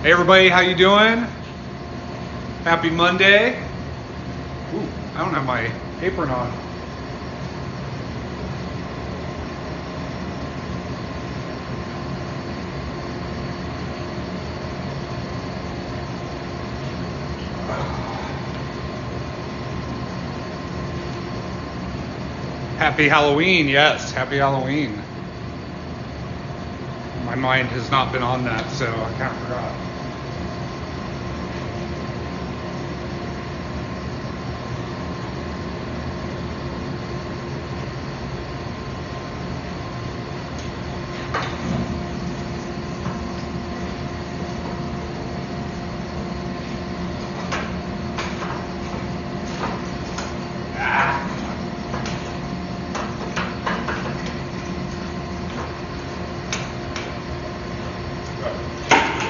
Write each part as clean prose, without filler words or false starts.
Hey everybody, how you doing? Happy Monday. Ooh, I don't have my apron on. Happy Halloween, yes, happy Halloween. My mind has not been on that, so I kind of forgot.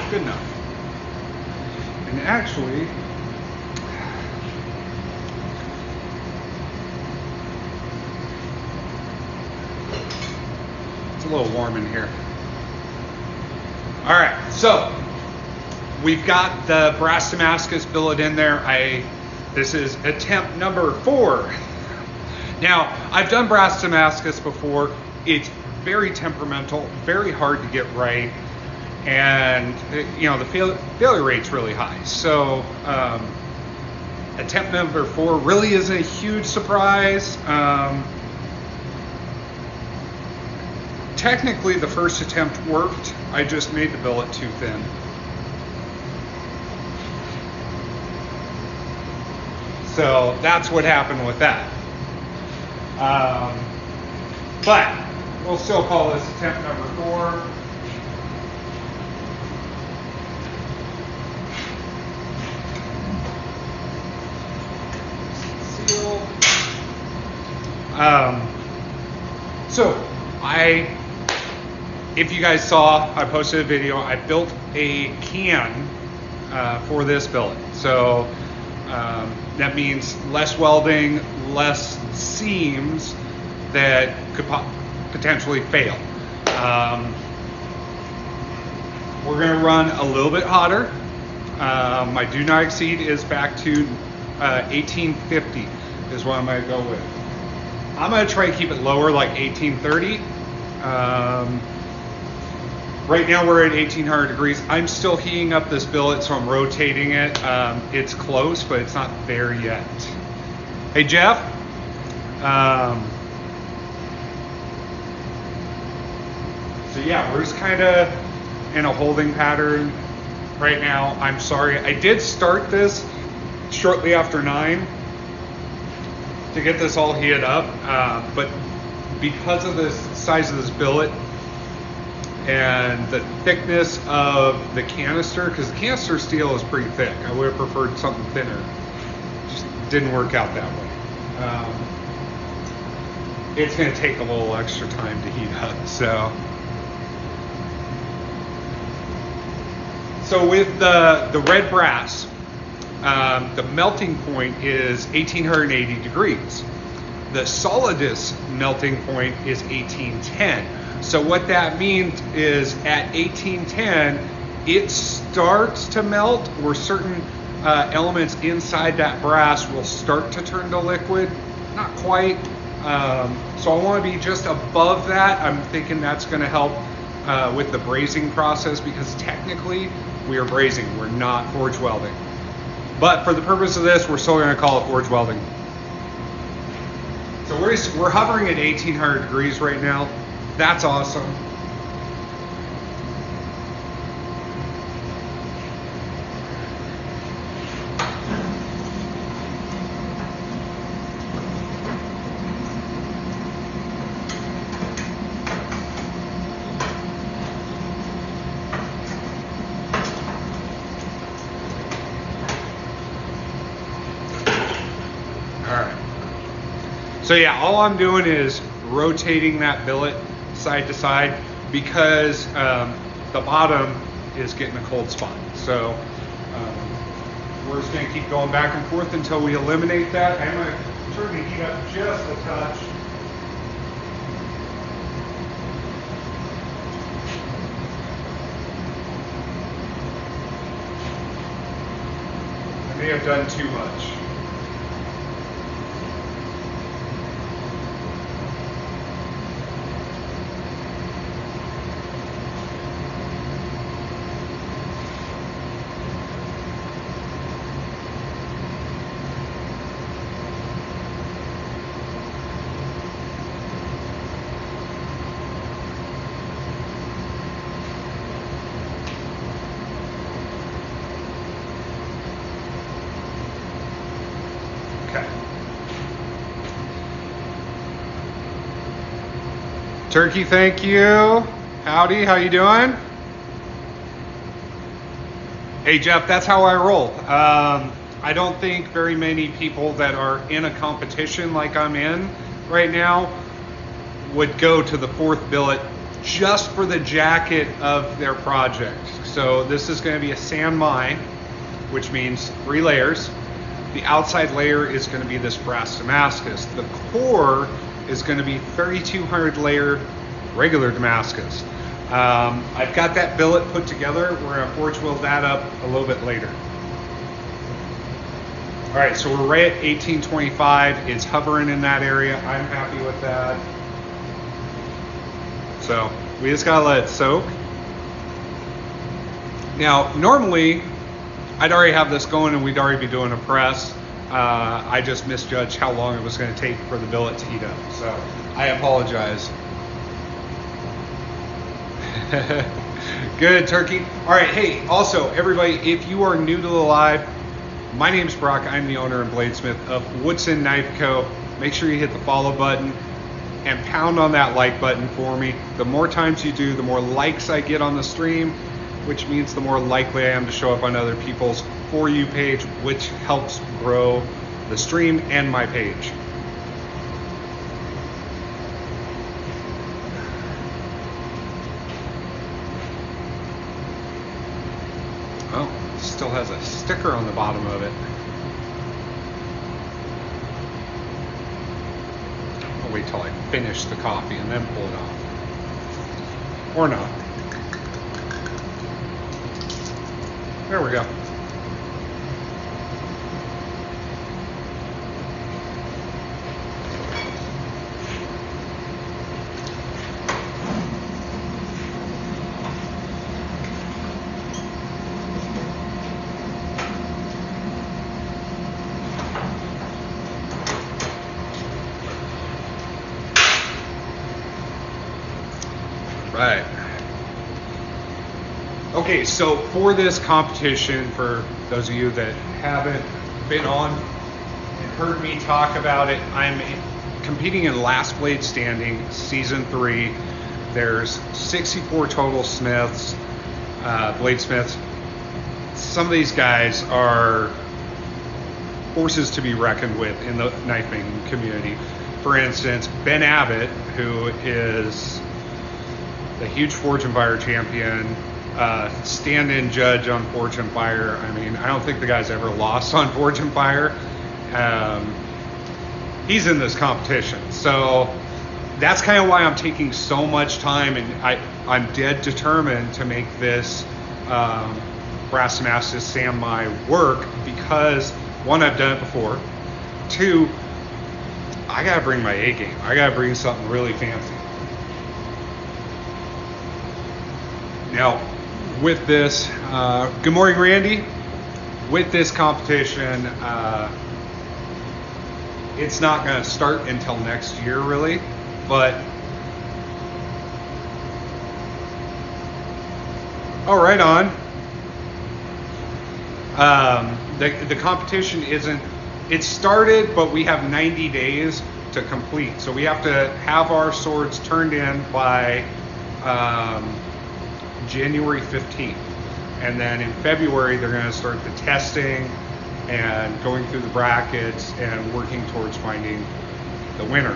Good enough. And actually, it's a little warm in here. All right, so we've got the brass Damascus billet in there. This is attempt number 4. Now, I've done brass Damascus before. It's very temperamental, very hard to get right. And the failure rate's really high. So attempt number 4 really isn't a huge surprise. Technically, the first attempt worked. I just made the billet too thin. So that's what happened with that. But we'll still call this attempt number 4. If you guys saw, I posted a video. I built a can for this billet. So that means less welding, less seams that could potentially fail. We're going to run a little bit hotter. My do not exceed is back to 1850 is what I'm going to go with. I'm going to try to keep it lower, like 1830. Right now we're at 1800 degrees. I'm still heating up this billet, so I'm rotating it. It's close, but it's not there yet. Hey, Jeff. So yeah, we're just kind of in a holding pattern right now. I'm sorry. I did start this shortly after 9 to get this all heated up, but because of the size of this billet and the thickness of the canister, because the canister steel is pretty thick. I would have preferred something thinner. Just didn't work out that way. It's going to take a little extra time to heat up. So with the red brass, the melting point is 1880 degrees. The solidus melting point is 1810. So what that means is at 1810, it starts to melt, where certain elements inside that brass will start to turn to liquid. Not quite. So I want to be just above that. I'm thinking that's going to help with the brazing process, because technically we are brazing. We're not forge welding. But for the purpose of this, we're still going to call it forge welding. So we're hovering at 1800 degrees right now. That's awesome. So yeah, all I'm doing is rotating that billet side to side, because the bottom is getting a cold spot. So we're just going to keep going back and forth until we eliminate that. I'm going to turn the heat up just a touch. have done too much. Okay. Turkey, thank you. Howdy, how you doing? Hey Jeff, that's how I roll. I don't think very many people that are in a competition like I'm in right now would go to the 4th billet just for the jacket of their project. So this is going to be a San Mai, which means 3 layers. The outside layer is going to be this brass Damascus. The core is going to be 3,200 layer regular Damascus. I've got that billet put together. We're going to forge weld that up a little bit later. All right, so we're right at 1825. It's hovering in that area. I'm happy with that. So we just got to let it soak. Now, normally, I'd already have this going and we'd already be doing a press. I just misjudged how long it was going to take for the billet to heat up. So I apologize. Good, Turkey. All right, hey, also, everybody, if you are new to the live, my name's Brock. I'm the owner and bladesmith of Woodson Knife Co. Make sure you hit the follow button and pound on that like button for me. The more times you do, the more likes I get on the stream, which means the more likely I am to show up on other people's For You page, which helps grow the stream and my page. Oh, still has a sticker on the bottom of it. I'll wait till I finish the coffee and then pull it off. Or not. There we go. Right. Okay, so for this competition, for those of you that haven't been on and heard me talk about it, I'm competing in Last Blade Standing, Season 3. There's 64 total smiths, bladesmiths. Some of these guys are forces to be reckoned with in the knife making community. For instance, Ben Abbott, who is the huge Forge and Fire champion, stand-in judge on Forge and Fire. I mean, I don't think the guy's ever lost on Forge and Fire. He's in this competition. So that's kind of why I'm taking so much time, and I'm dead determined to make this brass Damascus San Mai work, because one, I've done it before. Two, I gotta bring my A game. I gotta bring something really fancy. Now, with this, good morning, Randy. With this competition, it's not going to start until next year, really. But, oh, right on. The competition isn't, it started, but we have 90 days to complete. So we have to have our swords turned in by January 15th. And then in February, they're going to start the testing and going through the brackets and working towards finding the winner.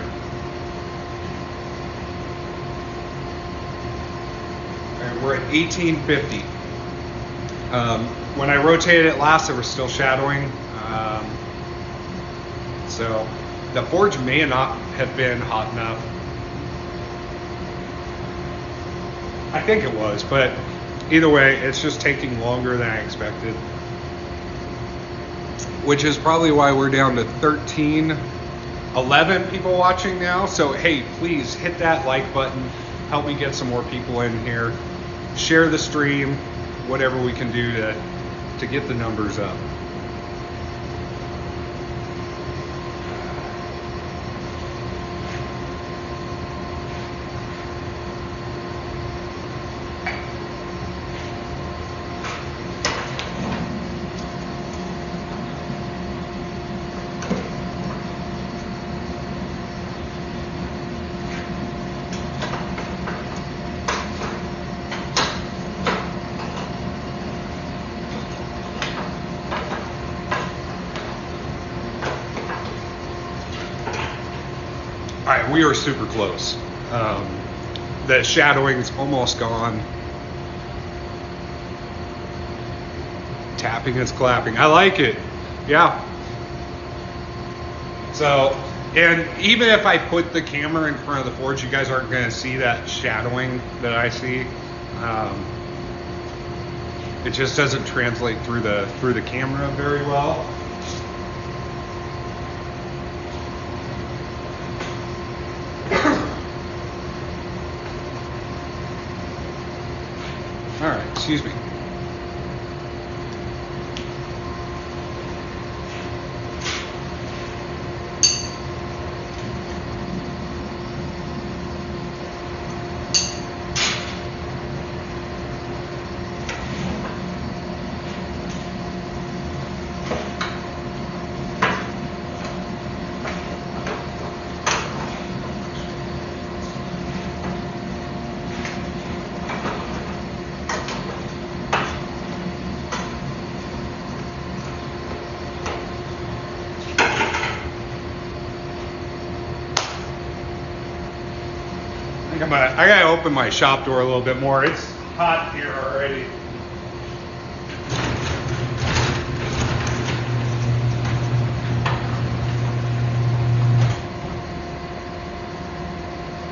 And we're at 1850. When I rotated it last, it was still shadowing. So the forge may not have been hot enough. I think it was, but either way, it's just taking longer than I expected. which is probably why we're down to 13, 11 people watching now. So hey, please hit that like button. Help me get some more people in here. Share the stream, whatever we can do to get the numbers up. All right, we are super close. The shadowing's almost gone. Tapping is clapping. I like it. Yeah. So, and even if I put the camera in front of the forge, you guys aren't going to see that shadowing that I see. It just doesn't translate through the camera very well. All right, excuse me. I gotta open my shop door a little bit more. It's hot here already.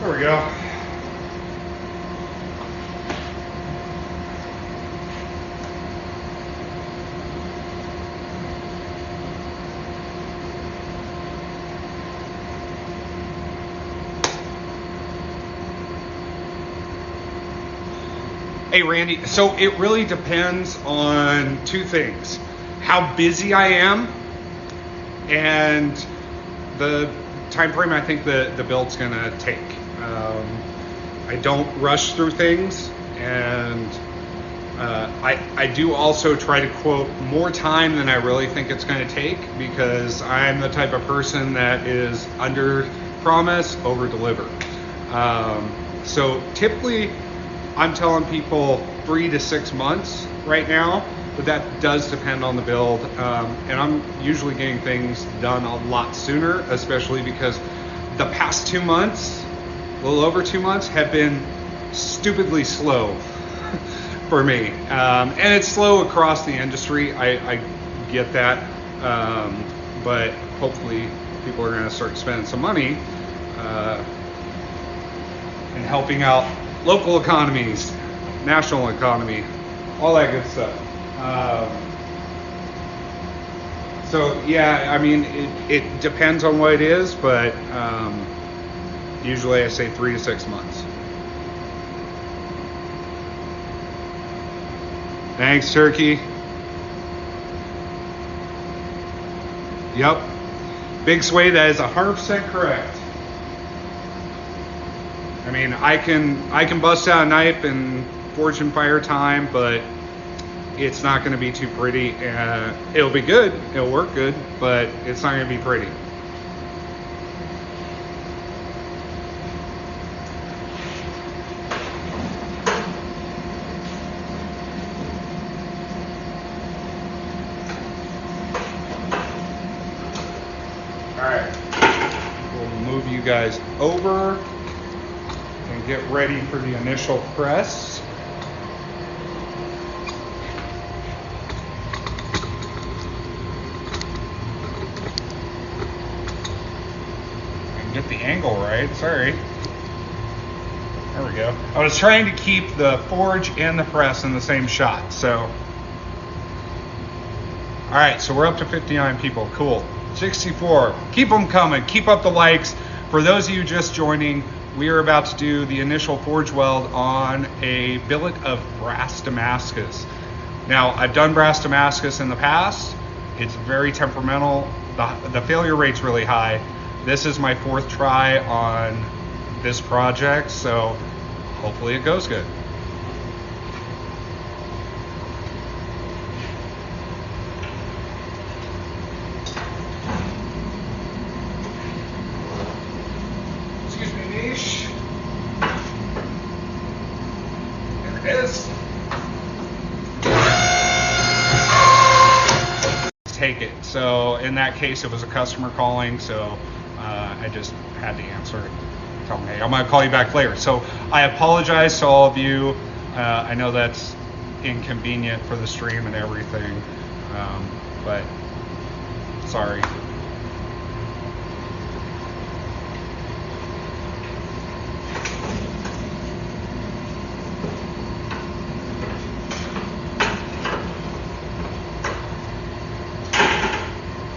There we go. Hey Randy, so it really depends on two things: how busy I am and the time frame I think the build's gonna take. I don't rush through things, and I do also try to quote more time than I really think it's gonna take, because I'm the type of person that is under promise, over deliver. So typically I'm telling people 3 to 6 months right now, but that does depend on the build. And I'm usually getting things done a lot sooner, especially because the past 2 months, a little over 2 months, have been stupidly slow for me. And it's slow across the industry. I get that. But hopefully people are gonna start spending some money and helping out local economies, national economy, all that good stuff. So yeah, I mean, it depends on what it is, but usually I say 3 to 6 months. Thanks, Turkey. Yep. Big Sway, that is 100% correct. I mean, I can bust out a knife in forge and fire time, but it's not going to be too pretty. It'll be good, it'll work good, but it's not going to be pretty. All right, we'll move you guys over and get ready for the initial press. And get the angle right, sorry. There we go. I was trying to keep the forge and the press in the same shot, so. All right, so we're up to 59 people. Cool. 64. Keep them coming. Keep up the likes. For those of you just joining, we are about to do the initial forge weld on a billet of brass Damascus. Now, I've done brass Damascus in the past. It's very temperamental. The failure rate's really high. This is my 4th try on this project, so hopefully it goes good. Excuse me, niche. There it is. Take it. So in that case, it was a customer calling, so I just had to answer. Tell me, hey, I'm gonna call you back later. So I apologize to all of you. I know that's inconvenient for the stream and everything, but sorry.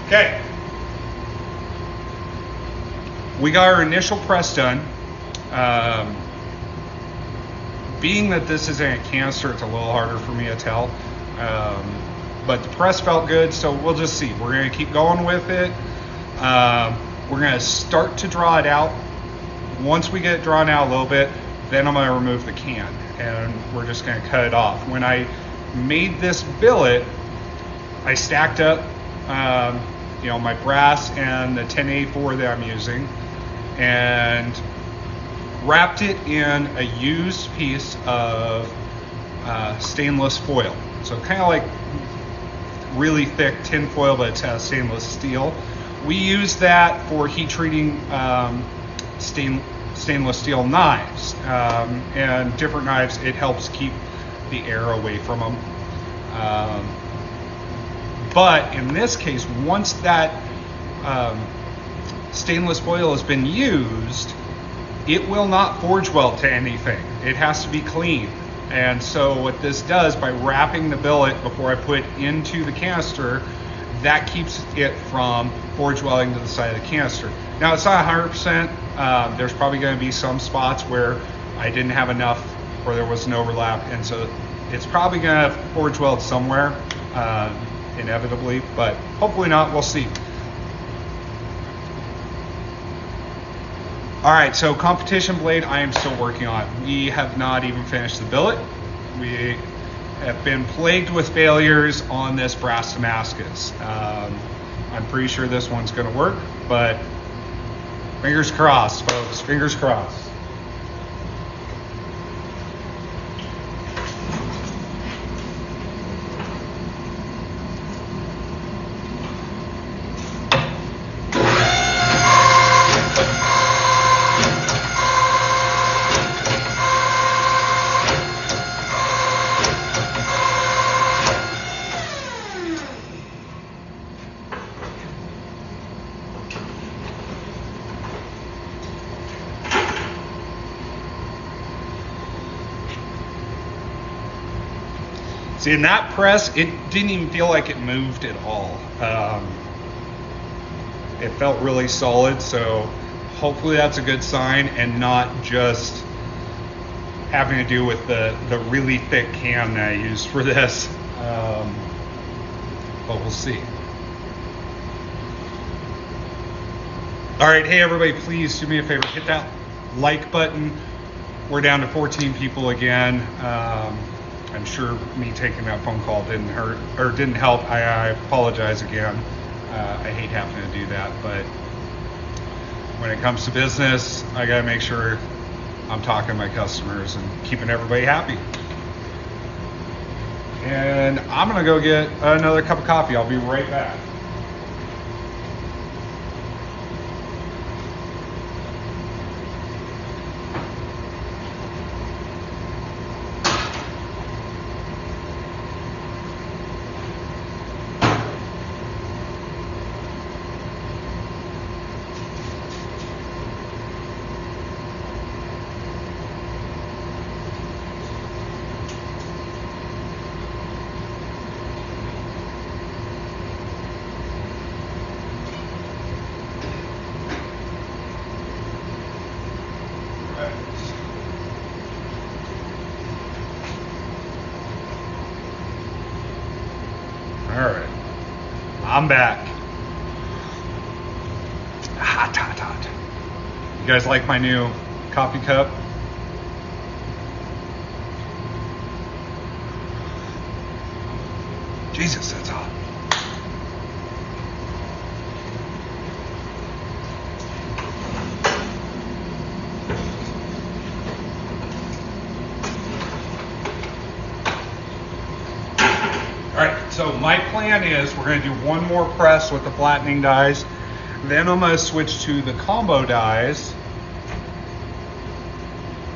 Okay. We got our initial press done. Being that this isn't a canister, it's a little harder for me to tell. But the press felt good, so we'll just see. We're gonna keep going with it. We're gonna start to draw it out. Once we get it drawn out a little bit, then I'm gonna remove the can and we're just gonna cut it off. When I made this billet, I stacked up my brass and the 1084 that I'm using, and wrapped it in a used piece of stainless foil. So kind of like really thick tin foil, but it's stainless steel. We use that for heat treating stainless steel knives, and different knives. It helps keep the air away from them. But in this case, once that stainless foil has been used, it will not forge weld to anything. It has to be clean. And so what this does, by wrapping the billet before I put into the canister, that keeps it from forge welding to the side of the canister. Now, it's not 100%. There's probably going to be some spots where I didn't have enough or there was an overlap, and so it's probably going to forge weld somewhere, inevitably, but hopefully not. We'll see. All right, so competition blade, I am still working on. We have not even finished the billet. We have been plagued with failures on this brass Damascus. I'm pretty sure this one's gonna work, but fingers crossed, folks, fingers crossed. See, in that press, it didn't even feel like it moved at all. It felt really solid, so hopefully that's a good sign and not just having to do with the really thick can that I used for this. But we'll see. All right, hey everybody, please do me a favor, hit that like button. We're down to 14 people again. I'm sure me taking that phone call didn't hurt or didn't help. I apologize again. I hate having to do that, but when it comes to business, I gotta make sure I'm talking to my customers and keeping everybody happy. And I'm gonna go get another cup of coffee. I'll be right back. All right, I'm back. Hot, hot, hot. You guys like my new coffee cup? Jesus, that's hot. All right, so my plan is we're going to do one more press with the flattening dies. Then I'm going to switch to the combo dies.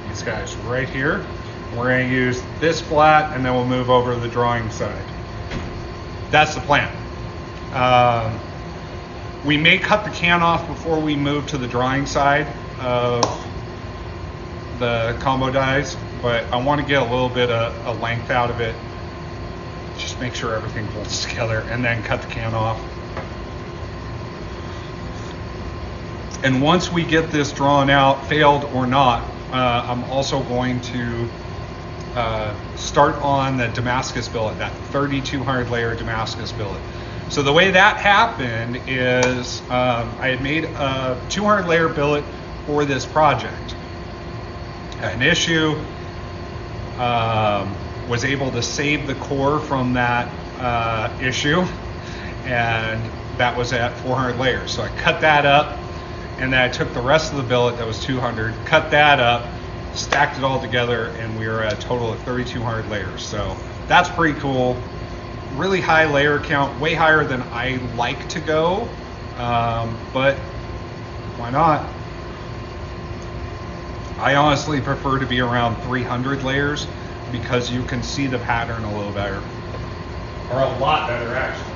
These guys right here. We're going to use this flat, and then we'll move over to the drawing side. That's the plan. We may cut the can off before we move to the drawing side of the combo dies, but I want to get a little bit of a length out of it. Just make sure everything holds together, and then cut the can off. And once we get this drawn out, failed or not, I'm also going to start on the Damascus billet, that 3,200 layer Damascus billet. So the way that happened is I had made a 200 layer billet for this project. Had an issue, was able to save the core from that issue, and that was at 400 layers. So I cut that up, and then I took the rest of the billet that was 200, cut that up, stacked it all together, and we were at a total of 3,200 layers. So that's pretty cool. Really high layer count, way higher than I like to go, but why not? I honestly prefer to be around 300 layers because you can see the pattern a little better, or a lot better actually.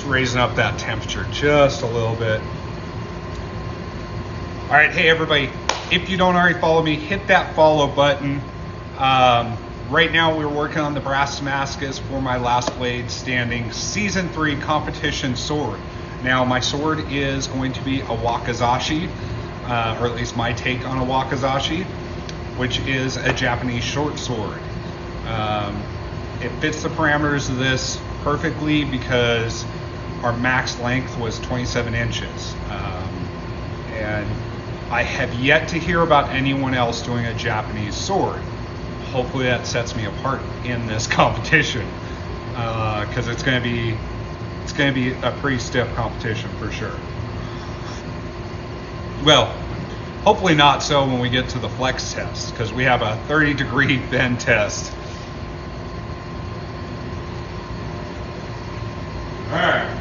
Raising up that temperature just a little bit. All right, hey everybody, if you don't already follow me, hit that follow button. Right now we're working on the brass Damascus for my last blade standing season 3 competition sword. Now my sword is going to be a wakizashi, or at least my take on a wakizashi, which is a Japanese short sword. It fits the parameters of this perfectly because our max length was 27 inches. And I have yet to hear about anyone else doing a Japanese sword. Hopefully that sets me apart in this competition, because it's going to be a pretty stiff competition for sure. Well, hopefully not so when we get to the flex test, because we have a 30-degree bend test. All right.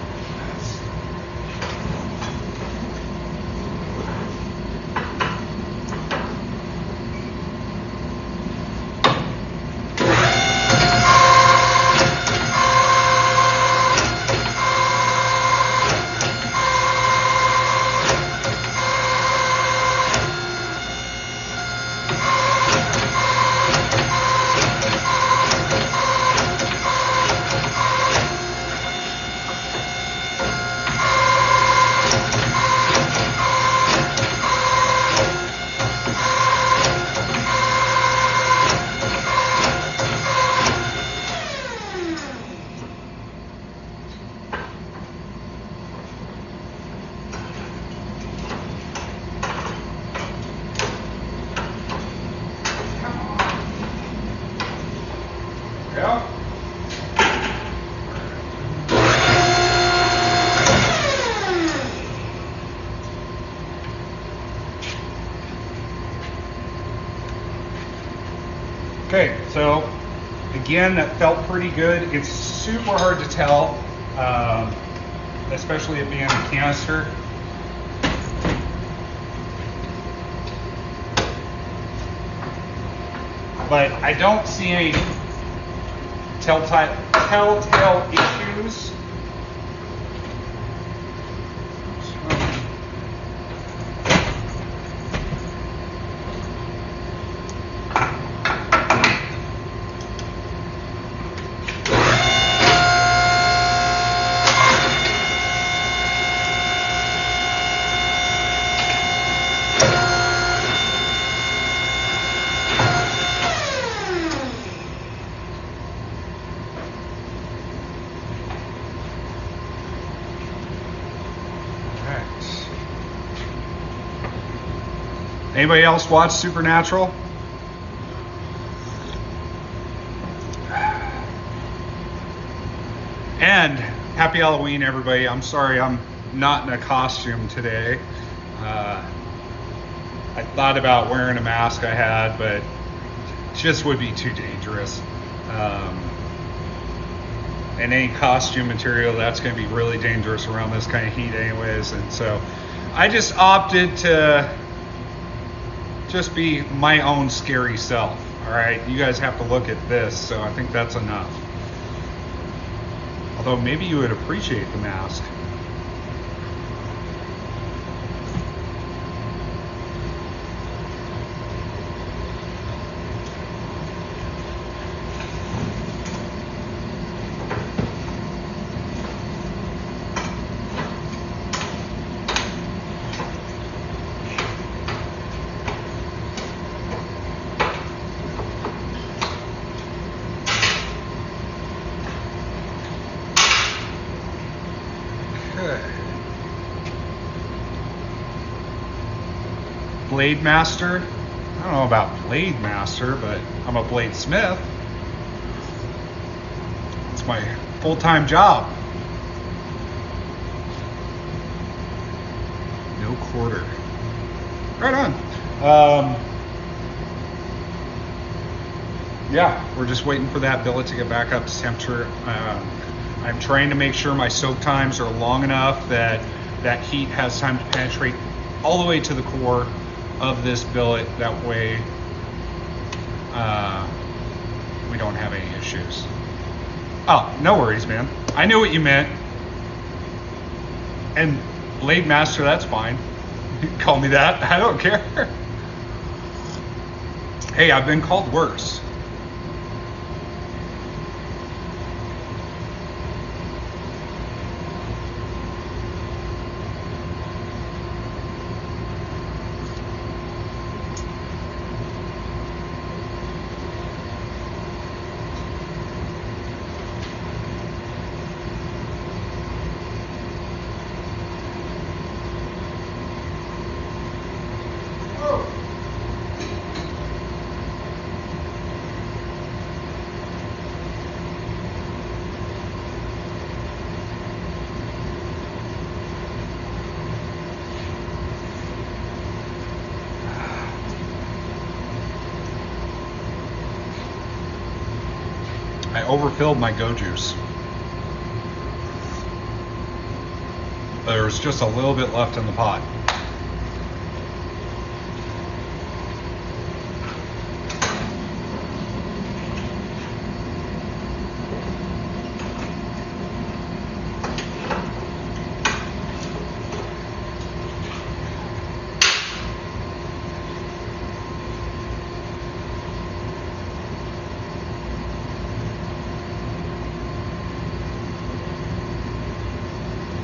Okay, so again, that felt pretty good. It's super hard to tell, especially it being a canister. But I don't see any telltale issues Anybody else watch Supernatural? And happy Halloween, everybody. I'm sorry I'm not in a costume today. I thought about wearing a mask I had, but it just would be too dangerous. And any costume material, that's going to be really dangerous around this kind of heat anyways. And so I just opted to just be my own scary self. All right, you guys have to look at this, so I think that's enough. Although maybe you would appreciate the mask. Blade Master. I don't know about Blade Master, but I'm a bladesmith. It's my full-time job. No quarter. Right on. Yeah, we're just waiting for that billet to get back up to temperature. I'm trying to make sure my soak times are long enough that that heat has time to penetrate all the way to the core of this billet. That way we don't have any issues. Oh, no worries, man. I knew what you meant. And Blade Master, that's fine. You can call me that. I don't care. Hey, I've been called worse. I overfilled my Go Juice. There was just a little bit left in the pot.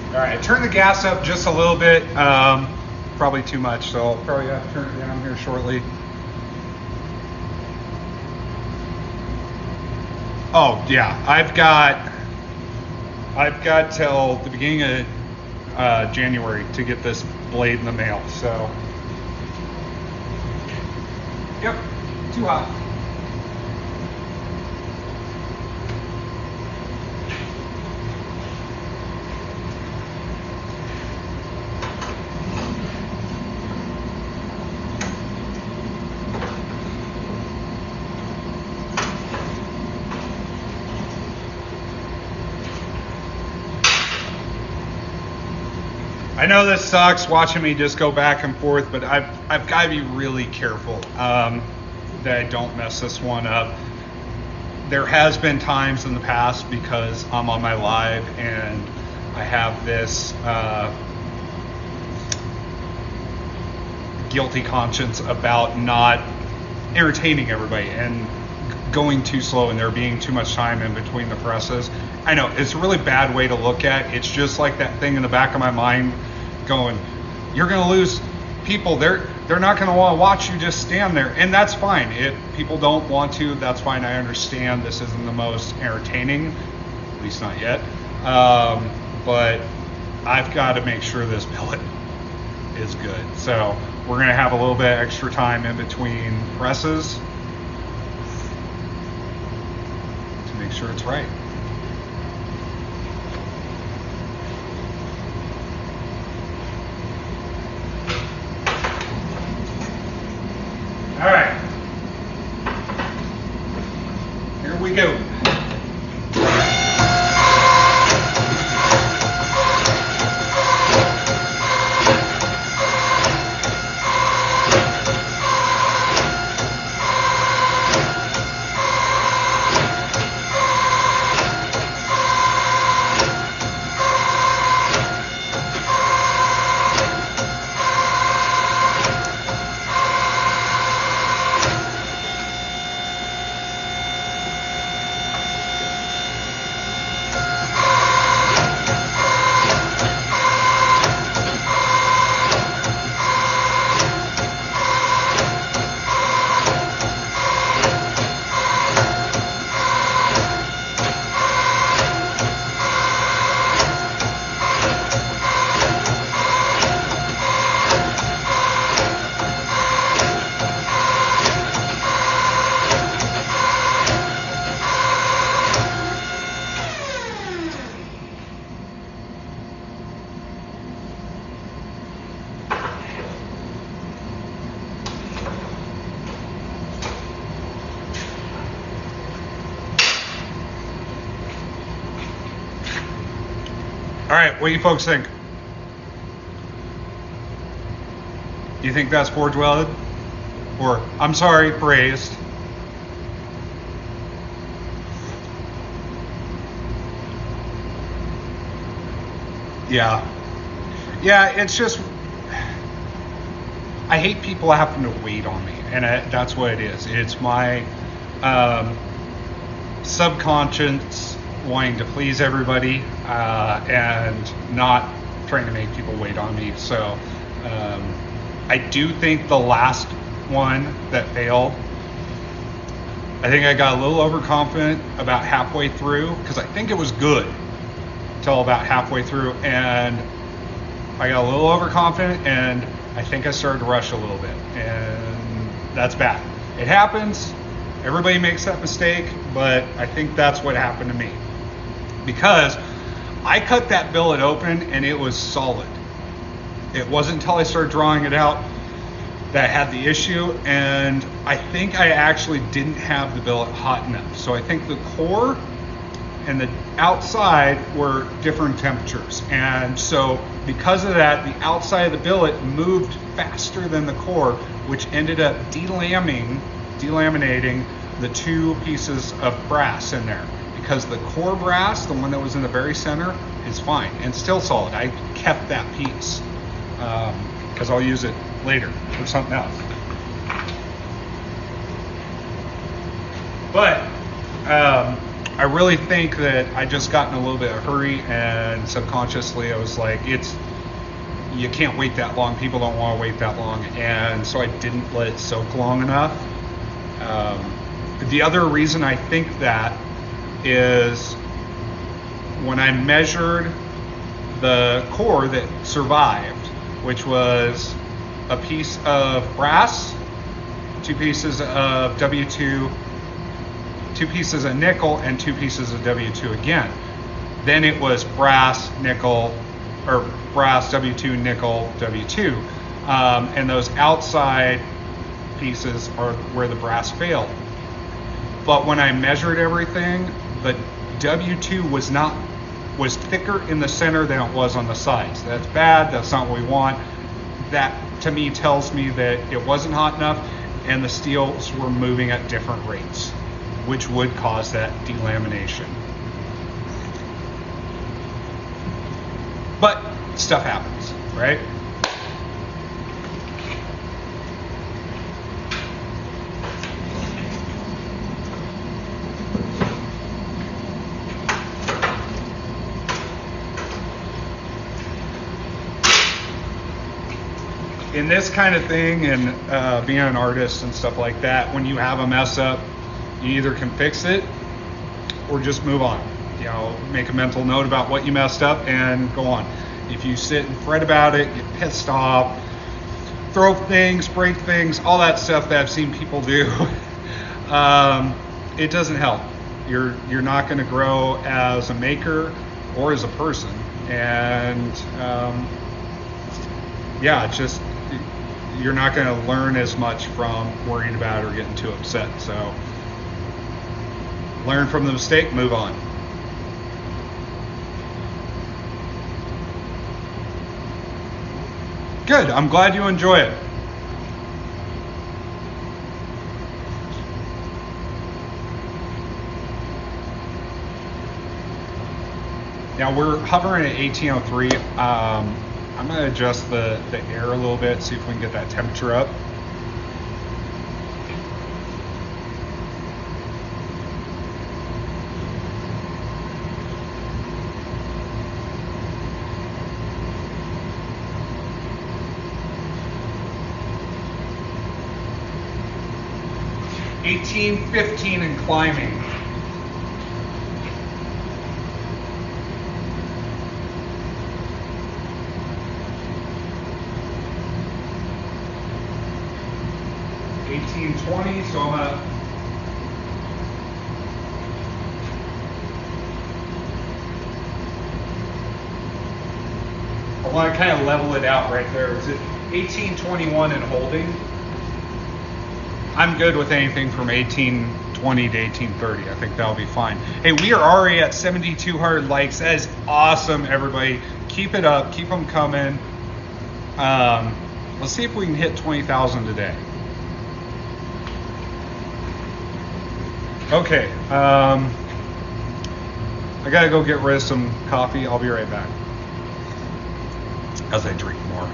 All right, turn the gas up just a little bit, probably too much, so I'll probably have to turn it down here shortly. Oh yeah, I've got till the beginning of January to get this blade in the mail, so. Yep, too hot. I know this sucks watching me just go back and forth, but I've got to be really careful that I don't mess this one up. There has been times in the past because I'm on my live and I have this guilty conscience about not entertaining everybody and going too slow and there being too much time in between the presses. I know it's a really bad way to look at. It's just like that thing in the back of my mind going, you're going to lose people. They're not going to want to watch you just stand there, and that's fine. If people don't want to, that's fine. I understand this isn't the most entertaining, at least not yet. But I've got to make sure this billet is good. So we're gonna have a little bit extra time in between presses to make sure it's right. All right, here we go. All right, what do you folks think? You think that's forge welded? Or, I'm sorry, brazed? Yeah. Yeah, it's just, I hate people having to wait on me, and that's what it is. It's my subconscious wanting to please everybody and not trying to make people wait on me. So I do think the last one that failed, I think I got a little overconfident about halfway through, because I think it was good till about halfway through, and I got a little overconfident, and I think I started to rush a little bit, and that's bad. It happens. Everybody makes that mistake, but I think that's what happened to me, because I cut that billet open and it was solid. It wasn't until I started drawing it out that I had the issue, and I think I actually didn't have the billet hot enough. So I think the core and the outside were different temperatures, and so because of that, the outside of the billet moved faster than the core, which ended up delaminating the two pieces of brass in there. Because the core brass, the one that was in the very center, is fine and still solid. I kept that piece because I'll use it later for something else. But I really think that I just got in a little bit of a hurry, and subconsciously I was like, you can't wait that long. People don't want to wait that long. And so I didn't let it soak long enough. The other reason I think that is when I measured the core that survived, which was a piece of brass, 2 pieces of W2, 2 pieces of nickel, and 2 pieces of W2 again. Then it was brass, nickel, or brass, W2, nickel, W2. And those outside pieces are where the brass failed. But when I measured everything, the W2 was thicker in the center than it was on the sides. That's bad. That's not what we want. That to me tells me that it wasn't hot enough, and the steels were moving at different rates, which would cause that delamination. But stuff happens, right? In this kind of thing, and being an artist and stuff like that, when you have a mess up, you either can fix it or just move on. You know, make a mental note about what you messed up and go on. If you sit and fret about it, get pissed off, throw things, break things, all that stuff that I've seen people do, it doesn't help. You're not going to grow as a maker or as a person, and just you're not going to learn as much from worrying about it or getting too upset. So learn from the mistake, move on. Good. I'm glad you enjoy it. Now we're hovering at 1803. I'm going to adjust the air a little bit, see if we can get that temperature up. $18.15 and climbing. $18.20, so I'm gonna I want to kind of level it out right there. Is it 18.21 and holding? I'm good with anything from 18.20 to 18.30. I think that'll be fine. Hey, we are already at 7,200 likes. That is awesome, everybody. Keep it up. Keep them coming. Let's see if we can hit 20,000 today. Okay. I gotta go get rid of some coffee. I'll be right back as I drink more.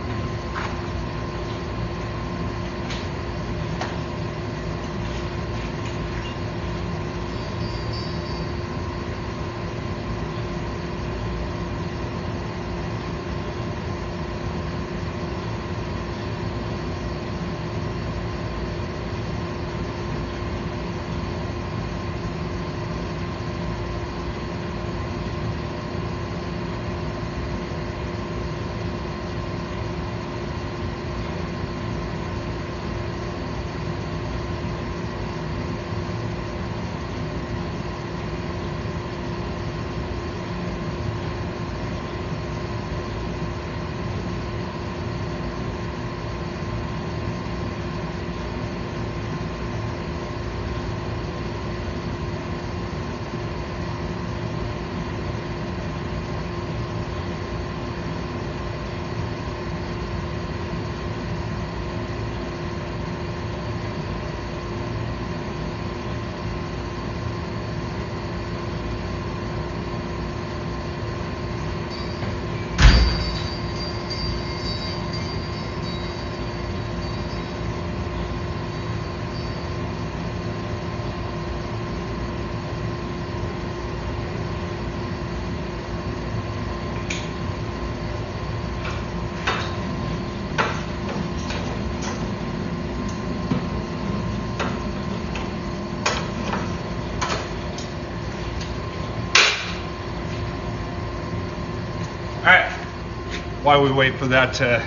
While we wait for that to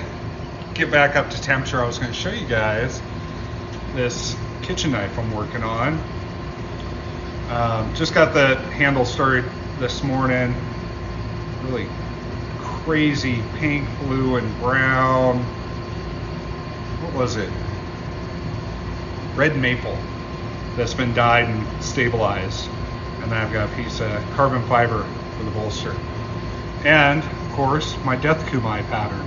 get back up to temperature, I was going to show you guys this kitchen knife I'm working on. Just got the handle started this morning. Really crazy pink, blue, and brown. What was it? Red maple that's been dyed and stabilized. And then I've got a piece of carbon fiber for the bolster. And of course, my Death Kumai pattern.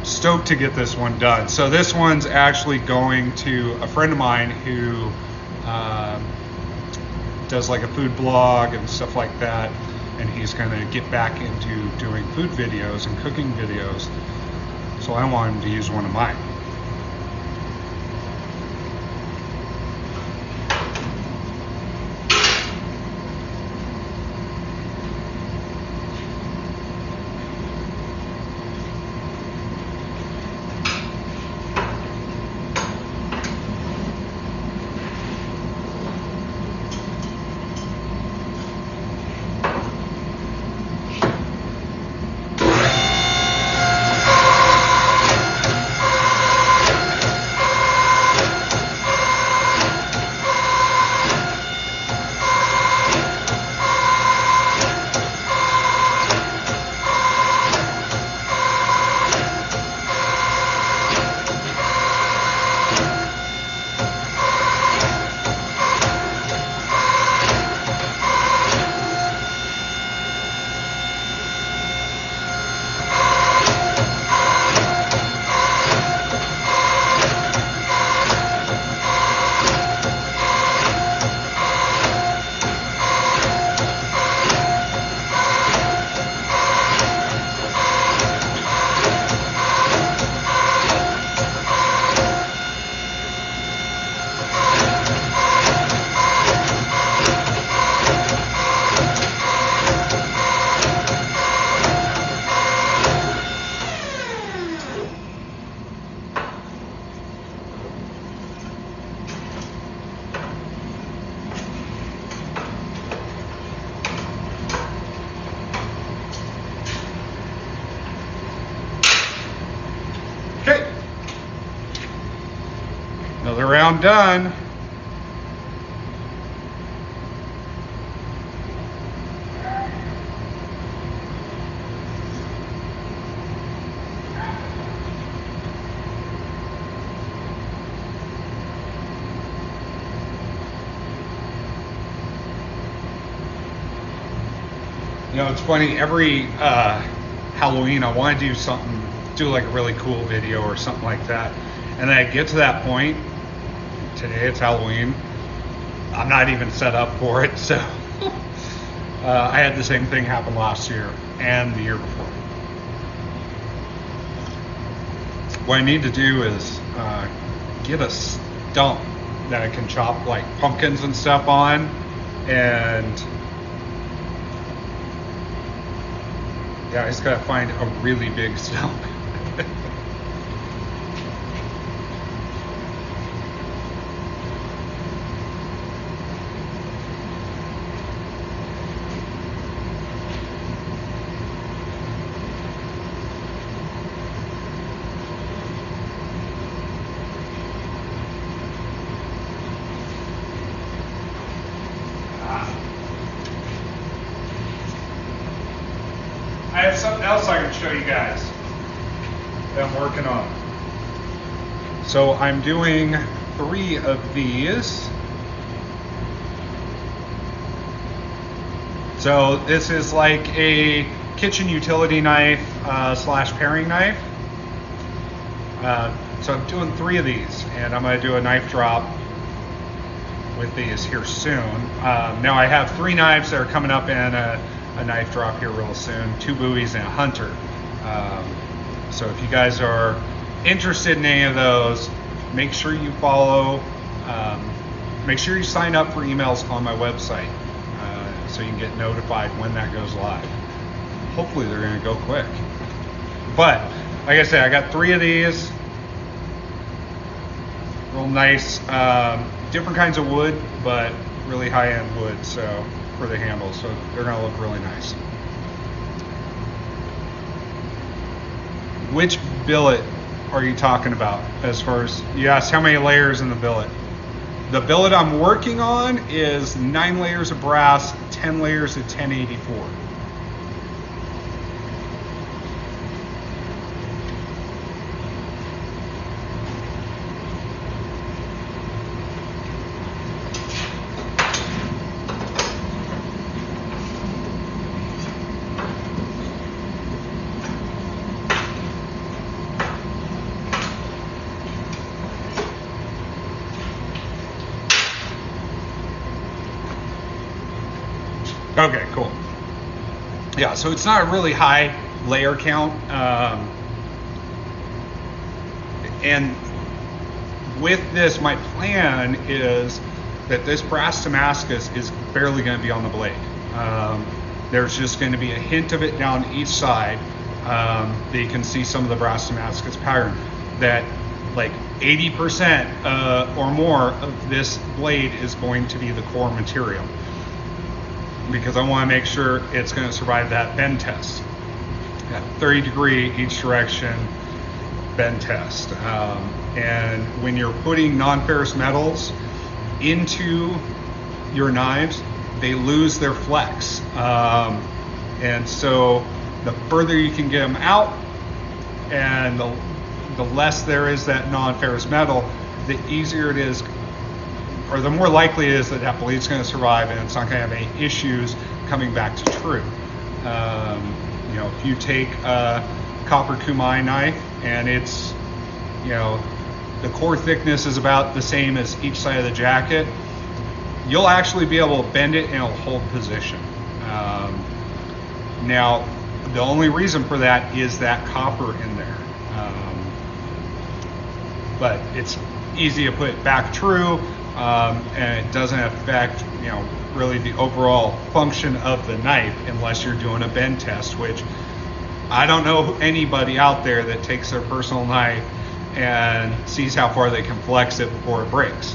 Stoked to get this one done. So this one's actually going to a friend of mine who does like a food blog and stuff like that, and he's going to get back into doing food videos and cooking videos. So I wanted him to use one of mine. Another round done. You know, it's funny, every Halloween I want to do something, do like a really cool video or something like that. And then I get to that point, today it's Halloween, I'm not even set up for it. So I had the same thing happen last year and the year before. What I need to do is get a stump that I can chop like pumpkins and stuff on, and yeah, I just gotta find a really big stump. I have something else I can show you guys that I'm working on. So I'm doing 3 of these. So this is like a kitchen utility knife slash paring knife. So I'm doing 3 of these, and I'm going to do a knife drop with these here soon. Now I have 3 knives that are coming up in a knife drop here real soon, 2 Bowies and a Hunter. So if you guys are interested in any of those, make sure you follow, make sure you sign up for emails on my website so you can get notified when that goes live. Hopefully they're going to go quick. But like I said, I got 3 of these, real nice, different kinds of wood, but really high-end wood. So for the handles, so they're going to look really nice. Which billet are you talking about? As far as you asked, how many layers in the billet? The billet I'm working on is 9 layers of brass, 10 layers of 1084. Okay, cool. Yeah, so it's not a really high layer count. And with this, my plan is that this brass Damascus is barely going to be on the blade. There's just going to be a hint of it down each side. That you can see some of the brass Damascus pattern. That like 80% or more of this blade is going to be the core material, because I want to make sure it's going to survive that bend test. At 30 degree each direction bend test. And when you're putting non-ferrous metals into your knives, they lose their flex. And so the further you can get them out, and the less there is that non-ferrous metal, the easier it is, or the more likely it is that that blade's going to survive and it's not going to have any issues coming back to true. You know, if you take a copper kumai knife and it's, you know, the core thickness is about the same as each side of the jacket, you'll actually be able to bend it and it'll hold position. Now, the only reason for that is that copper in there. But it's easy to put it back true. And it doesn't affect, you know, really the overall function of the knife unless you're doing a bend test, which I don't know anybody out there that takes their personal knife and sees how far they can flex it before it breaks.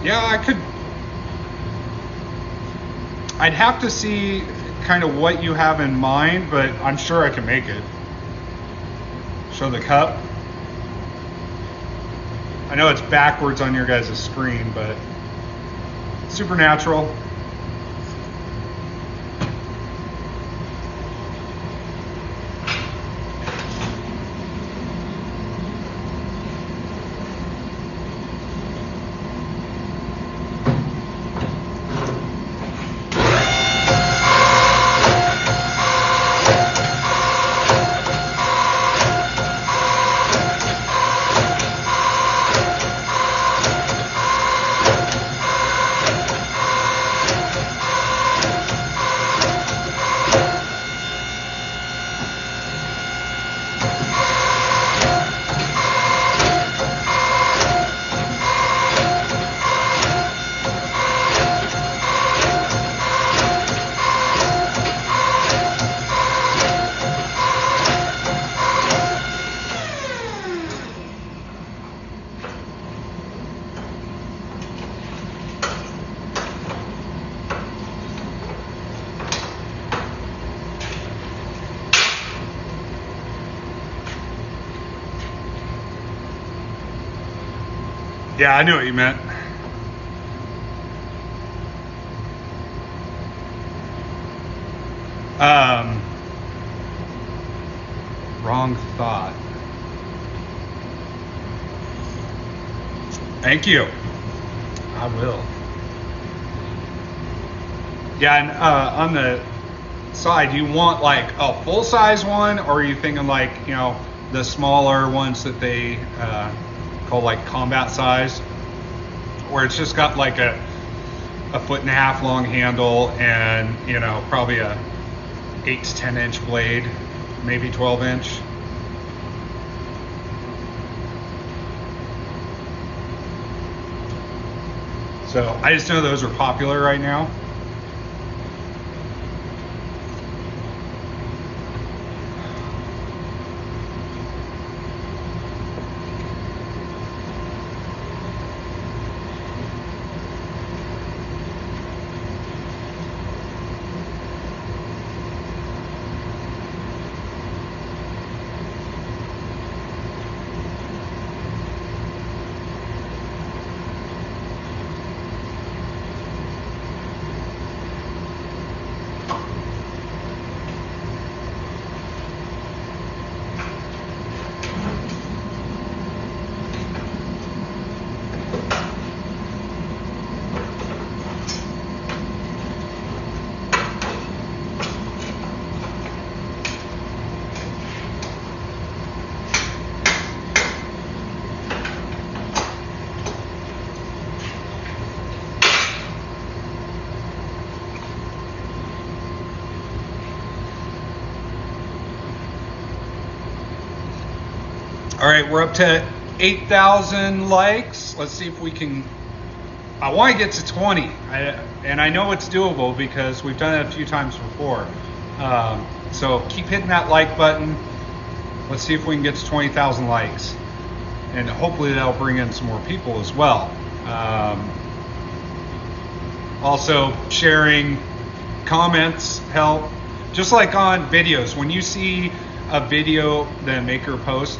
Yeah, I'd have to see kind of what you have in mind, but I'm sure I can make it. Show the cup. I know it's backwards on your guys' screen, but supernatural. Yeah, I knew what you meant. Wrong thought. Thank you. I will. Yeah, and on the side, do you want like a full-size one, or are you thinking like, you know, the smaller ones that they call like combat size, where it's just got like a 1.5 long handle and, you know, probably a 8 to 10 inch blade, maybe 12 inch? So I just know those are popular right now. All right, we're up to 8,000 likes. Let's see if we can, I want to get to 20. And I know it's doable because we've done it a few times before. So keep hitting that like button. Let's see if we can get to 20,000 likes. And hopefully that'll bring in some more people as well. Also, sharing, comments help. Just like on videos, when you see a video the maker posts,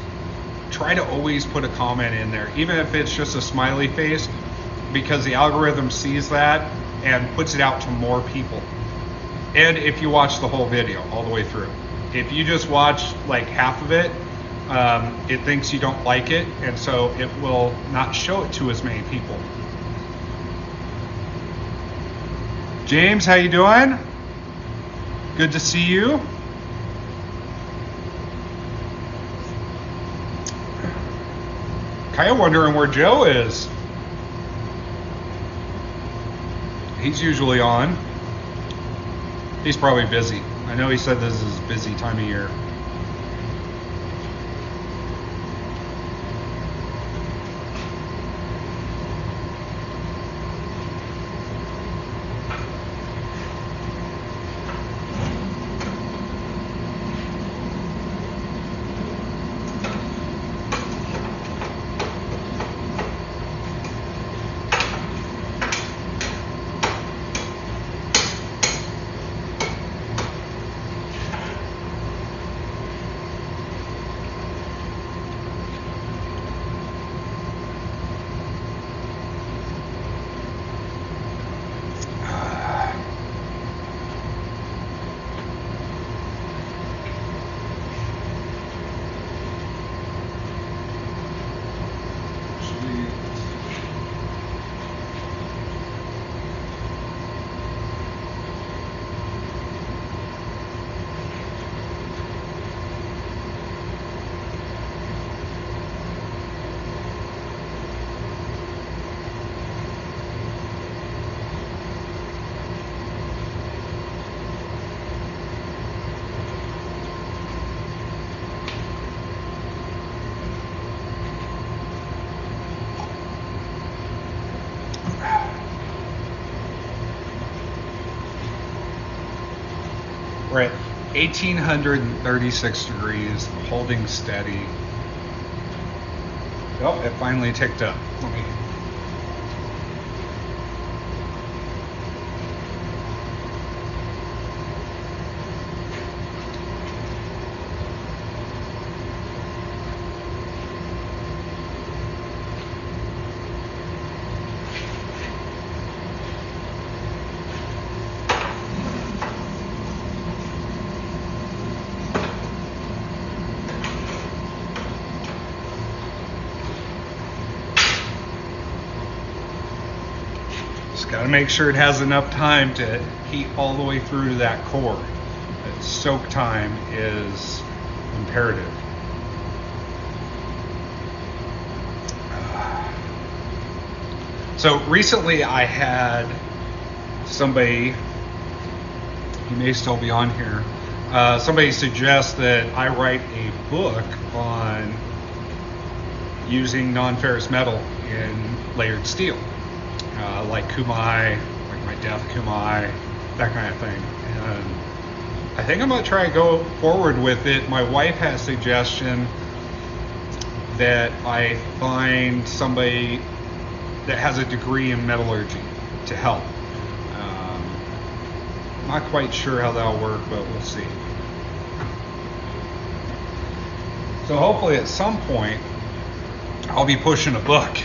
try to always put a comment in there, even if it's just a smiley face, because the algorithm sees that and puts it out to more people. And if you watch the whole video all the way through. If you just watch like half of it, it thinks you don't like it, and so it will not show it to as many people. James, how you doing? Good to see you. Kind of wondering where Joe is. He's usually on. He's probably busy. I know he said this is a busy time of year. 1836 degrees, holding steady. Oh, it finally ticked up. Let me. Got to make sure it has enough time to heat all the way through to that core. That soak time is imperative. So recently I had somebody, he may still be on here, somebody suggest that I write a book on using non-ferrous metal in layered steel. Like kumai, like my death kumai, that kind of thing. And I think I'm going to try to go forward with it. My wife has a suggestion that I find somebody that has a degree in metallurgy to help. Not quite sure how that'll work, but we'll see. So hopefully at some point I'll be pushing a book.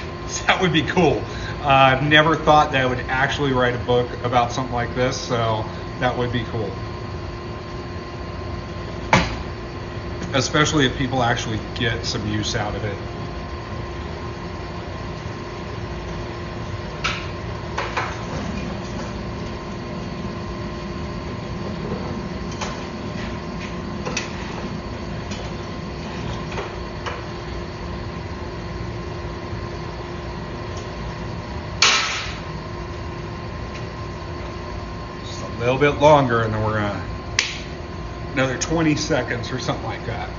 That would be cool. I've never thought that I would actually write a book about something like this, so that would be cool. Especially if people actually get some use out of it. A little bit longer, and then we're gonna another 20 seconds or something like that.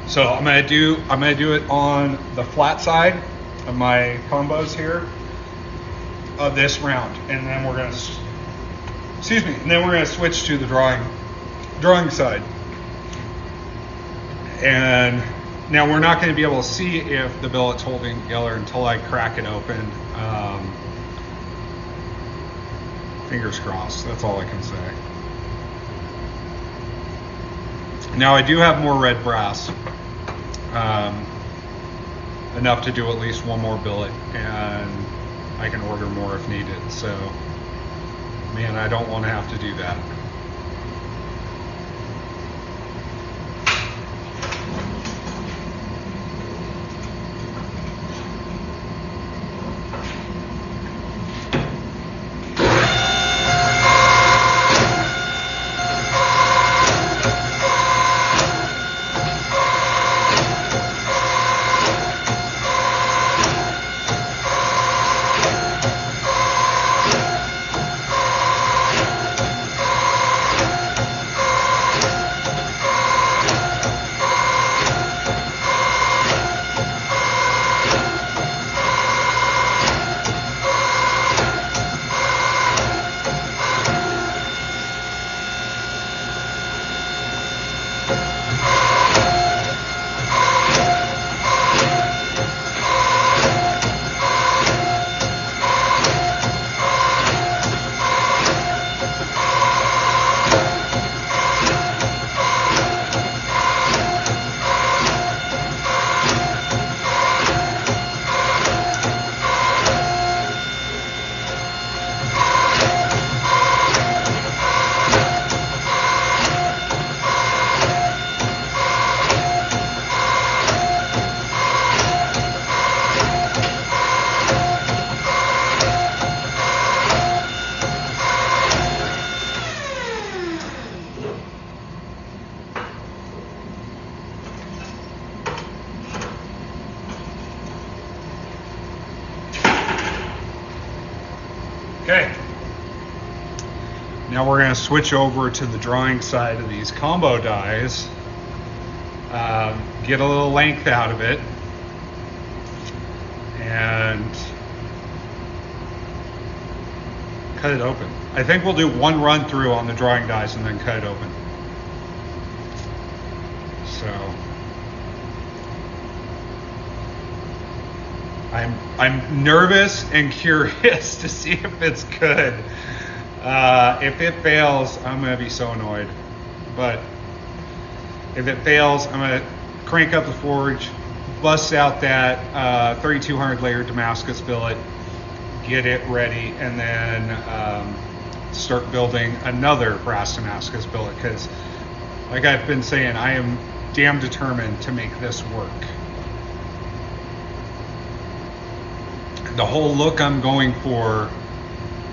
So I'm gonna do it on the flat side of my combos here of this round, and then we're gonna and then we're gonna switch to the drawing side. And now we're not going to be able to see if the billet's holding together until I crack it open. Fingers crossed, that's all I can say. Now I do have more red brass, enough to do at least one more billet, and I can order more if needed. So, man, I don't want to have to do that. Okay, now we're going to switch over to the drawing side of these combo dies, get a little length out of it, and cut it open. I think we'll do one run through on the drawing dies and then cut it open. So I'm nervous and curious to see if it's good. If it fails, I'm gonna be so annoyed. But if it fails, I'm gonna crank up the forge, bust out that 3200 layer Damascus billet, get it ready, and then start building another brass Damascus billet, because like I've been saying, I am damn determined to make this work. The whole look I'm going for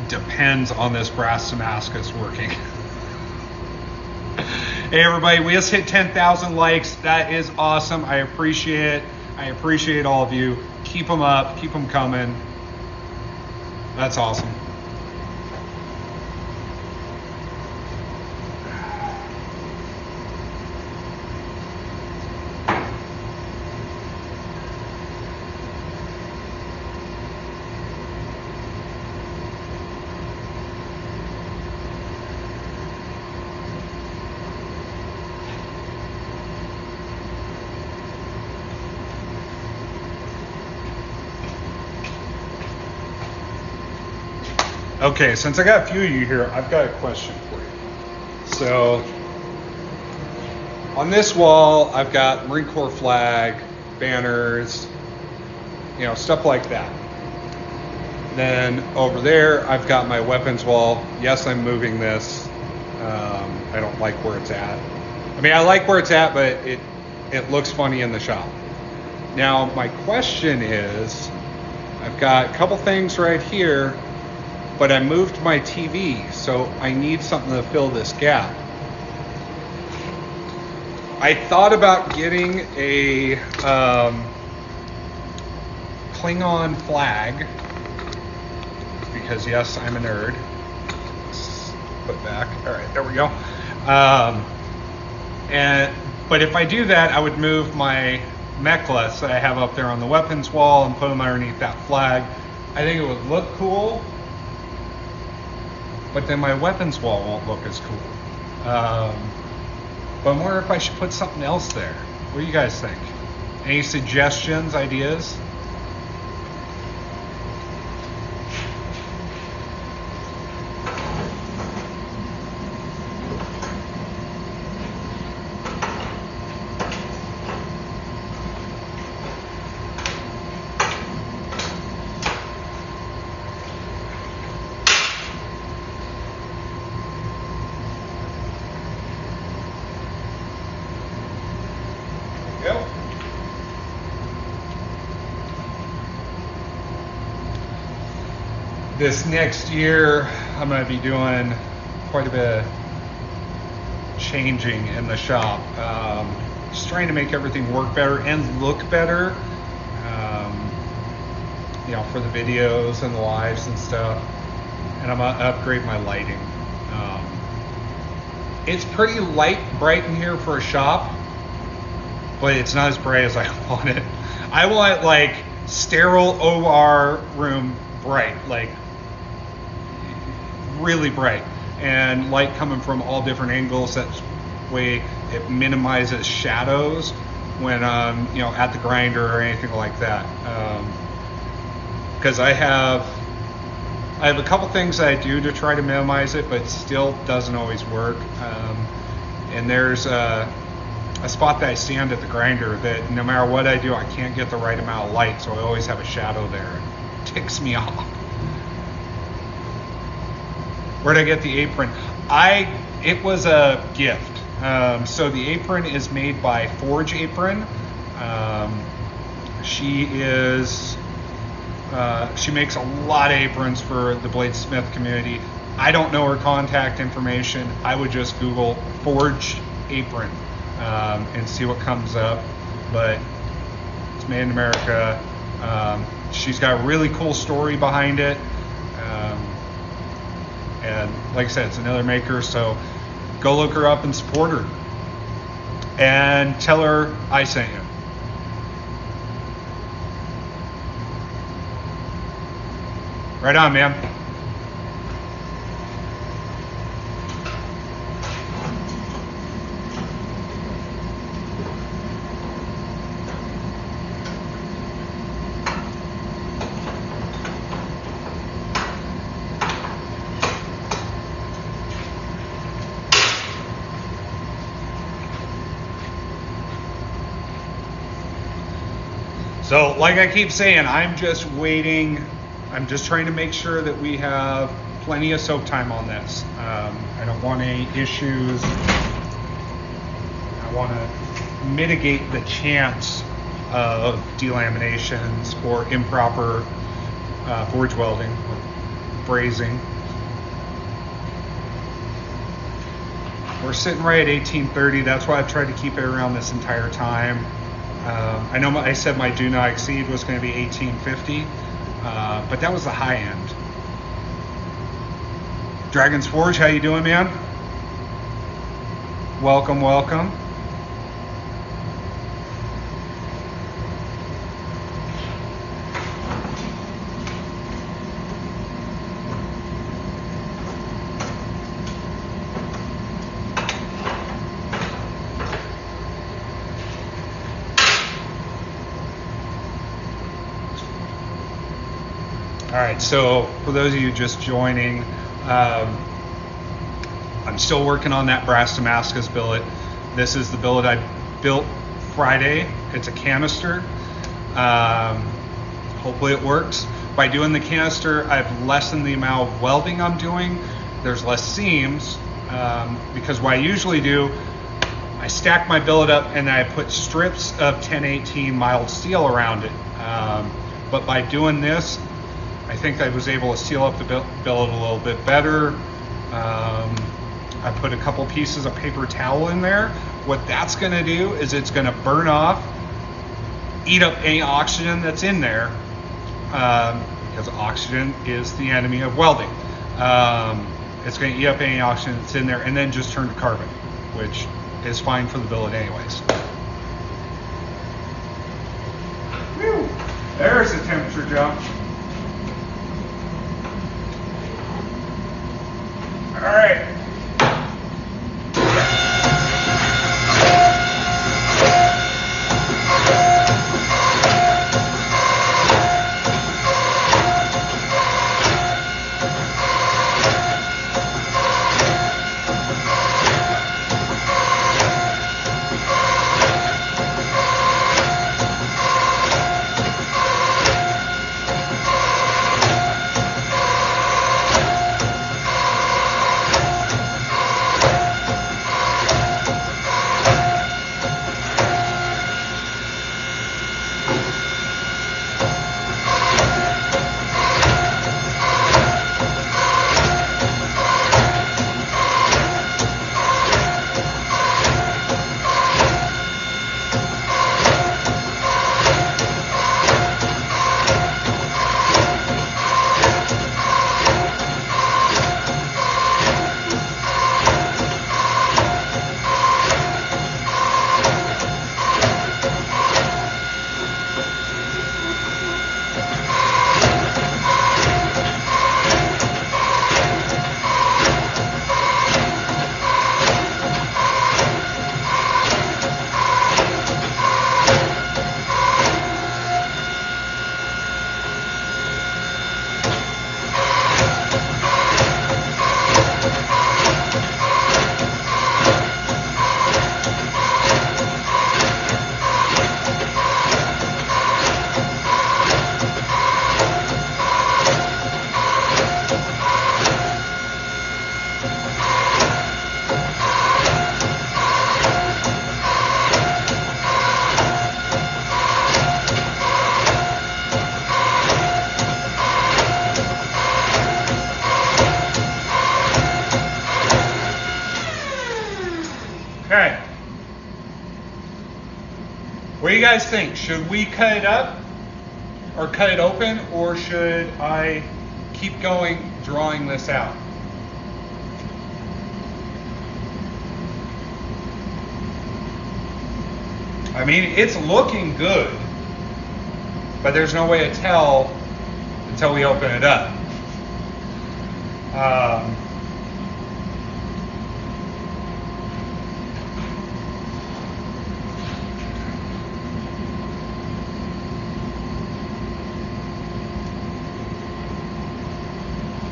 depends on this brass Damascus working. Hey everybody, we just hit 10,000 likes. That is awesome. I appreciate it. I appreciate all of you. Keep them up, keep them coming. That's awesome. Okay, since I got a few of you here, I've got a question for you. So, on this wall, I've got Marine Corps flag, banners, you know, stuff like that. Then over there, I've got my weapons wall. Yes, I'm moving this. I don't like where it's at. I mean, I like where it's at, but it looks funny in the shop. Now, my question is, I've got a couple things right here, but I moved my TV, so I need something to fill this gap. I thought about getting a Klingon flag, because yes, I'm a nerd. Let's put back. All right, there we go. But if I do that, I would move my necklace that I have up there on the weapons wall and put them underneath that flag. I think it would look cool, but then my weapons wall won't look as cool. But I'm wondering if I should put something else there. What do you guys think? Any suggestions, ideas? This next year, I'm going to be doing quite a bit of changing in the shop. Just trying to make everything work better and look better, you know, for the videos and the lives and stuff. And I'm going to upgrade my lighting. It's pretty bright in here for a shop, but it's not as bright as I want it. I want like sterile OR room bright, like really bright, and light coming from all different angles. That way it minimizes shadows when I'm, you know, at the grinder or anything like that. Because I have a couple things that I do to try to minimize it, but it still doesn't always work. And there's a spot that I stand at the grinder that no matter what I do, I can't get the right amount of light, so I always have a shadow there. It ticks me off. Where'd I get the apron? It was a gift. So the apron is made by Forge Apron. She makes a lot of aprons for the Bladesmith community. I don't know her contact information. I would just Google Forge Apron and see what comes up. But it's made in America. She's got a really cool story behind it. And like I said, it's another maker, so go look her up and support her. And tell her I sent you. Right on, man. So like I keep saying, I'm just waiting. I'm just trying to make sure that we have plenty of soak time on this. I don't want any issues. I want to mitigate the chance of delaminations or improper forge welding or brazing. We're sitting right at 1830. That's why I've tried to keep it around this entire time. I know I said my do not exceed was going to be 1850, but that was the high end. Dragon's Forge, how you doing, man? Welcome, welcome. All right, so for those of you just joining, I'm still working on that brass Damascus billet. This is the billet I built Friday. It's a canister. Hopefully it works. By doing the canister, I've lessened the amount of welding I'm doing. There's less seams because what I usually do, I stack my billet up and I put strips of 1018 mild steel around it. But by doing this, I think I was able to seal up the billet a little bit better. I put a couple pieces of paper towel in there. What that's going to do is it's going to burn off, eat up any oxygen that's in there, because oxygen is the enemy of welding. It's going to eat up any oxygen that's in there and then just turn to carbon, which is fine for the billet anyways. Whew. There's a temperature jump. All right. Okay. What do you guys think? Should we cut it up or cut it open, or should I keep going drawing this out? I mean, it's looking good, but there's no way to tell until we open it up.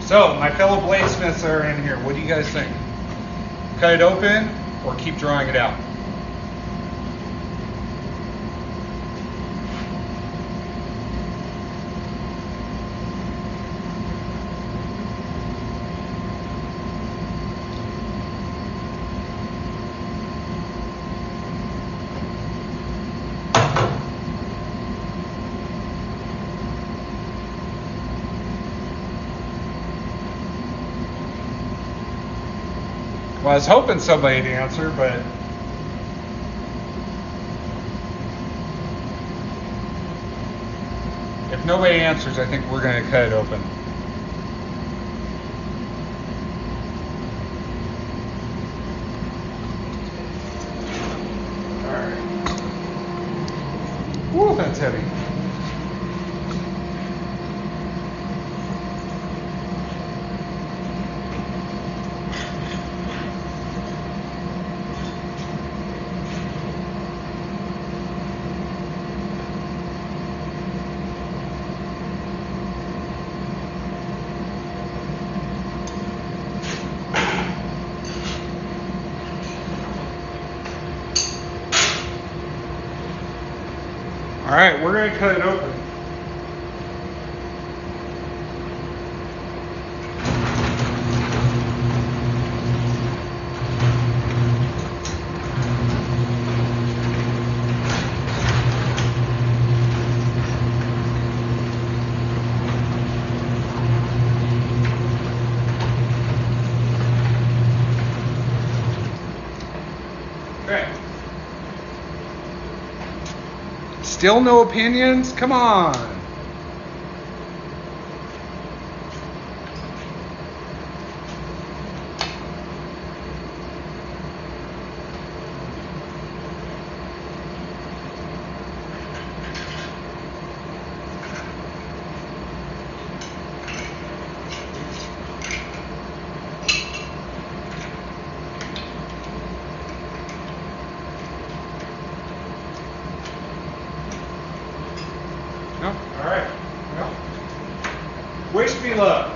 So, my fellow bladesmiths are in here. What do you guys think? Cut it open or keep drawing it out? Well, I was hoping somebody'd answer, but if nobody answers, I think we're going to cut it open. All right. Woo, that's heavy. All right, we're going to cut it open. Okay. Still no opinions? Come on. No? All right. Well, wish me luck.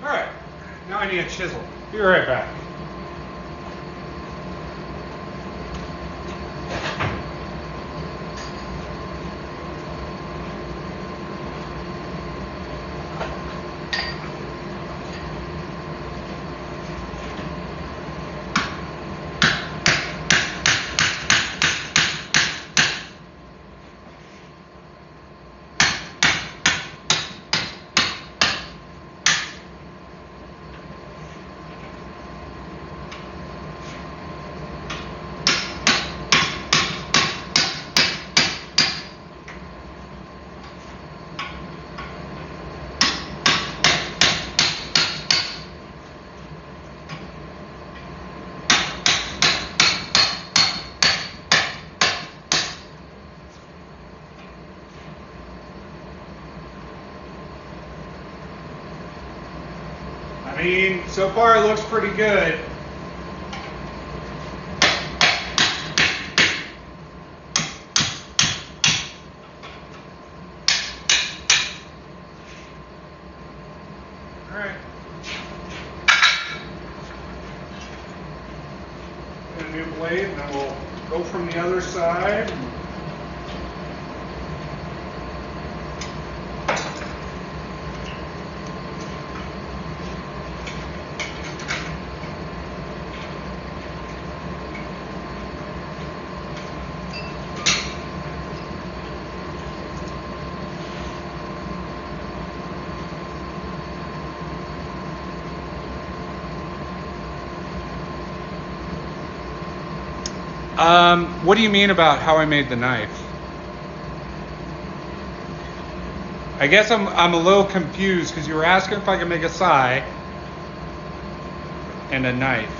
All right, now I need a chisel. Be right back. I mean, so far it looks pretty good. All right. Get a new blade, and then we'll go from the other side. What do you mean about how I made the knife? I guess I'm a little confused because you were asking if I could make a sai and a knife.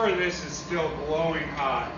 sure this is still glowing hot.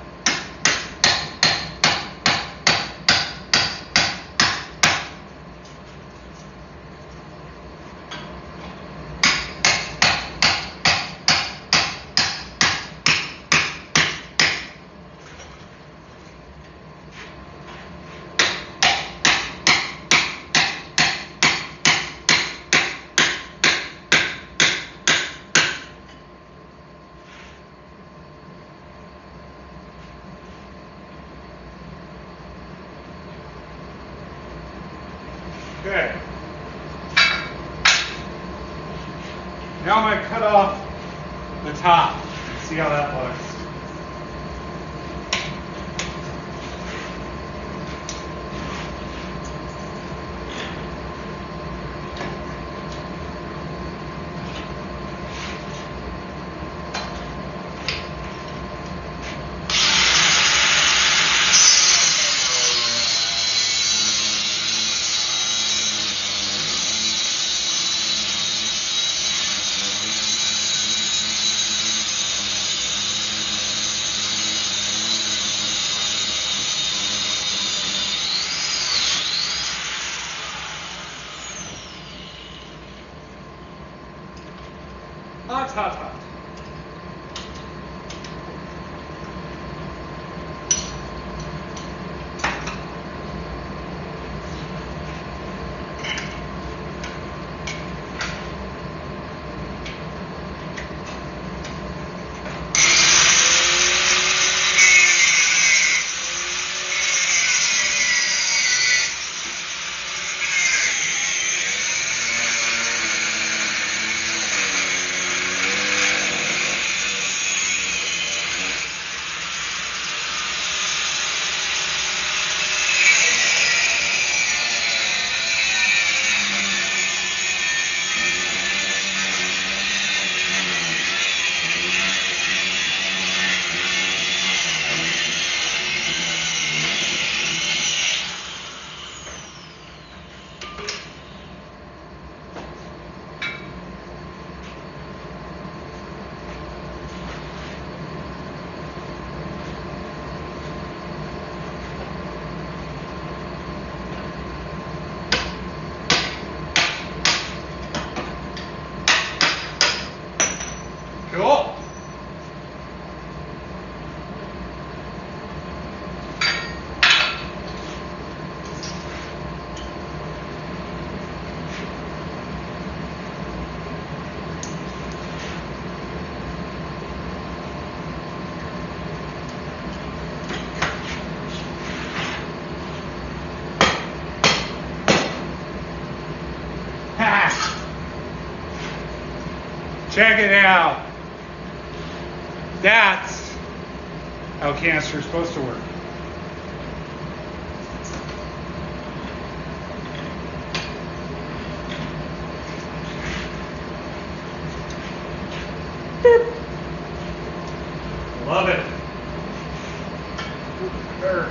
Okay. Now I'm going to cut off the top and see how that looks. Hot, hot, hot. Cool. Check it out. That's how canister is supposed to work. Love it. There.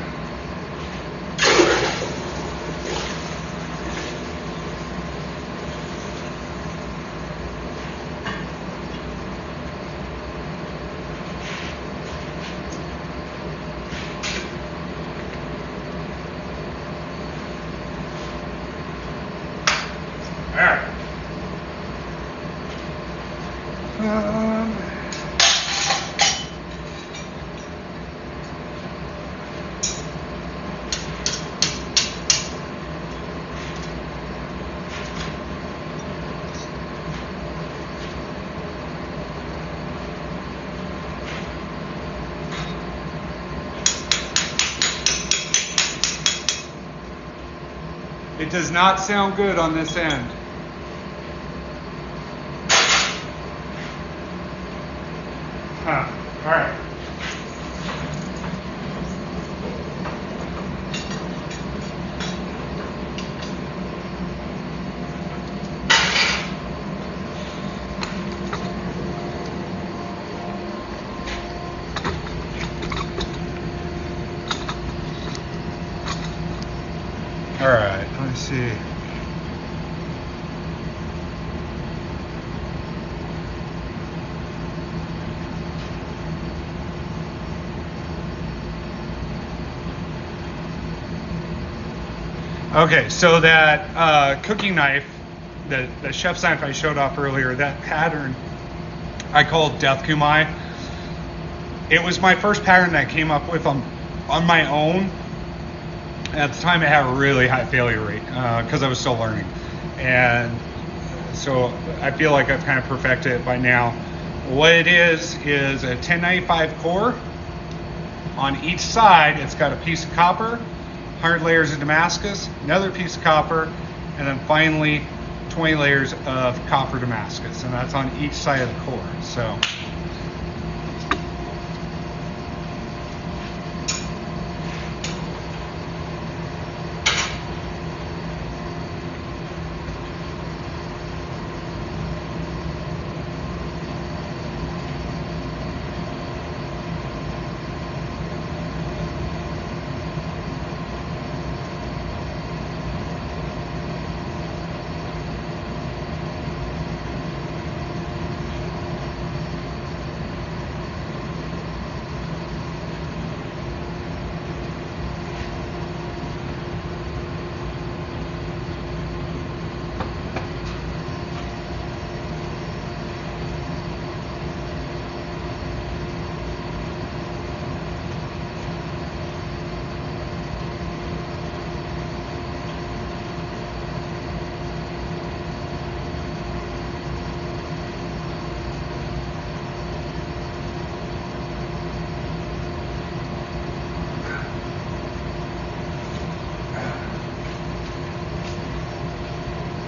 It does not sound good on this end. Huh. All right. All right, let me see. Okay, so that cooking knife, the chef's knife I showed off earlier, that pattern I call Death Kumai. It was my first pattern that I came up with on my own. At the time, it had a really high failure rate because I was still learning. And so I feel like I've kind of perfected it by now. What it is a 1095 core. On each side, it's got a piece of copper, 100 layers of Damascus, another piece of copper, and then finally 20 layers of copper Damascus. And that's on each side of the core. So.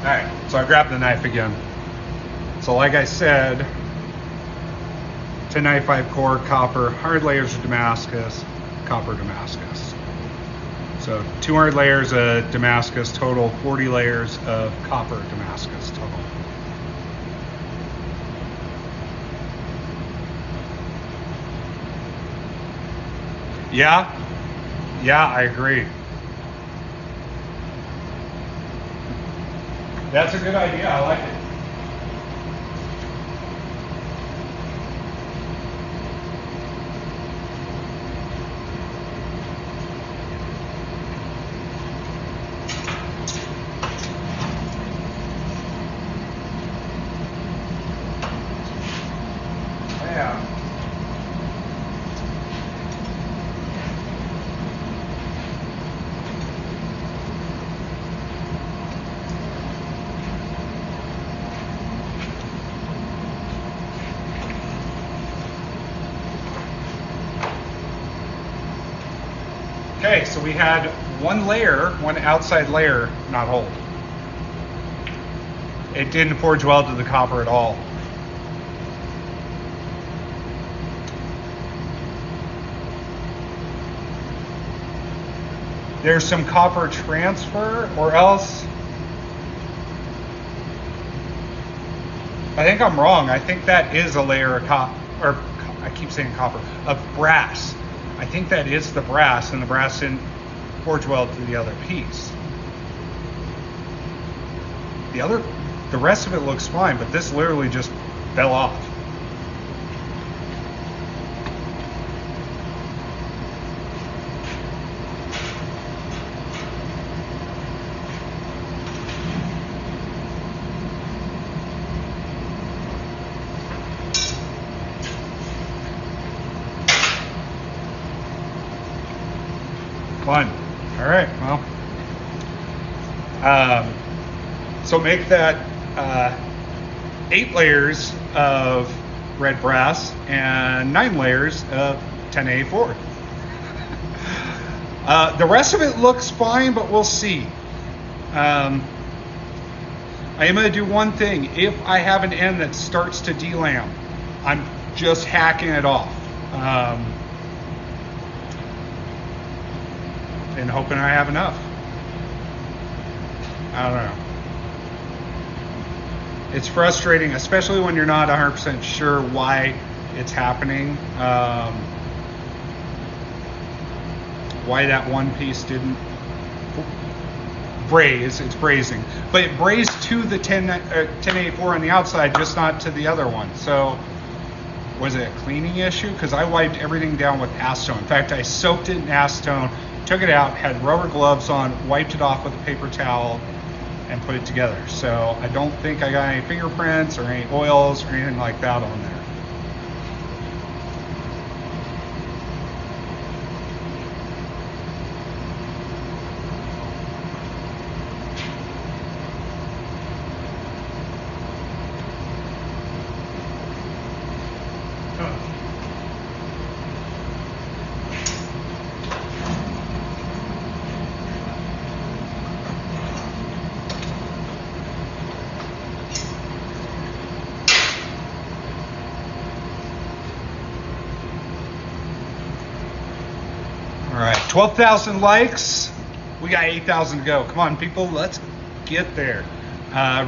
Alright, so I grabbed the knife again. So like I said, 1095 core, copper, 100 layers of Damascus, copper Damascus. So 200 layers of Damascus total, 40 layers of copper Damascus total. Yeah, I agree. That's a good idea. I like it. Yeah. Okay, so we had one outside layer not hold. It didn't forge well to the copper at all. There's some copper transfer, or else I think I'm wrong. I think that is a layer of or I keep saying copper, of brass. I think that is the brass, and the brass didn't forge well to the other piece. The rest of it looks fine, but this literally just fell off. Fun. All right, well. So make that 8 layers of red brass and 9 layers of 10A4. The rest of it looks fine, but we'll see. I am going to do one thing. If I have an end that starts to delam, I'm just hacking it off. And hoping I have enough. I don't know. It's frustrating, especially when you're not 100% sure why it's happening. Why that one piece didn't braze. It's brazing. But it brazed to the 10A4 on the outside, just not to the other one. So was it a cleaning issue? Because I wiped everything down with acetone. In fact, I soaked it in acetone, took it out, had rubber gloves on, wiped it off with a paper towel, and put it together. So I don't think I got any fingerprints or any oils or anything like that on there. All right, 12,000 likes. We got 8,000 to go. Come on, people, let's get there.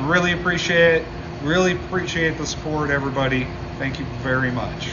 Really appreciate it. Really appreciate the support, everybody. Thank you very much.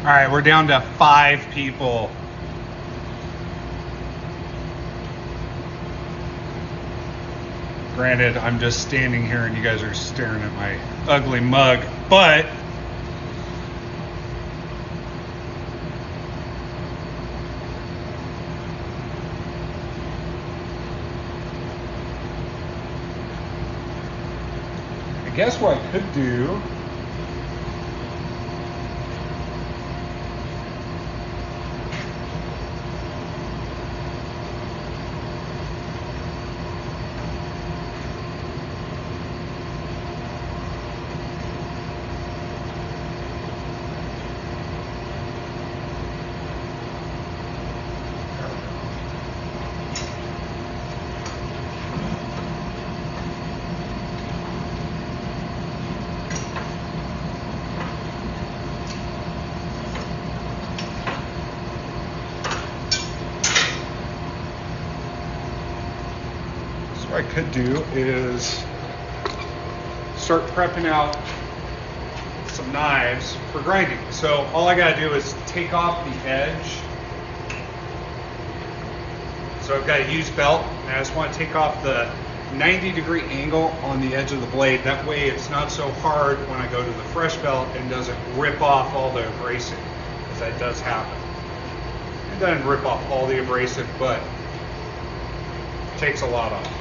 All right, we're down to 5 people. Granted, I'm just standing here and you guys are staring at my ugly mug, but I guess what I could do what I could do is start prepping out some knives for grinding. So all I gotta do is take off the edge. So I've got a used belt, and I just want to take off the 90-degree angle on the edge of the blade. That way it's not so hard when I go to the fresh belt and doesn't rip off all the abrasive, because that does happen. It doesn't rip off all the abrasive, but it takes a lot off.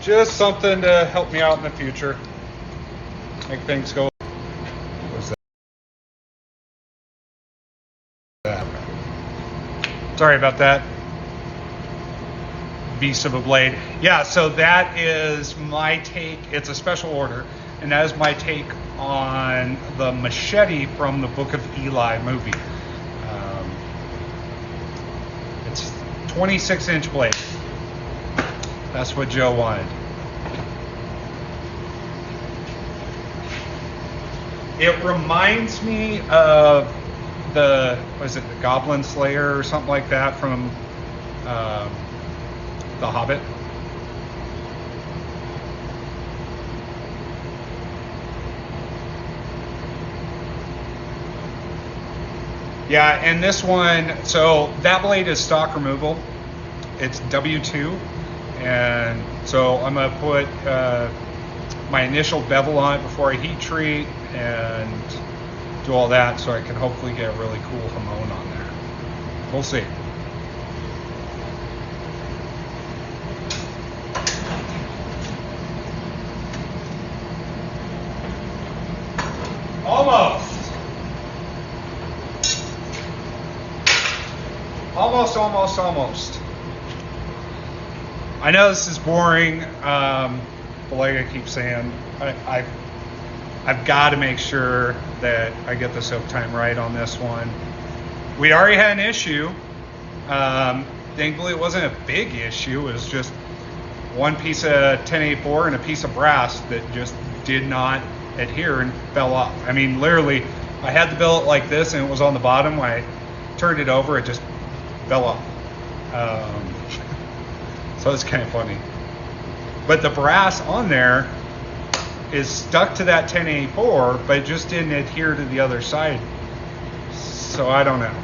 Just something to help me out in the future. Make things go. What's that? Sorry about that. Beast of a blade. Yeah, so that is my take. It's a special order, and that is my take on the machete from the Book of Eli movie. It's 26-inch blade. That's what Joe wanted. It reminds me of the Goblin Slayer or something like that from The Hobbit. Yeah, and this one, so that blade is stock removal. It's W2, and so I'm gonna put my initial bevel on it before I heat treat and do all that, so I can hopefully get a really cool Hamon on there. We'll see. Almost. I know this is boring, but like I keep saying, I've got to make sure that I get the soak time right on this one. We already had an issue. Thankfully, it wasn't a big issue. It was just one piece of 1084 and a piece of brass that just did not adhere and fell off. I mean, literally, I had the billet like this and it was on the bottom. When I turned it over, it just fell off. So it's kind of funny. But the brass on there is stuck to that 1084, but it just didn't adhere to the other side. So I don't know.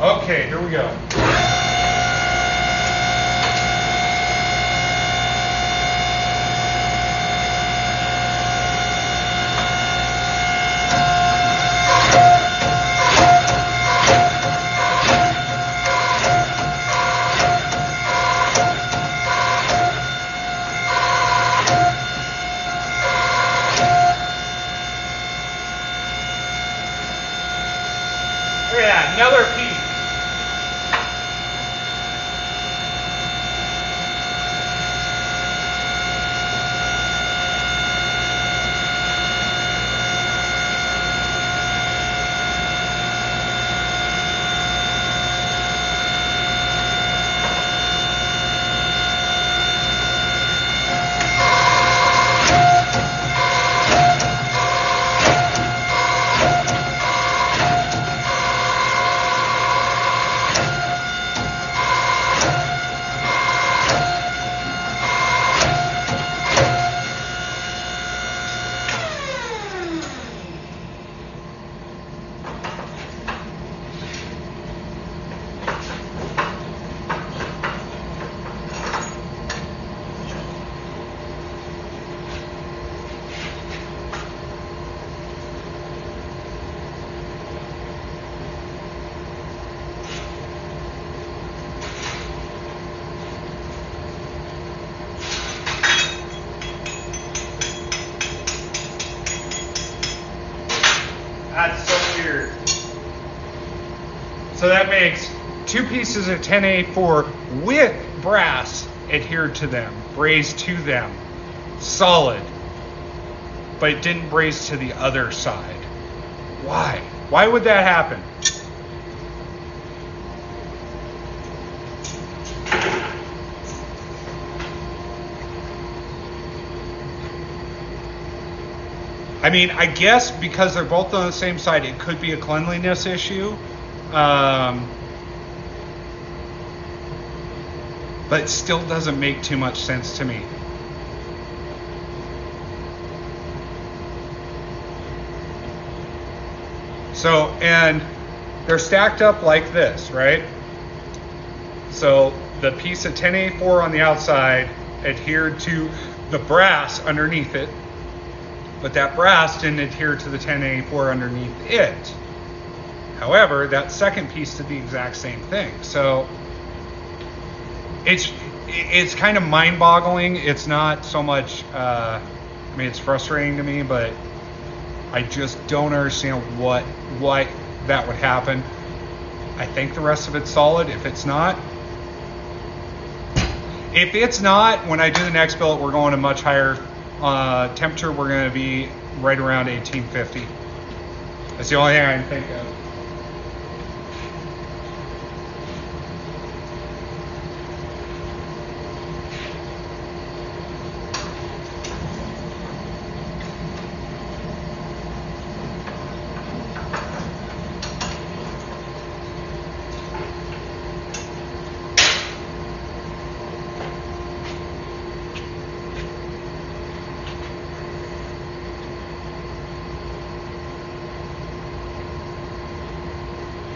Okay, here we go. Yeah, another piece. That's so weird. So that makes two pieces of 1084 with brass adhered to them, brazed to them, solid, but it didn't braze to the other side. Why? Why would that happen? I mean, I guess because they're both on the same side, it could be a cleanliness issue. But it still doesn't make too much sense to me. So, and they're stacked up like this, right? So the piece of 1084 on the outside adhered to the brass underneath it. but that brass didn't adhere to the 1084 underneath it. However, that second piece did the exact same thing. So it's kind of mind-boggling. It's not so much, I mean, it's frustrating to me, but I just don't understand why that would happen. I think the rest of it's solid. If it's not, when I do the next billet, we're going to much higher temperature. We're going to be right around 1850. That's the only thing I can think of.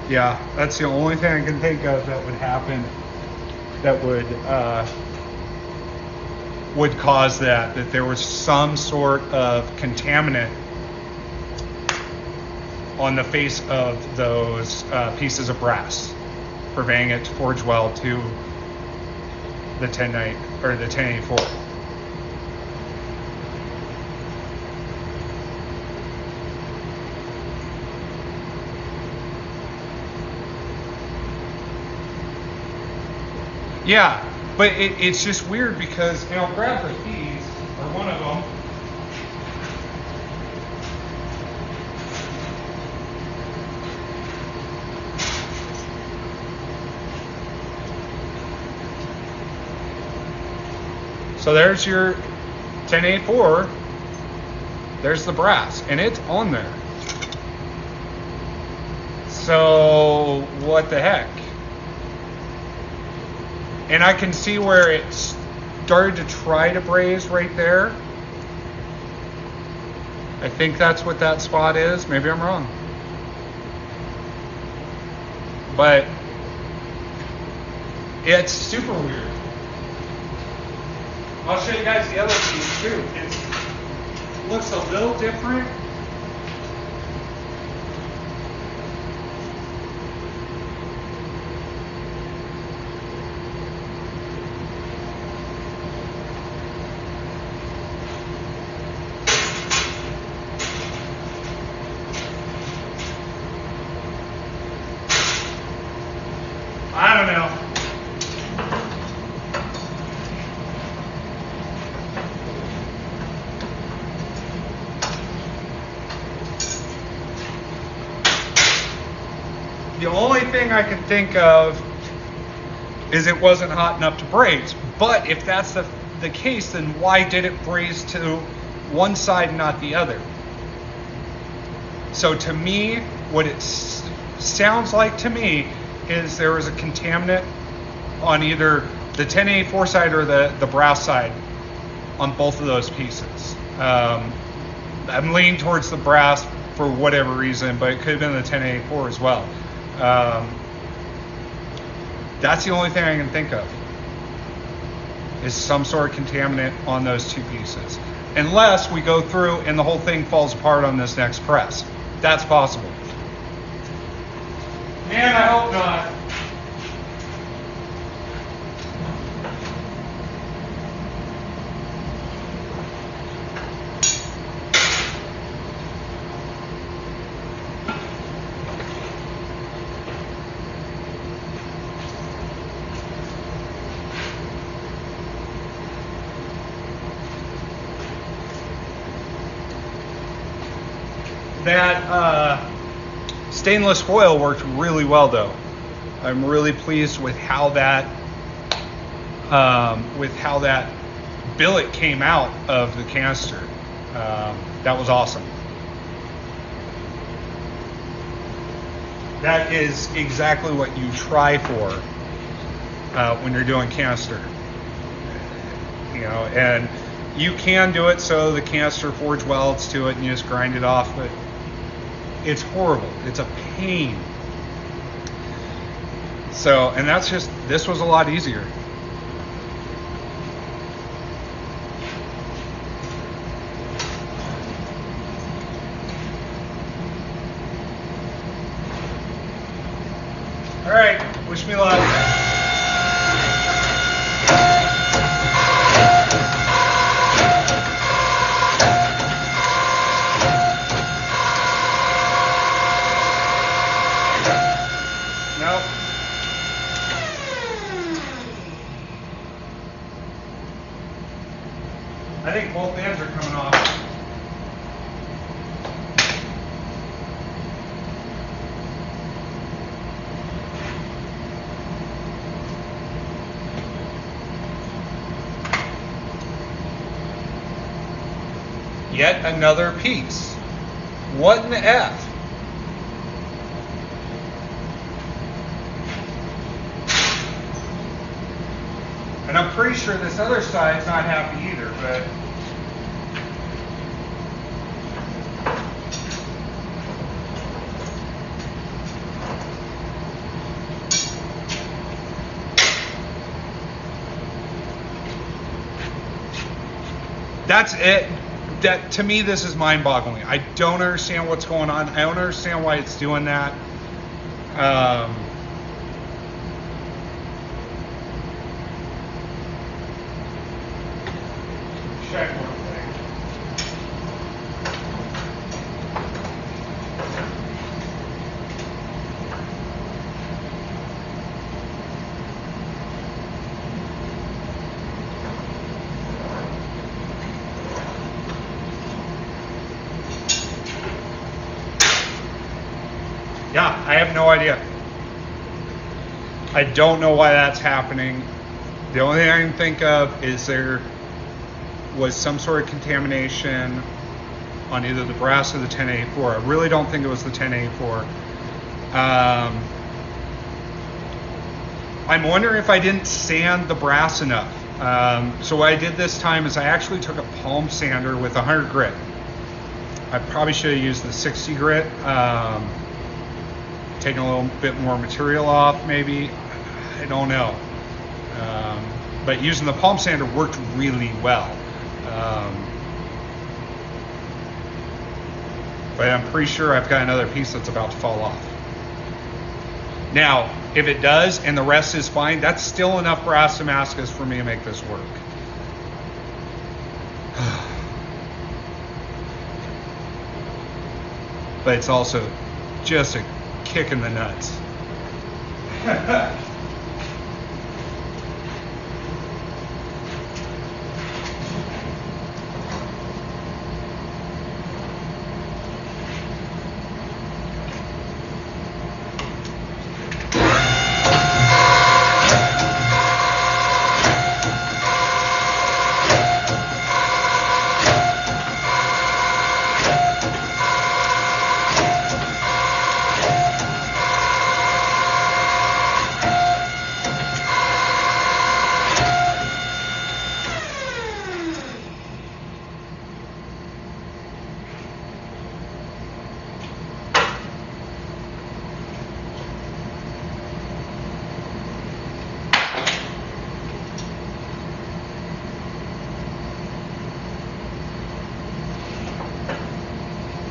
Yeah, that's the only thing I can think of that would happen, that would cause that there was some sort of contaminant on the face of those pieces of brass, preventing it to forge well to the 1084. Yeah, but it's just weird because, and I'll grab the keys, or one of them. So there's your 1084, there's the brass, and it's on there. So what the heck? And I can see where it started to try to braze right there. I think that's what that spot is. Maybe I'm wrong. But it's super weird. I'll show you guys the other piece too. It looks a little different. I don't know. The only thing I can think of is it wasn't hot enough to braze. But if that's the case, then why did it braze to one side and not the other? So to me, what it sounds like to me is there was a contaminant on either the 1084 side or the brass side on both of those pieces. I'm leaning towards the brass for whatever reason, but it could have been the 1084 as well. That's the only thing I can think of, is some sort of contaminant on those two pieces. Unless we go through and the whole thing falls apart on this next press. That's possible. Man, I hope not. That stainless foil worked really well, though. I'm really pleased with how that billet came out of the canister. That was awesome. That is exactly what you try for when you're doing canister. You know, and you can do it so the canister forge welds to it and you just grind it off, but it's horrible. It's a pain. So, and this was a lot easier. I think both ends are coming off. Yet another piece. What in the F? And I'm pretty sure this other side's not happy either, but that's it. That, to me, this is mind-boggling. I don't understand what's going on. I don't understand why it's doing that. Check one thing. Yeah, I have no idea. I don't know why that's happening. The only thing I can think of is there was some sort of contamination on either the brass or the 1084. I really don't think it was the 1084. I'm wondering if I didn't sand the brass enough. So what I did this time is I actually took a palm sander with 100 grit. I probably should have used the 60 grit. Taking a little bit more material off, maybe. I don't know. But using the palm sander worked really well. But I'm pretty sure I've got another piece that's about to fall off. Now, if it does and the rest is fine, that's still enough brass Damascus for me to make this work. But it's also just a kick in the nuts.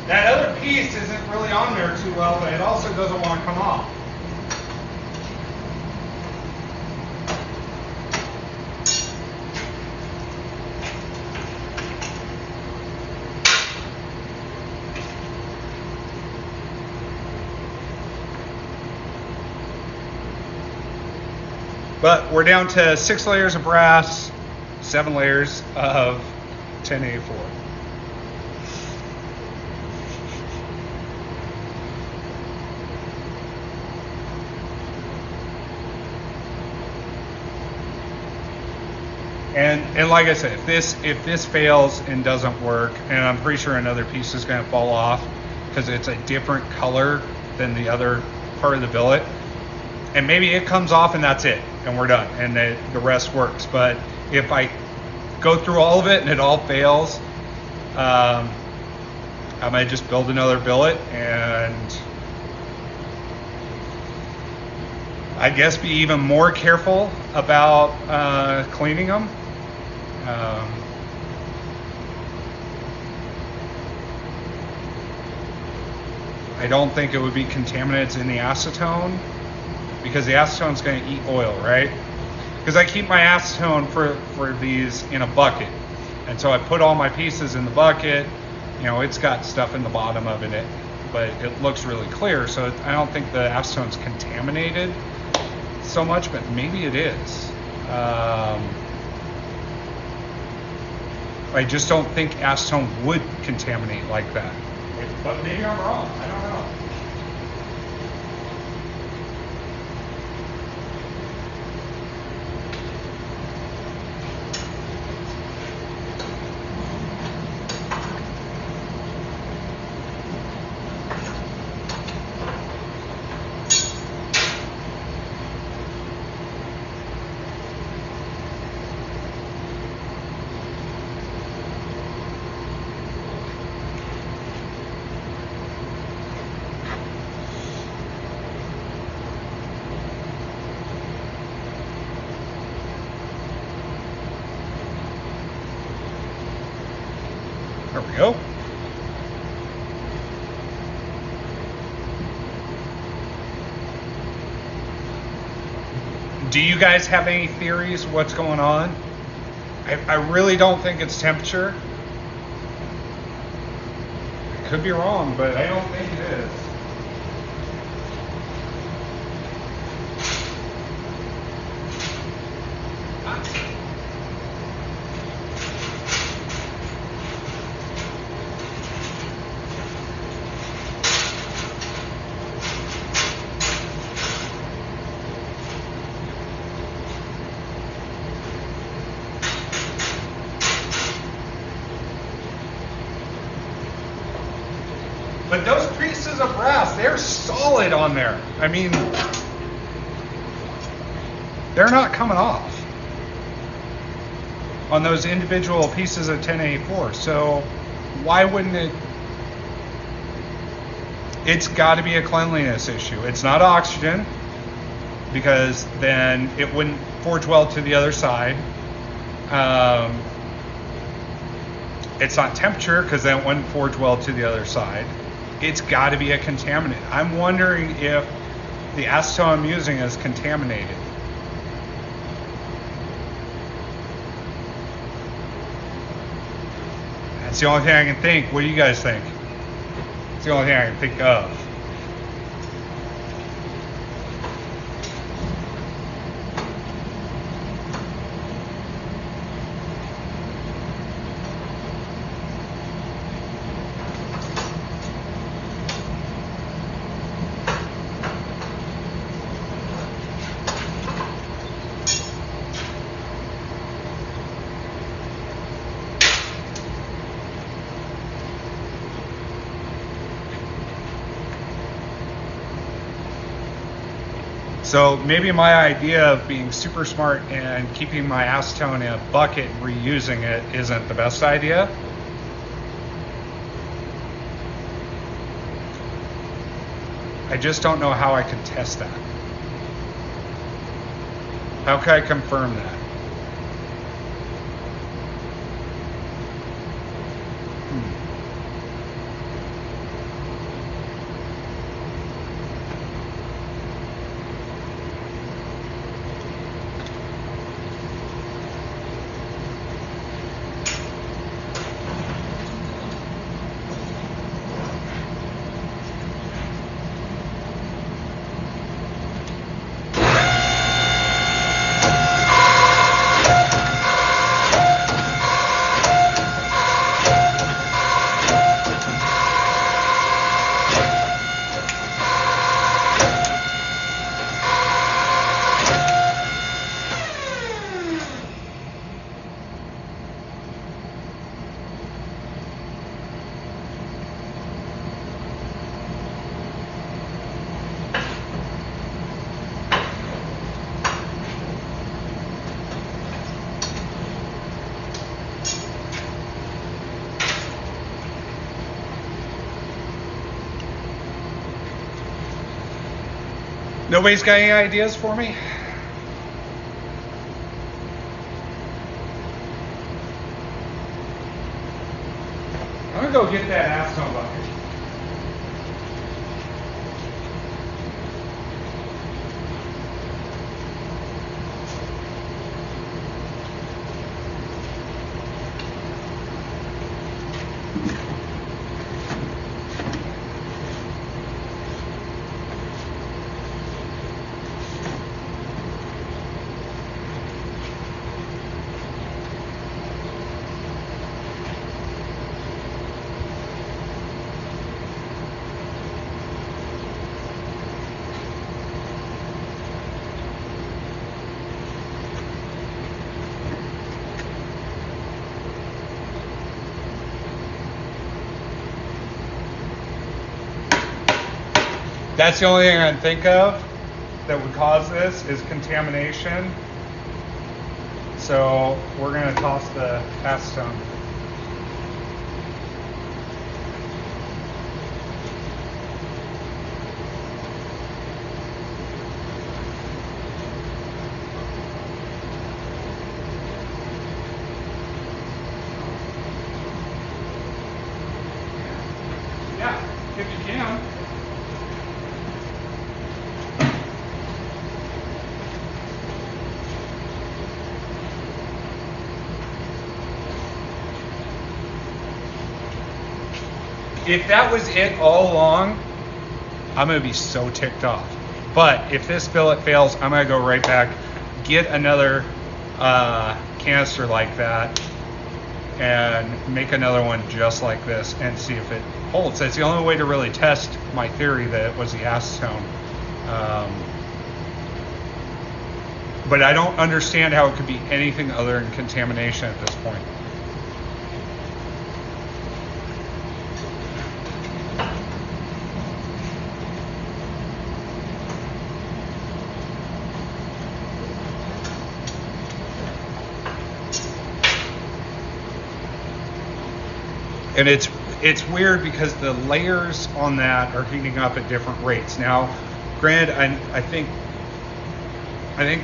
That other piece isn't really on there too well, but it also doesn't want to come off. But we're down to 6 layers of brass, 7 layers of 1084. And like I said, if this fails and doesn't work, and I'm pretty sure another piece is going to fall off because it's a different color than the other part of the billet, and maybe it comes off and that's it, and we're done, and the rest works. But if I go through all of it and it all fails, I might just build another billet and I guess be even more careful about cleaning them. I don't think it would be contaminants in the acetone because the acetone is going to eat oil, right? Because I keep my acetone for these in a bucket, and so I put all my pieces in the bucket. You know, it's got stuff in the bottom of it, but it looks really clear, so I don't think the acetone's contaminated so much, but maybe it is. I just don't think acetone would contaminate like that. But maybe I'm wrong. I don't know. There we go. Do you guys have any theories what's going on? I really don't think it's temperature. I could be wrong, but I don't think it is. But those pieces of brass, they're solid on there. I mean, they're not coming off on those individual pieces of 1084. So why wouldn't it? It's got to be a cleanliness issue. It's not oxygen, because then it wouldn't forge weld to the other side. It's not temperature, because then it wouldn't forge weld to the other side. It's got to be a contaminant. I'm wondering if the acetone I'm using is contaminated. That's the only thing I can think. What do you guys think? It's the only thing I can think of. So maybe my idea of being super smart and keeping my acetone in a bucket and reusing it isn't the best idea. I just don't know how I can test that. How can I confirm that? Nobody's got any ideas for me? I'm gonna go get that acetone bucket. That's the only thing I can think of that would cause this is contamination. So we're going to toss the acetone. Yeah, if you can. If that was it all along, I'm going to be so ticked off. But if this billet fails, I'm going to go right back, get another canister like that, and make another one just like this and see if it holds. That's the only way to really test my theory that it was the acetone. But I don't understand how it could be anything other than contamination at this point. And it's weird because the layers on that are heating up at different rates. Now, granted, I think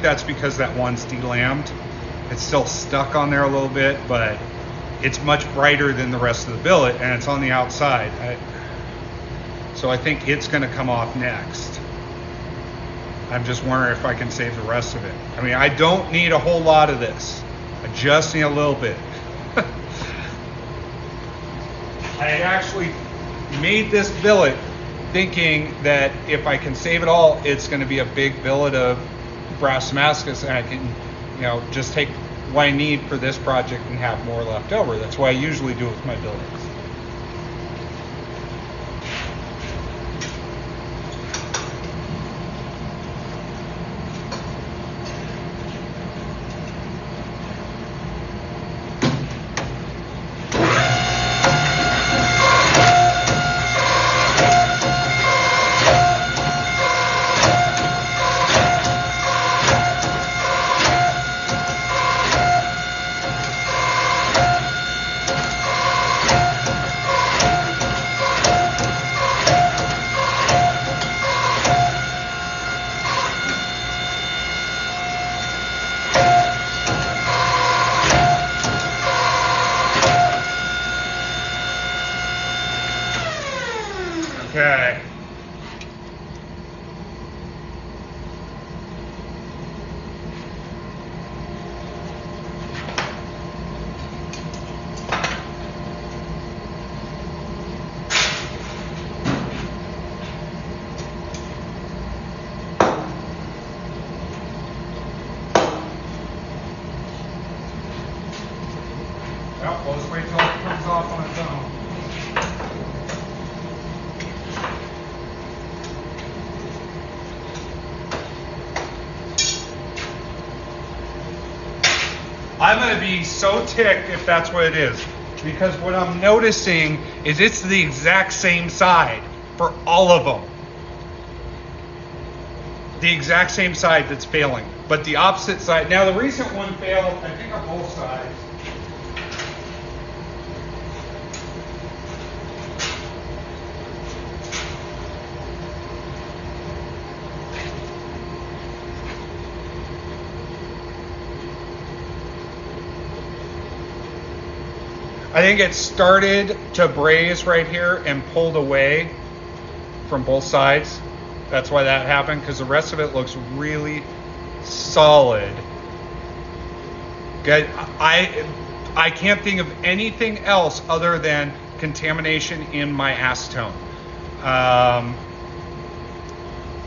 that's because that one's delambed. It's still stuck on there a little bit, but it's much brighter than the rest of the billet, and it's on the outside. So I think it's going to come off next. I'm just wondering if I can save the rest of it. I mean, I don't need a whole lot of this. I just need a little bit. I actually made this billet thinking that if I can save it all, it's going to be a big billet of brass Damascus, and I can, just take what I need for this project and have more left over. That's what I usually do with my billets. Okay. Well, let's wait till it comes off on its own. I'm going to be so ticked if that's what it is, because what I'm noticing is it's the exact same side for all of them. The exact same side that's failing, but the opposite side. Now the recent one failed, I think, on both sides. I think it started to braze right here and pulled away from both sides. That's why that happened, because the rest of it looks really solid. Good. I can't think of anything else other than contamination in my acetone.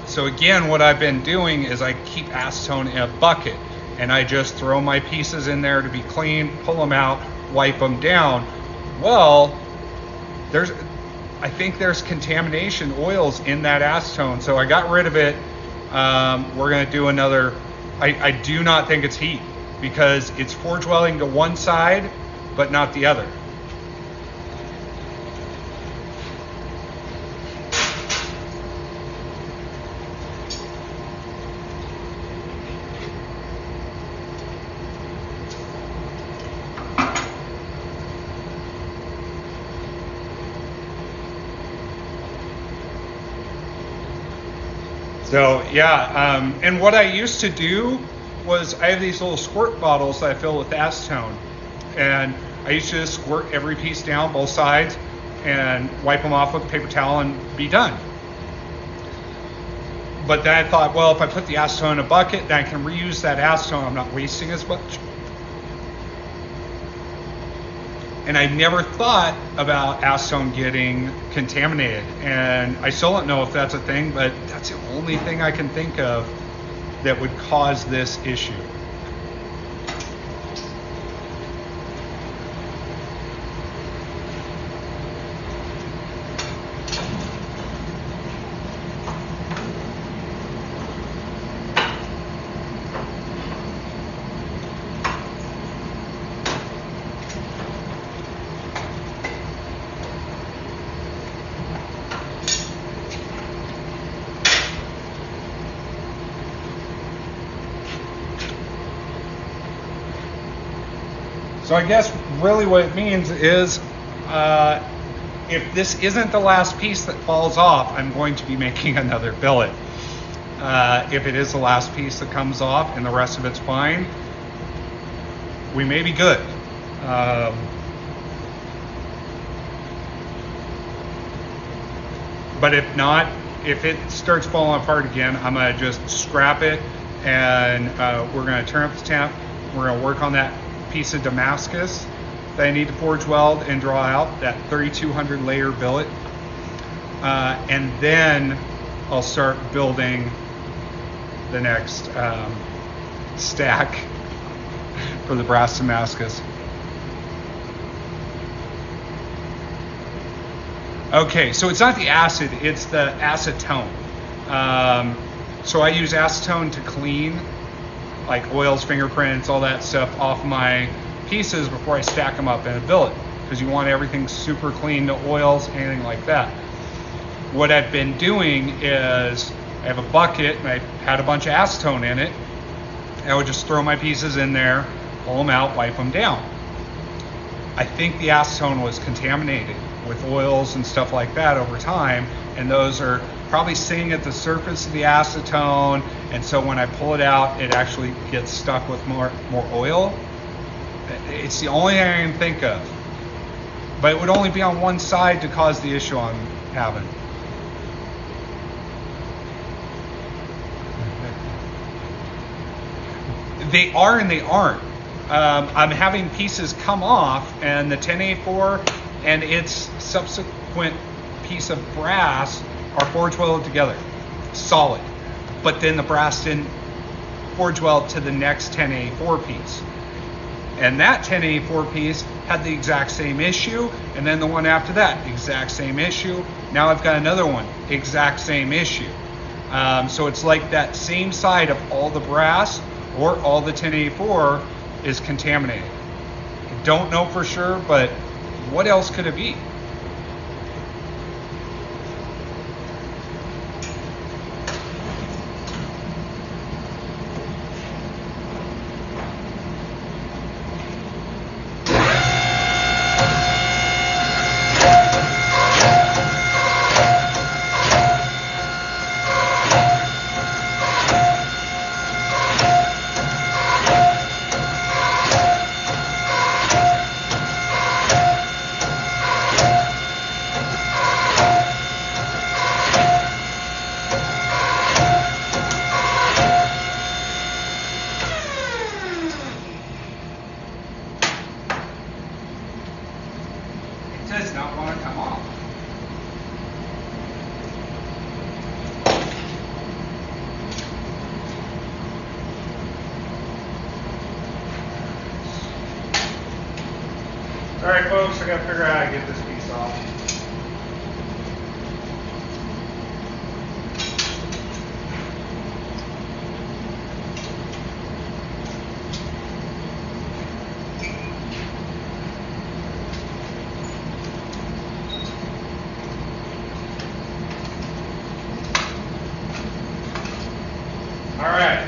So again, what I've been doing is I keep acetone in a bucket, and I just throw my pieces in there to be clean, pull them out, wipe them down. Well, I think there's contamination oils in that acetone, so I got rid of it. We're going to do another. I do not think it's heat, because it's forge welding to one side but not the other. So yeah, and what I used to do was I have these little squirt bottles that I fill with acetone, and I used to just squirt every piece down both sides and wipe them off with a paper towel and be done. But then I thought, well, if I put the acetone in a bucket, then I can reuse that acetone. I'm not wasting as much. And I never thought about acetone getting contaminated. And I still don't know if that's a thing, but that's the only thing I can think of that would cause this issue. So I guess really what it means is if this isn't the last piece that falls off, I'm going to be making another billet. If it is the last piece that comes off and the rest of it's fine, we may be good. But if not, if it starts falling apart again, I'm gonna just scrap it, and we're gonna turn up the temp. We're gonna work on that piece of Damascus that I need to forge weld and draw out, that 3,200 layer billet. And then I'll start building the next stack for the brass Damascus. Okay, so it's not the acid, it's the acetone. So I use acetone to clean like oils, fingerprints, all that stuff off my pieces before I stack them up in a billet, because you want everything super clean, no oils, anything like that. What I've been doing is I have a bucket and I had a bunch of acetone in it. I would just throw my pieces in there, pull them out, wipe them down. I think the acetone was contaminated with oils and stuff like that over time, and those are probably sitting at the surface of the acetone, and so when I pull it out, it actually gets stuck with more oil. It's the only thing I can think of. But it would only be on one side to cause the issue I'm having. They are and they aren't. I'm having pieces come off, and the 10A4 and its subsequent piece of brass are forge welded together, solid. But then the brass didn't forge weld to the next 10A4 piece. And that 10A4 piece had the exact same issue, and then the one after that, exact same issue. Now I've got another one, exact same issue. So it's like that same side of all the brass or all the 10A4 is contaminated. I don't know for sure, but what else could it be? Does not want to come off. All right, folks, I got to figure out how to get this piece off. All right.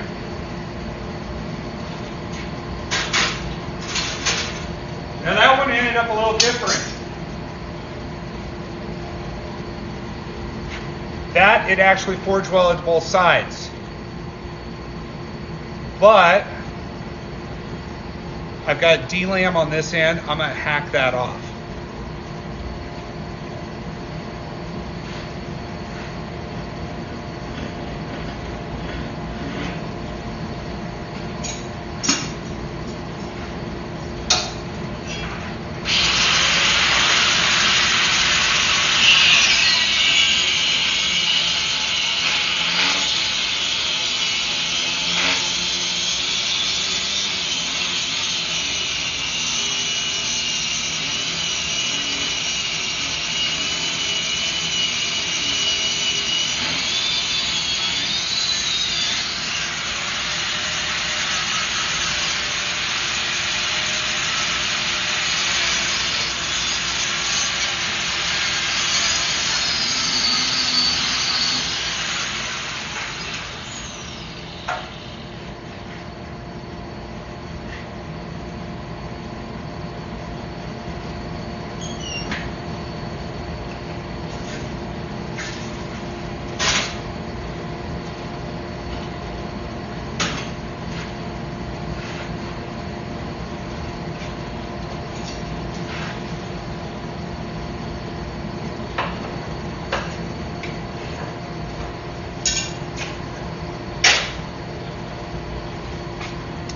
Now that one ended up a little different. That, it actually forged well at both sides. But I've got D-lam on this end. I'm going to hack that off.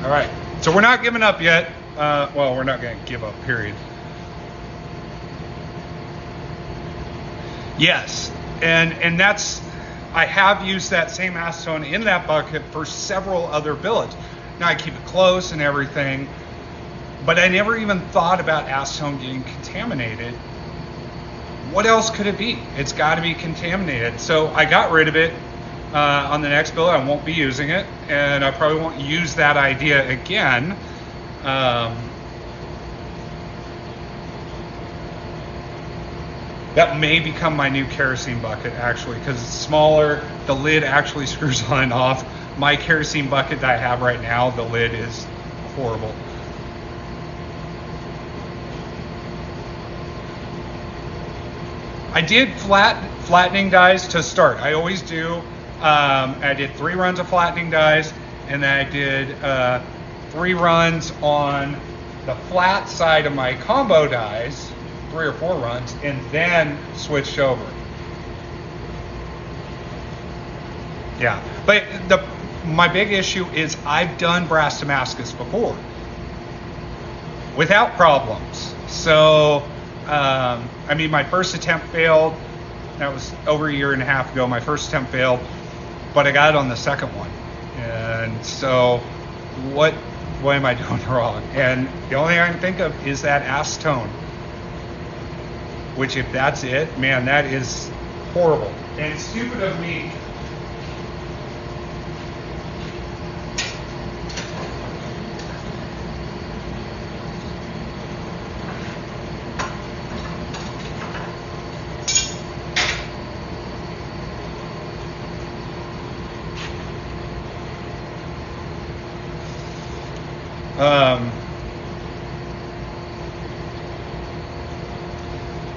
All right, so we're not giving up yet. Well, we're not going to give up, period. Yes, and that's, I have used that same acetone in that bucket for several other billets. Now I keep it close and everything, but I never even thought about acetone getting contaminated. What else could it be? It's got to be contaminated. So I got rid of it. On the next billet, I won't be using it, and I probably won't use that idea again. That may become my new kerosene bucket, actually, because it's smaller. The lid actually screws on and off. My kerosene bucket that I have right now, the lid is horrible. I did flattening dies to start. I always do. I did 3 runs of flattening dies, and then I did 3 runs on the flat side of my combo dies, 3 or 4 runs, and then switched over. Yeah, but my big issue is I've done brass Damascus before without problems. So, I mean, my first attempt failed. That was over a year and a half ago. My first attempt failed, but I got it on the second one. And so what am I doing wrong? And the only thing I can think of is that acetone, which, if that's it, man, that is horrible. And it's stupid of me.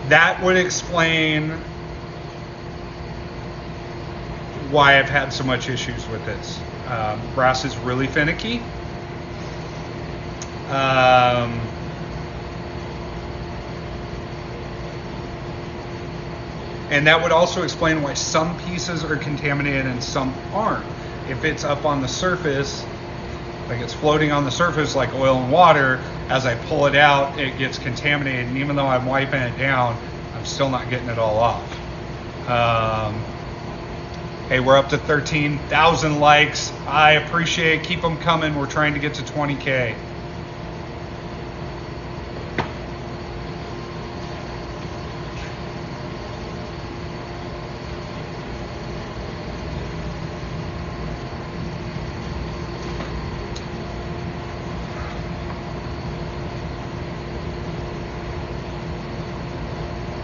That would explain why I've had so much issues with this. Brass is really finicky. And that would also explain why some pieces are contaminated and some aren't. If it's up on the surface, like it's floating on the surface like oil and water, as I pull it out, it gets contaminated. And even though I'm wiping it down, I'm still not getting it all off. Hey, we're up to 13,000 likes. I appreciate it. Keep them coming. We're trying to get to 20K.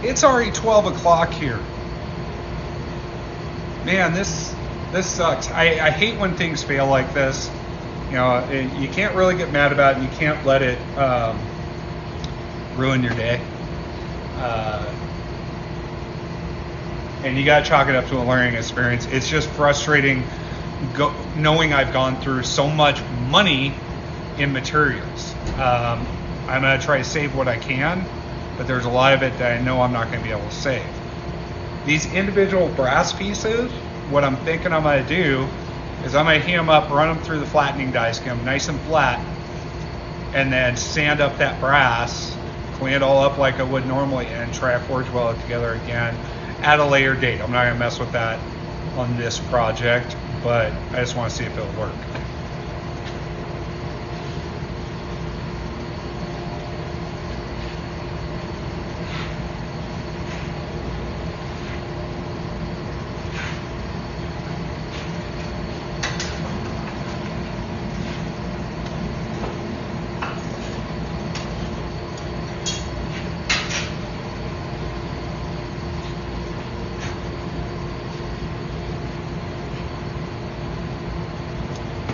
It's already 12 o'clock here. Man, this sucks. I hate when things fail like this. You know, you can't really get mad about it, and you can't let it ruin your day. and you got to chalk it up to a learning experience. It's just frustrating knowing I've gone through so much money in materials. I'm going to try to save what I can, but there's a lot of it that I know I'm not going to be able to save. These individual brass pieces, what I'm thinking I'm going to do is I'm going to heat them up, run them through the flattening dice, get them nice and flat, and then sand up that brass, clean it all up like I would normally, and try to forge weld it together again at a later date. I'm not going to mess with that on this project, but I just want to see if it'll work.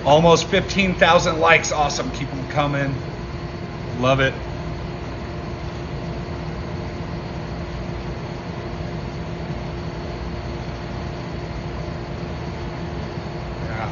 Almost 15,000 likes. Awesome. Keep them coming. Love it. Yeah.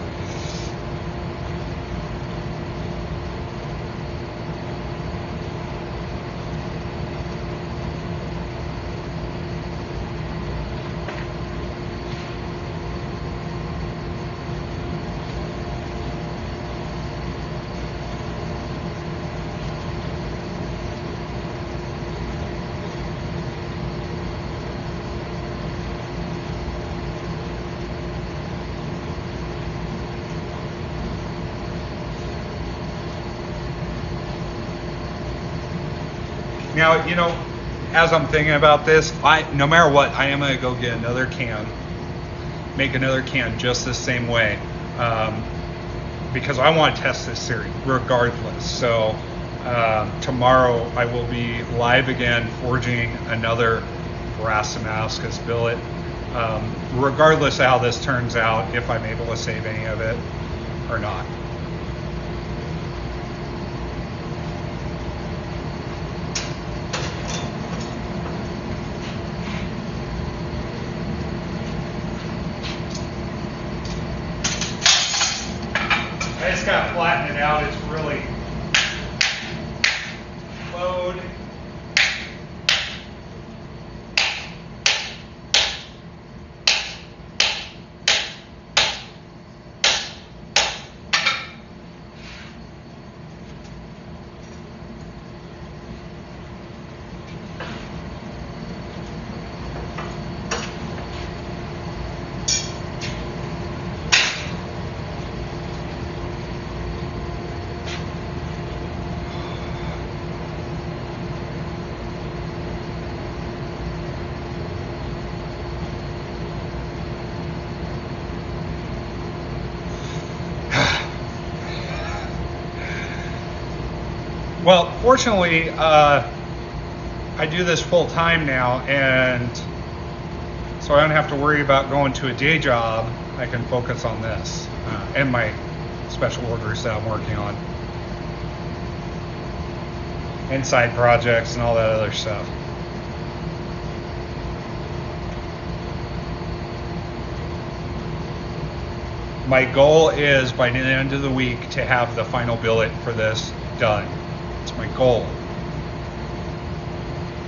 Now, you know, as I'm thinking about this, no matter what, I am going to go get another can, make another can just the same way, because I want to test this theory regardless. So tomorrow I will be live again forging another brass Damascus billet, regardless of how this turns out, if I'm able to save any of it or not. I just got to flatten it out. It's really load. Well, fortunately, I do this full time now, and so I don't have to worry about going to a day job. I can focus on this and my special orders that I'm working on, and side projects and all that other stuff. My goal is by the end of the week to have the final billet for this done. It's my goal.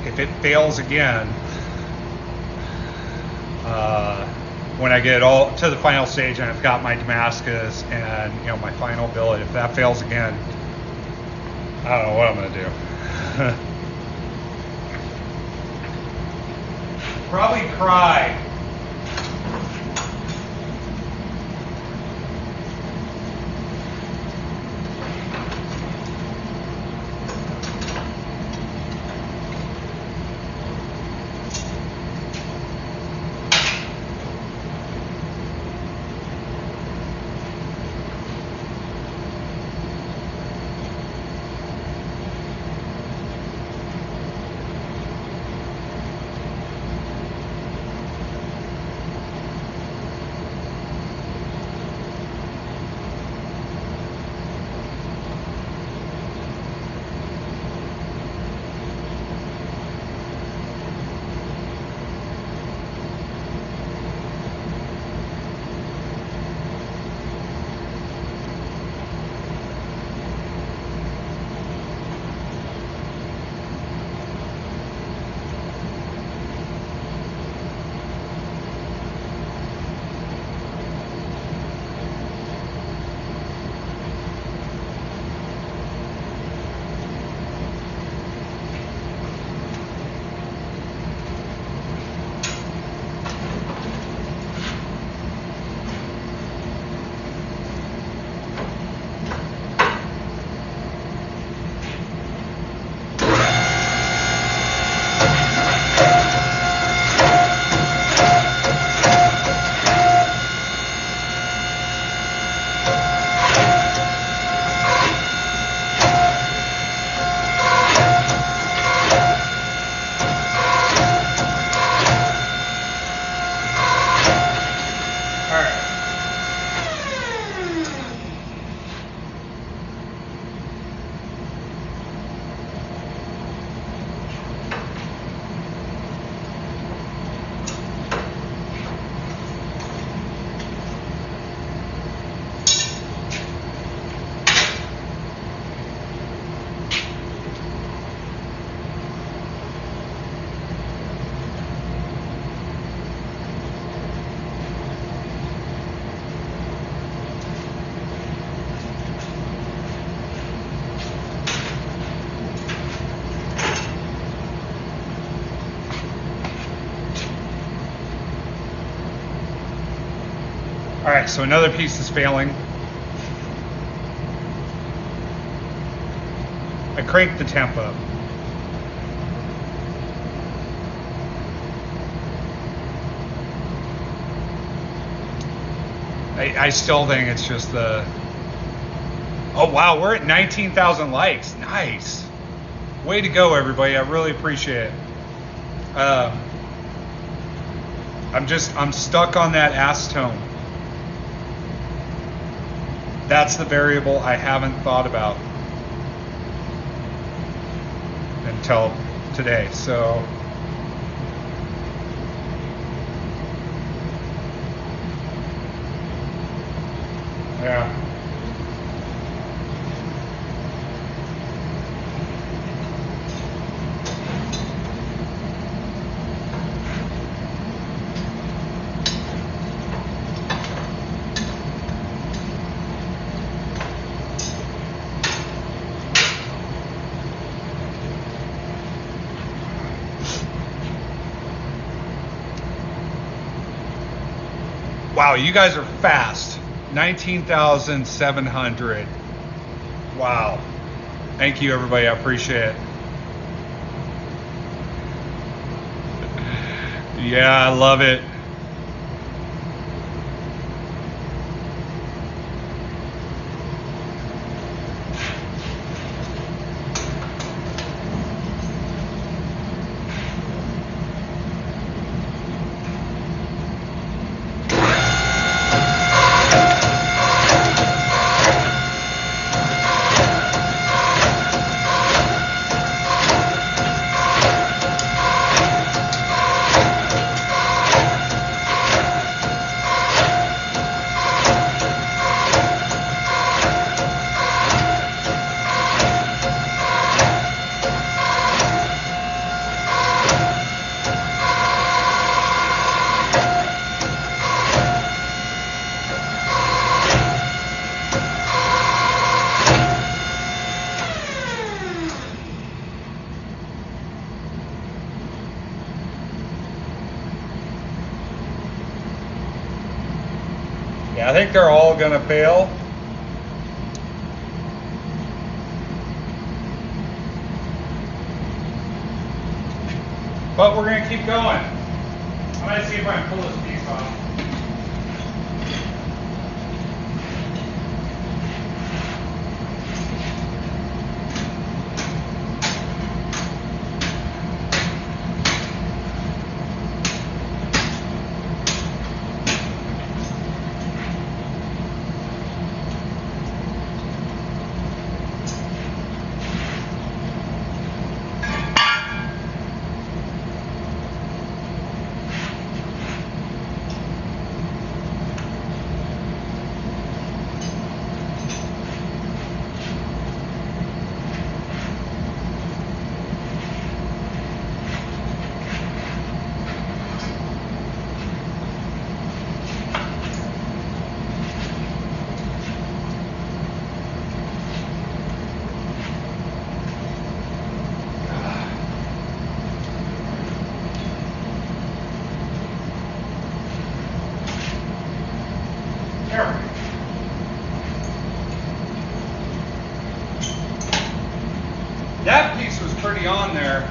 If it fails again, when I get it all to the final stage and I've got my Damascus and my final billet, if that fails again, I don't know what I'm gonna do. Probably cry. right, so another piece is failing. I cranked the temp up. I still think it's just the... Oh, wow, we're at 19,000 likes. Nice. Way to go, everybody. I really appreciate it. I'm stuck on that acetone. That's the variable I haven't thought about until today. So yeah. Wow, you guys are fast. 19,700. Wow. Thank you, everybody. I appreciate it. Yeah, I love it. Yeah, I think they're all gonna fail. But we're gonna keep going. I'm gonna see if I can pull this piece off. That piece was pretty on there.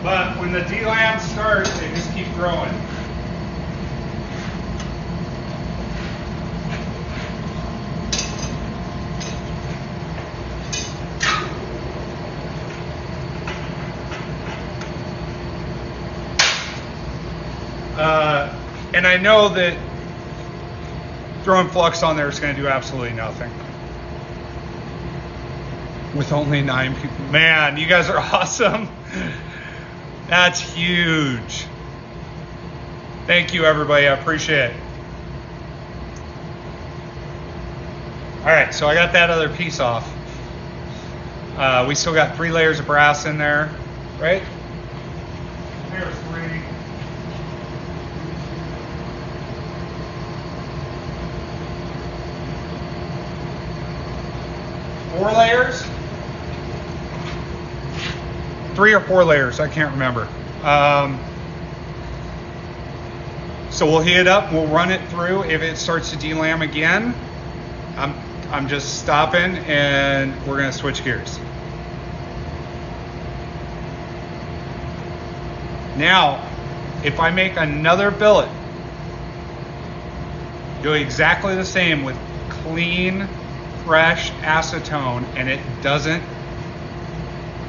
But when the D-lamps start, they just keep growing. And I know that throwing flux on there is going to do absolutely nothing. With only 9 people. Man, you guys are awesome. That's huge. Thank you, everybody. I appreciate it. All right, so I got that other piece off. We still got 3 layers of brass in there, right? There's 3. 4 layers? 3 or 4 layers, I can't remember. So we'll heat it up, we'll run it through. If it starts to delam again, I'm just stopping and we're gonna switch gears. Now, if I make another billet, do exactly the same with clean, fresh acetone, and it doesn't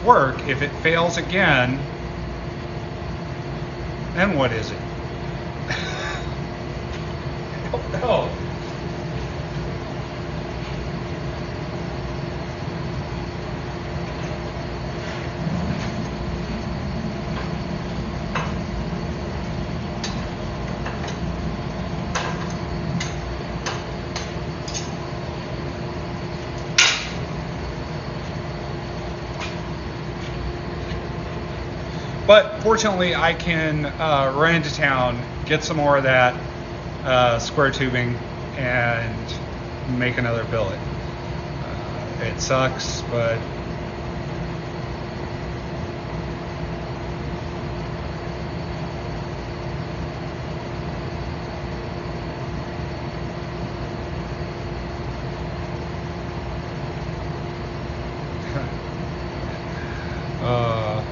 work, if it fails again, then what is it? I don't know. But fortunately, I can run into town, get some more of that square tubing, and make another billet. It sucks, but uh,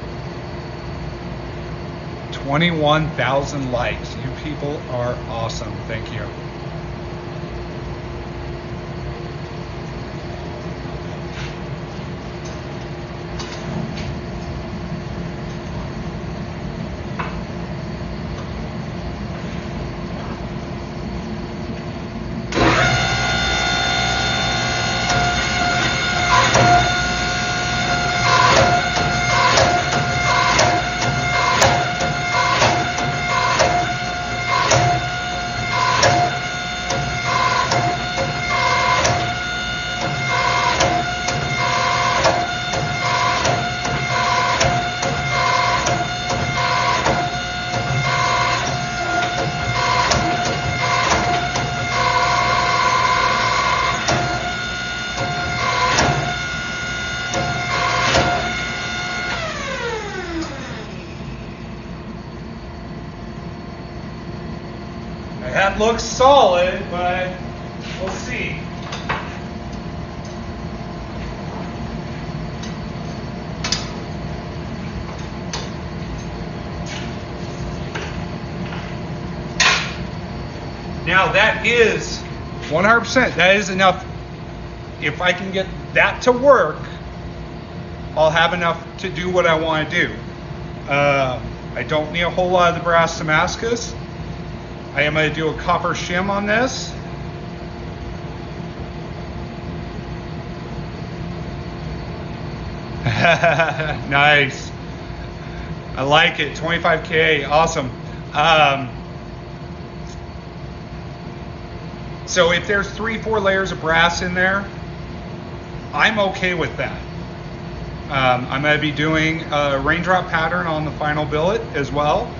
21,000 likes. You people are awesome. Thank you. That looks solid, but we'll see. Now that is 100%, that is enough. If I can get that to work, I'll have enough to do what I want to do. I don't need a whole lot of the brass Damascus. I am going to do a copper shim on this. Nice. I like it. 25K. Awesome. So if there's 3-4 layers of brass in there, I'm okay with that. I'm going to be doing a raindrop pattern on the final billet as well.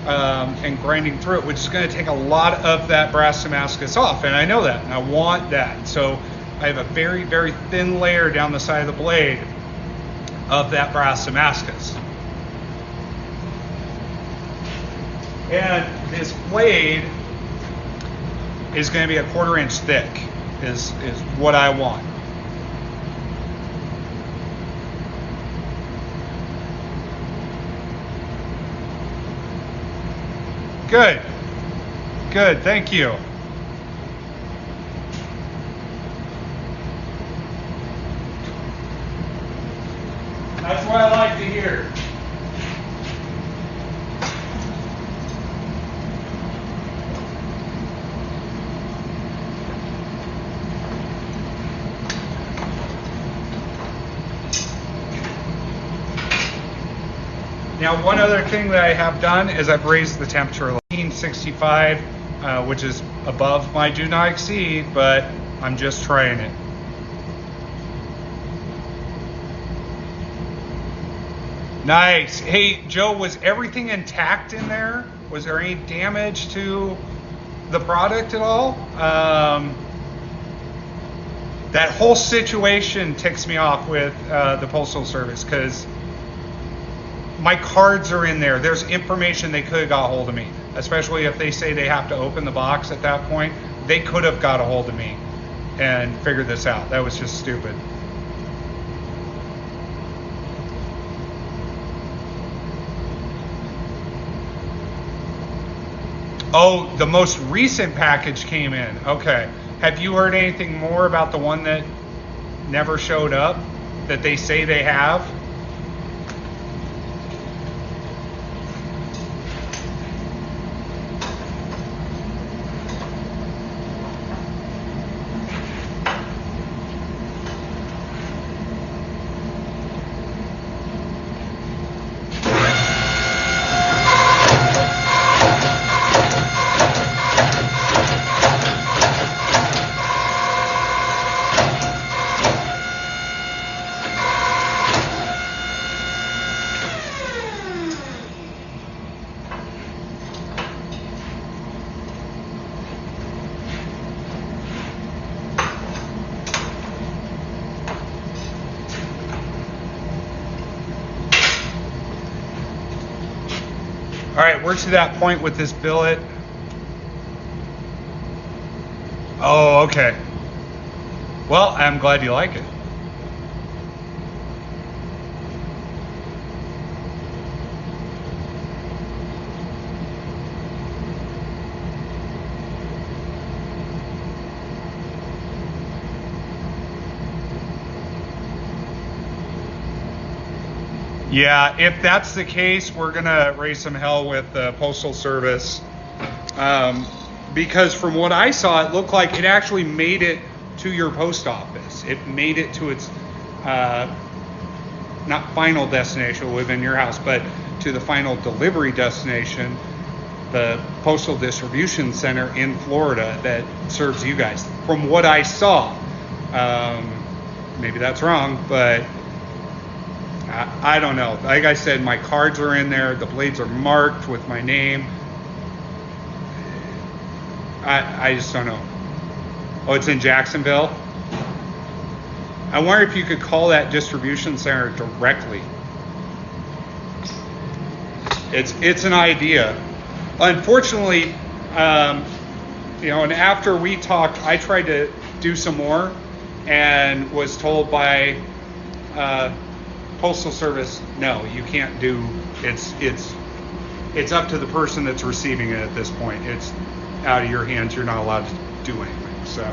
And grinding through it, which is going to take a lot of that brass Damascus off, and I know that, and I want that. So I have a very, very thin layer down the side of the blade of that brass Damascus. And this blade is going to be a 1/4 inch thick, is what I want. Good. Good, thank you. That's what I like to hear. Now, one other thing that I have done is I've raised the temperature 1965, which is above my do not exceed, but I'm just trying it. Nice. Hey, Joe, was everything intact in there? Was there any damage to the product at all? That whole situation ticks me off with the Postal Service, because My cards are in there. There's information they could have got a hold of me, especially if they say they have to open the box at that point. They could have got a hold of me and figured this out. That was just stupid. Oh, the most recent package came in. Okay. Have you heard anything more about the one that never showed up that they say they have? All right, we're to that point with this billet. Oh, okay. Well, I'm glad you like it. Yeah, if that's the case, we're gonna raise some hell with the Postal Service, because from what I saw, it looked like it actually made it to your post office. It made it to its not final destination within your house, but to the final delivery destination, the Postal Distribution Center in Florida that serves you guys. From what I saw, maybe that's wrong, but I don't know. Like I said, my cards are in there. The blades are marked with my name. I just don't know. Oh, it's in Jacksonville? I wonder if you could call that distribution center directly. It's an idea. Unfortunately, and after we talked, I tried to do some more and was told by Postal Service, no, you can't do. It's up to the person that's receiving it at this point. It's out of your hands. You're not allowed to do anything. So.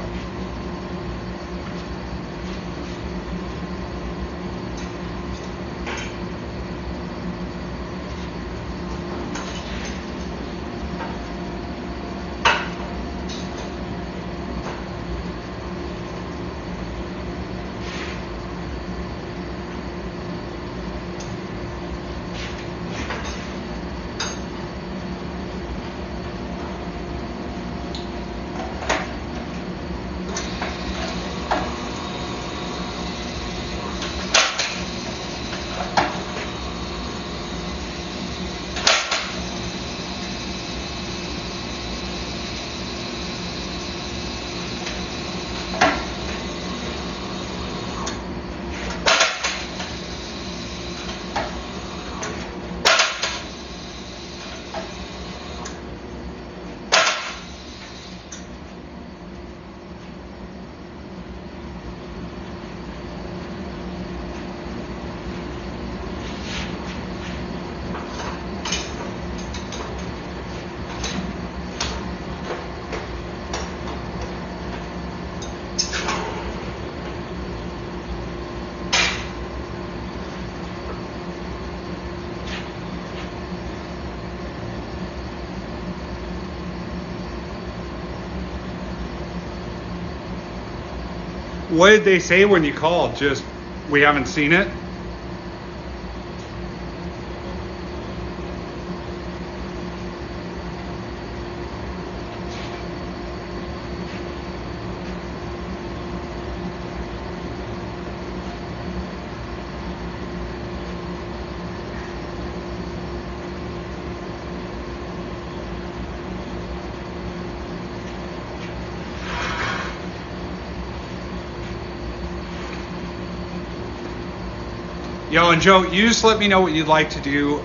What did they say when you called? Just, we haven't seen it? Yo, and Joe, you just let me know what you'd like to do.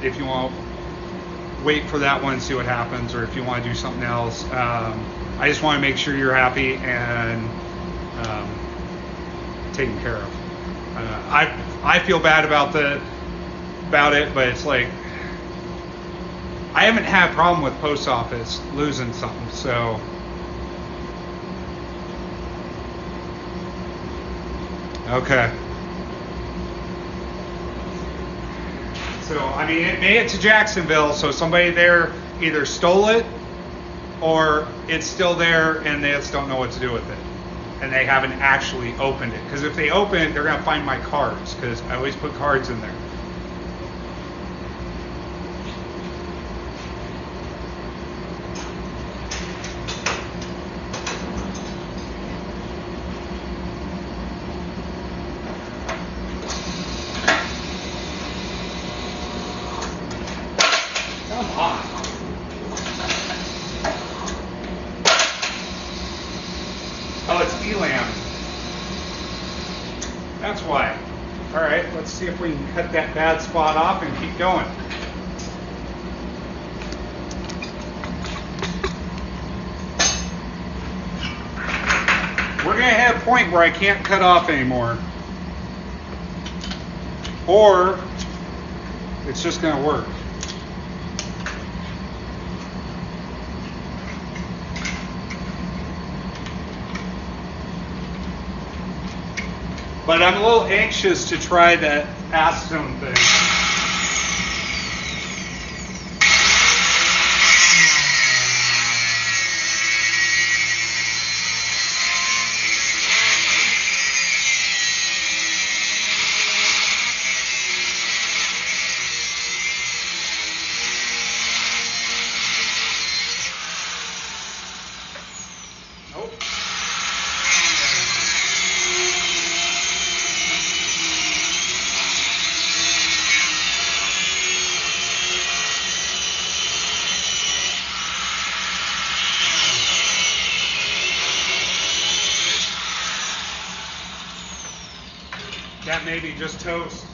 If you want to wait for that one and see what happens, or if you want to do something else. I just want to make sure you're happy and taken care of. I feel bad about it, but it's like I haven't had a problem with post office losing something, so. Okay. So, I mean, it made it to Jacksonville, so somebody there either stole it or it's still there and they just don't know what to do with it. And they haven't actually opened it. Because if they open it, they're going to find my cards, because I always put cards in there. Oh, it's elam. That's why. All right, let's see if we can cut that bad spot off and keep going. We're going to hit a point where I can't cut off anymore. Or it's just going to work. But I'm a little anxious to try that acetone thing. Nope. That may be just toast.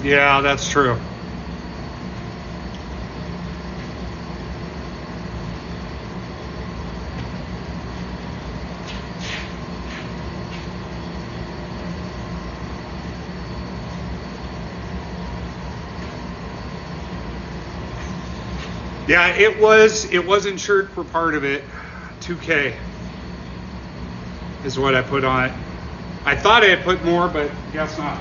Yeah, that's true. Yeah, it was insured for part of it. $2K is what I put on it. I thought I had put more, but guess not.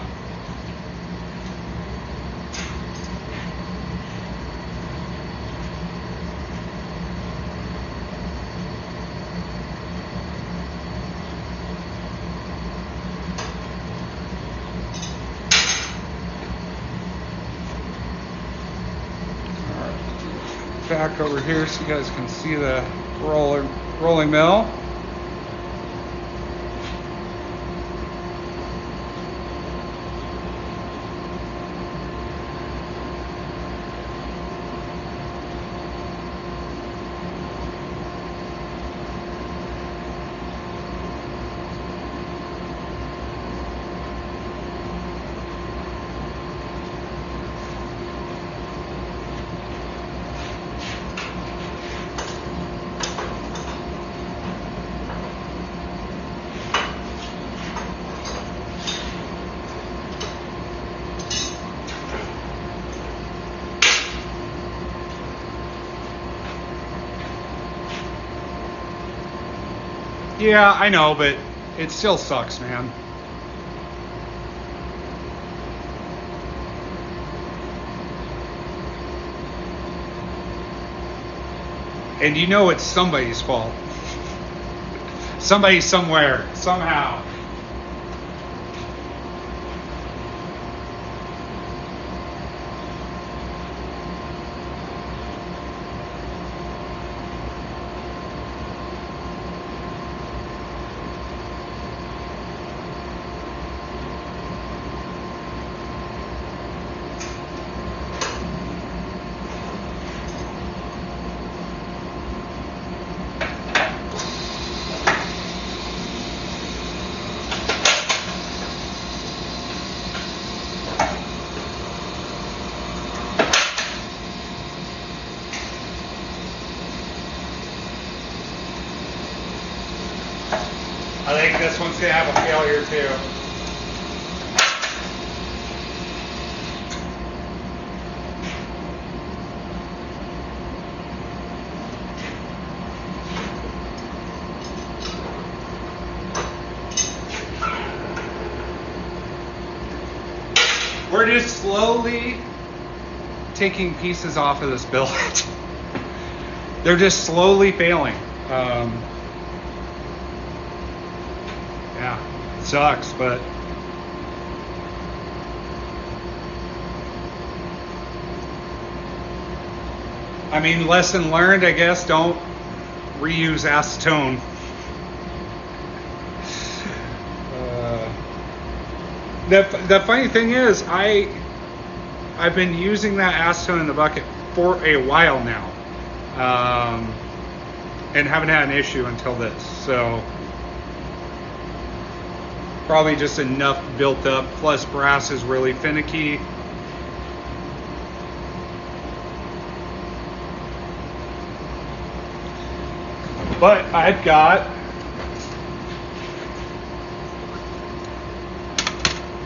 Back over here so you guys can see the rolling mill. Yeah, I know, but it still sucks, man. And you know it's somebody's fault. Somebody somewhere, somehow. one's going to have a failure too. We're just slowly taking pieces off of this billet. They're just slowly failing. Yeah, it sucks, but I mean, lesson learned, I guess. Don't reuse acetone. The funny thing is, I've been using that acetone in the bucket for a while now, and haven't had an issue until this. So probably just enough built up. Plus, brass is really finicky. But I've got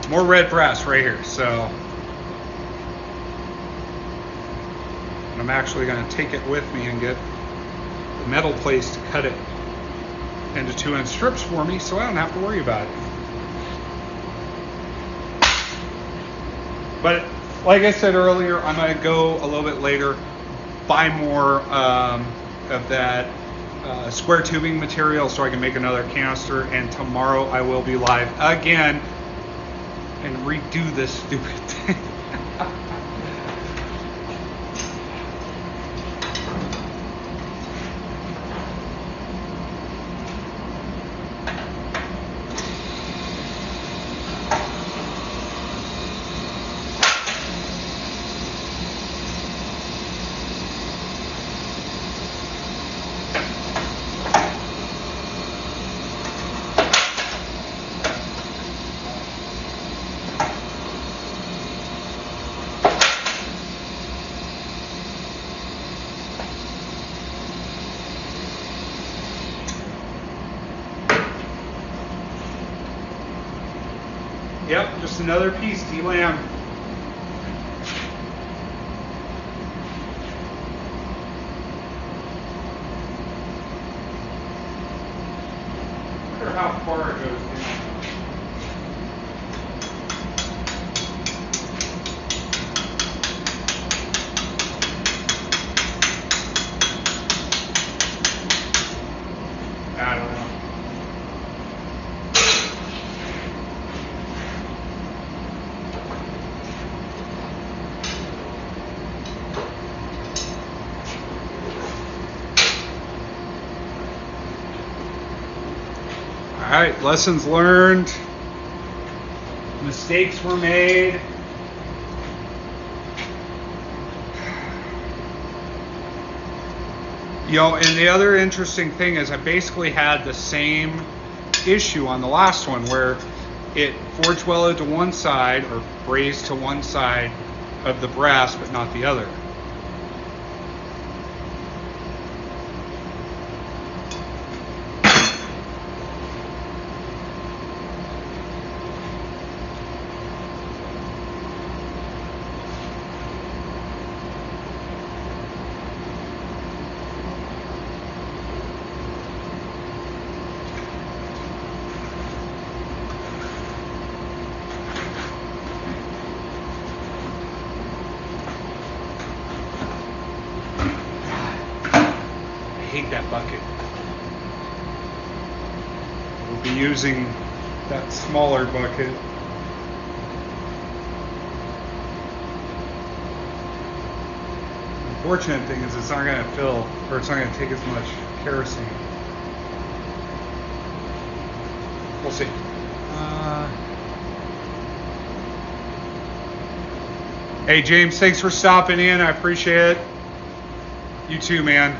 more red brass right here, so I'm actually going to take it with me and get the metal place to cut it into 2-inch strips for me, so I don't have to worry about it. But like I said earlier, I'm going to go a little bit later, buy more of that square tubing material so I can make another canister, and tomorrow I will be live again and redo this stupid thing. Yep, just another piece, D-Lamb. I wonder how far it goes down. I don't know. All right, lessons learned, mistakes were made. You know, and the other interesting thing is I basically had the same issue on the last one where it forged welded to one side or brazed to one side of the brass but not the other. I hate that bucket. We'll be using that smaller bucket. The fortunate thing is it's not going to fill, or it's not going to take as much kerosene. We'll see. Hey James, thanks for stopping in. I appreciate it. You too, man.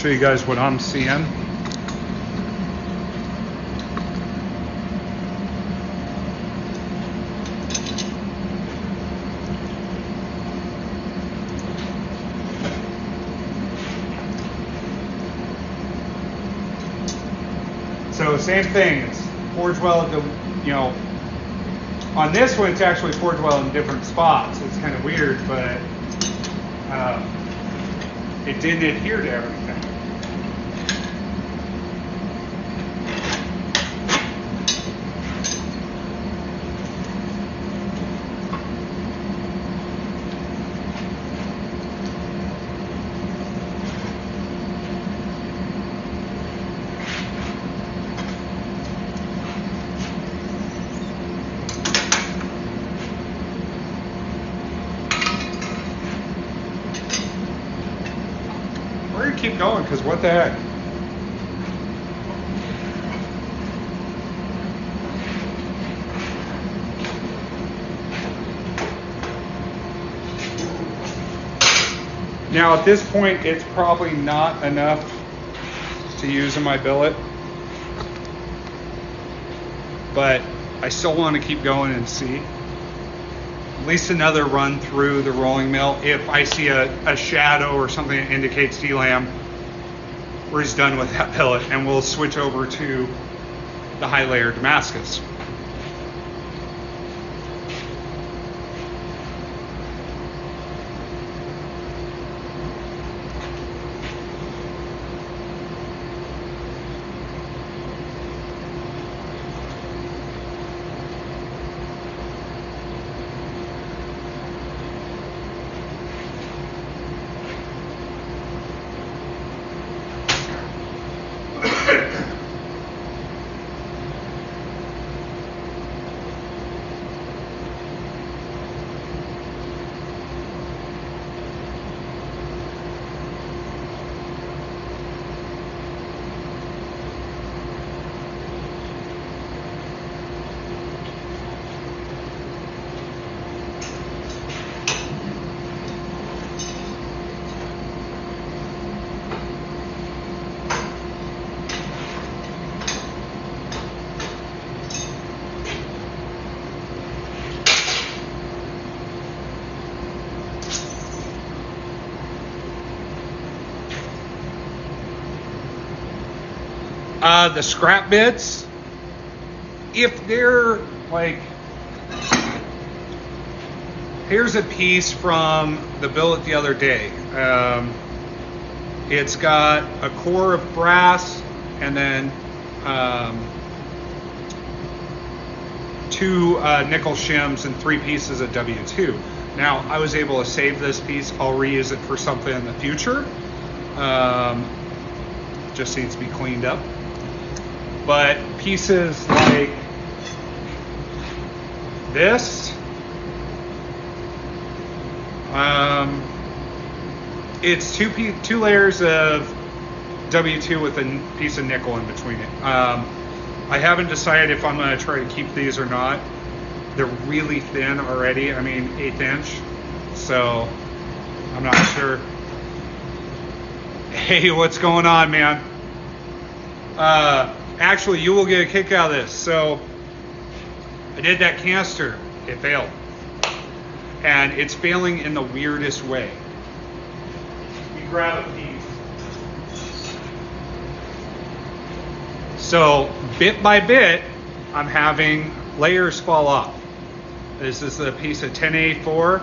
show you guys what I'm seeing. So same thing, it's forge welded, you know, on this one it's actually forge welded in different spots. It's kind of weird, but it didn't adhere to everything. We're gonna keep going because what the heck? Now at this point, it's probably not enough to use in my billet, but I still want to keep going and see. At least another run through the rolling mill. If I see a shadow or something that indicates DLAM, we're just done with that billet and we'll switch over to the high layer Damascus. The scrap bits, if they're like, here's a piece from the billet the other day. It's got a core of brass and then two nickel shims and 3 pieces of W2. Now I was able to save this piece. I'll reuse it for something in the future. Just needs to be cleaned up. But pieces like this, it's two layers of W2 with a piece of nickel in between it. I haven't decided if I'm going to try to keep these or not. They're really thin already. I mean, 1/8 inch. So I'm not sure. Hey, what's going on, man? Actually, you will get a kick out of this. So I did that canister. It failed. And it's failing in the weirdest way. You grab a piece. So bit by bit, I'm having layers fall off. This is a piece of 10A4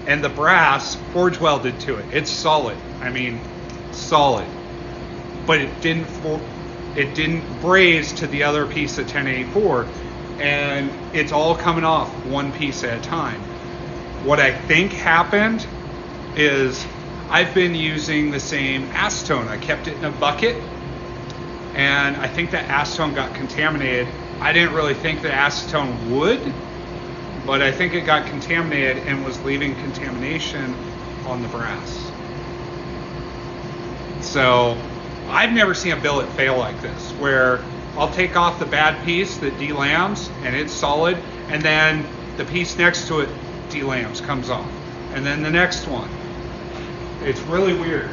and the brass forge welded to it. It's solid. I mean, solid. But it didn't braze to the other piece of 10A4, and it's all coming off one piece at a time. What I think happened is I've been using the same acetone. I kept it in a bucket, and I think the acetone got contaminated. I didn't really think the acetone would, but I think it got contaminated and was leaving contamination on the brass. So I've never seen a billet fail like this, where I'll take off the bad piece that delams and it's solid, and then the piece next to it delams, comes off, and then the next one. It's really weird.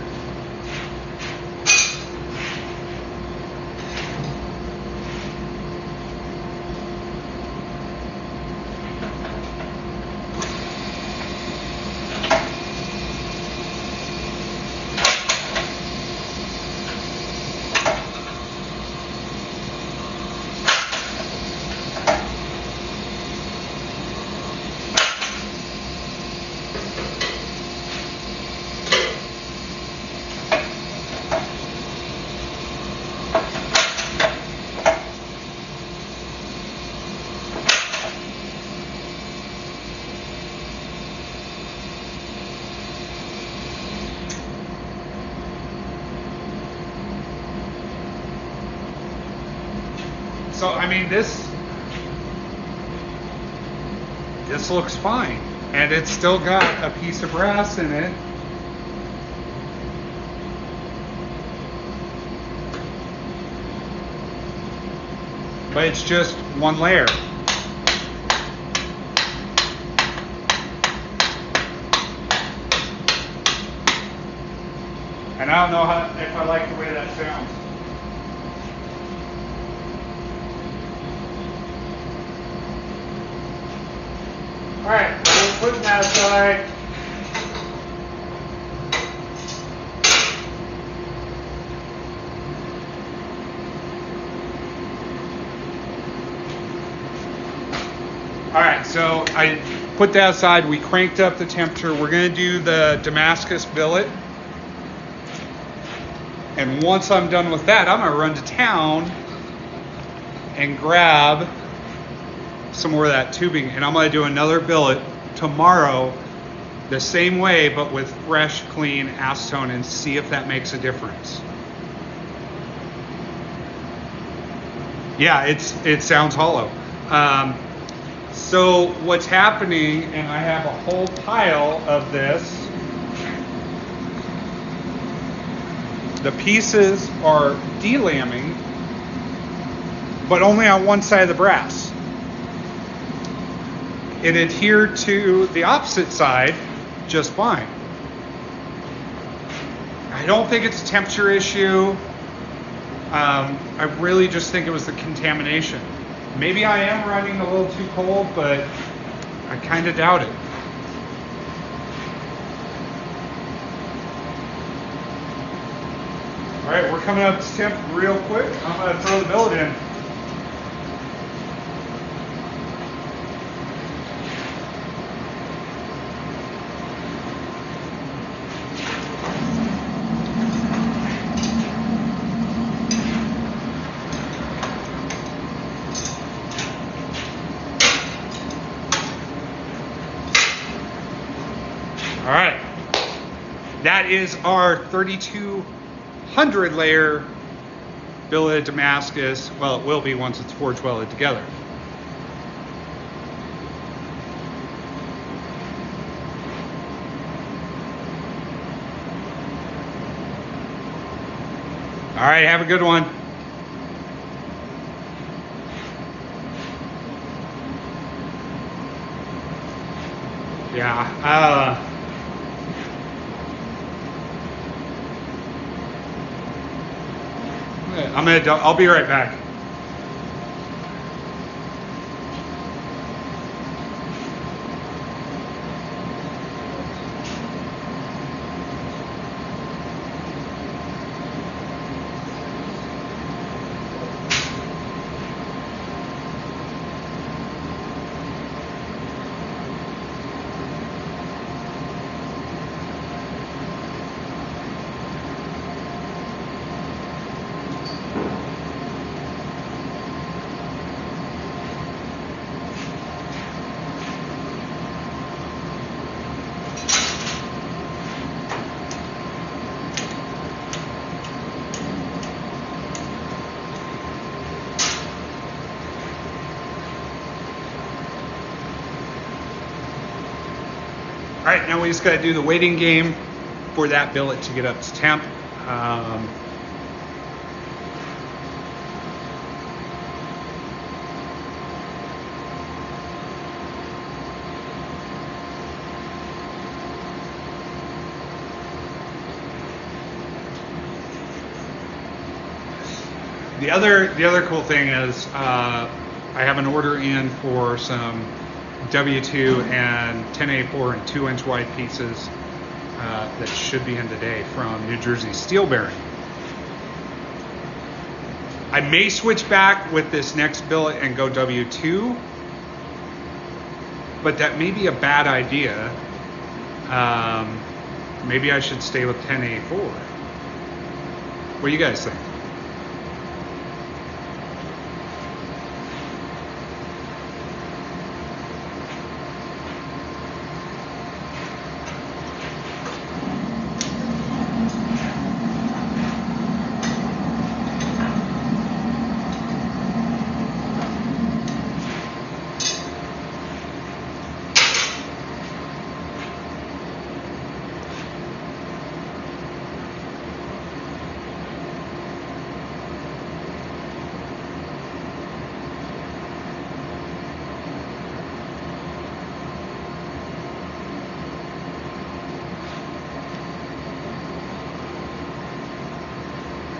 So I mean, this looks fine, and it's still got a piece of brass in it. But it's just one layer. And I don't know if I like the way that sounds. All right, we're putting that aside. All right, so I put that aside. We cranked up the temperature. We're going to do the Damascus billet. And once I'm done with that, I'm going to run to town and grab some more of that tubing. And I'm going to do another billet tomorrow the same way, but with fresh, clean acetone, and see if that makes a difference. Yeah, it sounds hollow. So what's happening, and I have a whole pile of this, the pieces are delamming, but only on one side of the brass. It adhered to the opposite side just fine. I don't think it's a temperature issue. I really just think it was the contamination. Maybe I am running a little too cold, but I kind of doubt it. All right, we're coming up to temp real quick. I'm going to throw the billet in. All right, that is our 3200 layer billet Damascus. Well, it will be once it's forge welded together. All right, have a good one. Yeah, I'll be right back. All right, now we just got to do the waiting game for that billet to get up to temp. The other cool thing is I have an order in for some W2 and 10A4 and 2-inch wide pieces that should be in today from New Jersey Steel Bearing. I may switch back with this next billet and go W2, but that may be a bad idea. Maybe I should stay with 10A4. What do you guys think?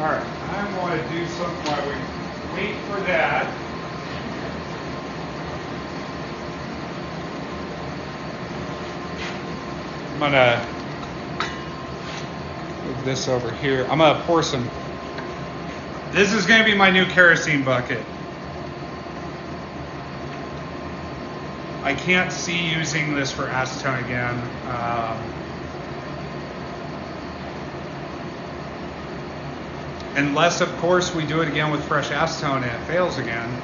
All right, I'm going to do something while we wait for that. I'm gonna move this over here. I'm gonna pour some. This is gonna be my new kerosene bucket. I can't see using this for acetone again. Unless, of course, we do it again with fresh acetone and it fails again.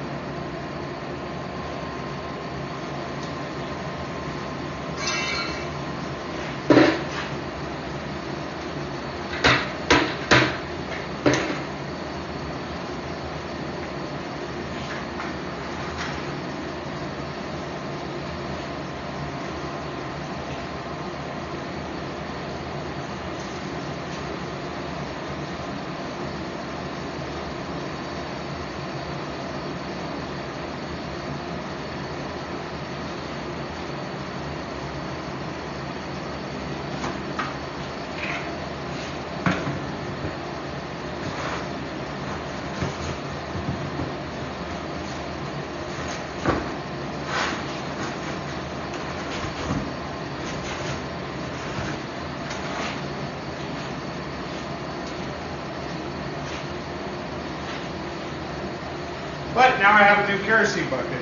But now I have a new kerosene bucket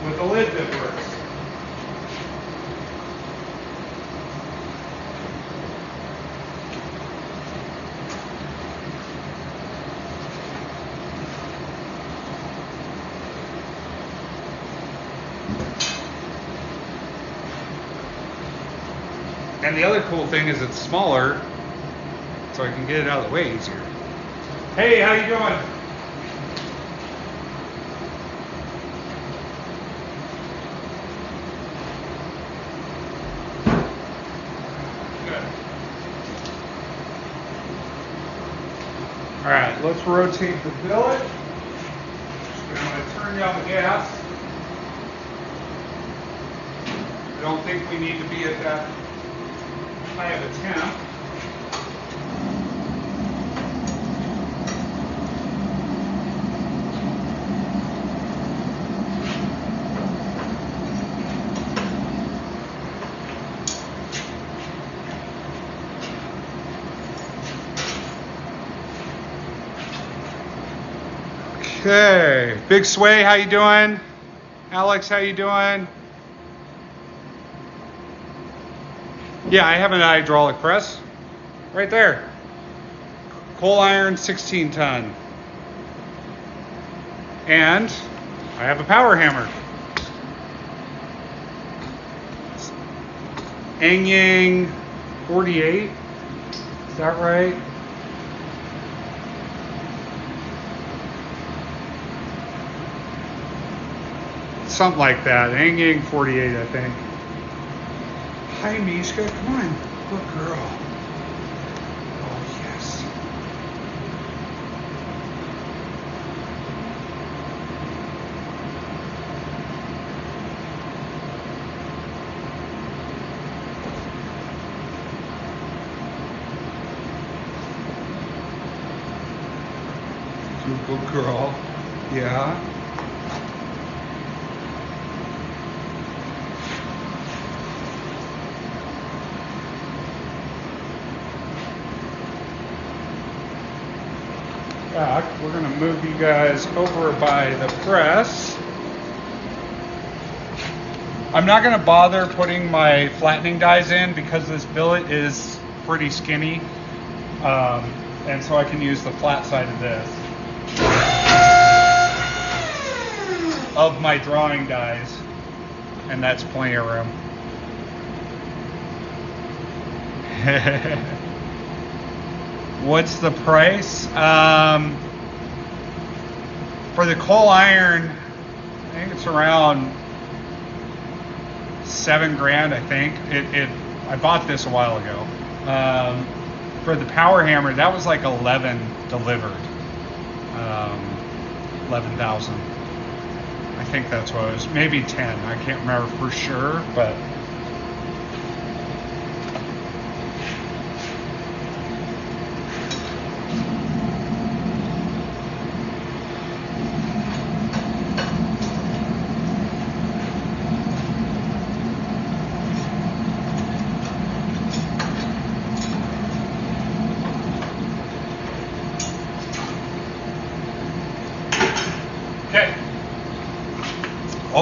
with a lid that works. And the other cool thing is it's smaller, so I can get it out of the way easier. Hey, how you doing? All right, let's rotate the billet. I'm going to turn down the gas. I don't think we need to be at that high of a temp. Okay, Big Sway, how you doing? Alex, how you doing? Yeah, I have an hydraulic press right there. Coal iron, 16 ton. And I have a power hammer. Yang 48, is that right? Something like that. Yang 48, I think. Hi, Mishka. Come on. Good girl. Oh, yes. Good girl. Yeah. Back. We're going to move you guys over by the press. I'm not going to bother putting my flattening dies in because this billet is pretty skinny, and so I can use the flat side of this of my drawing dies, and that's plenty of room. What's the price? For the coal iron, I think it's around $7,000. I think I bought this a while ago. For the power hammer, that was like 11 delivered. 11,000. I think that's what it was. Maybe 10. I can't remember for sure, but.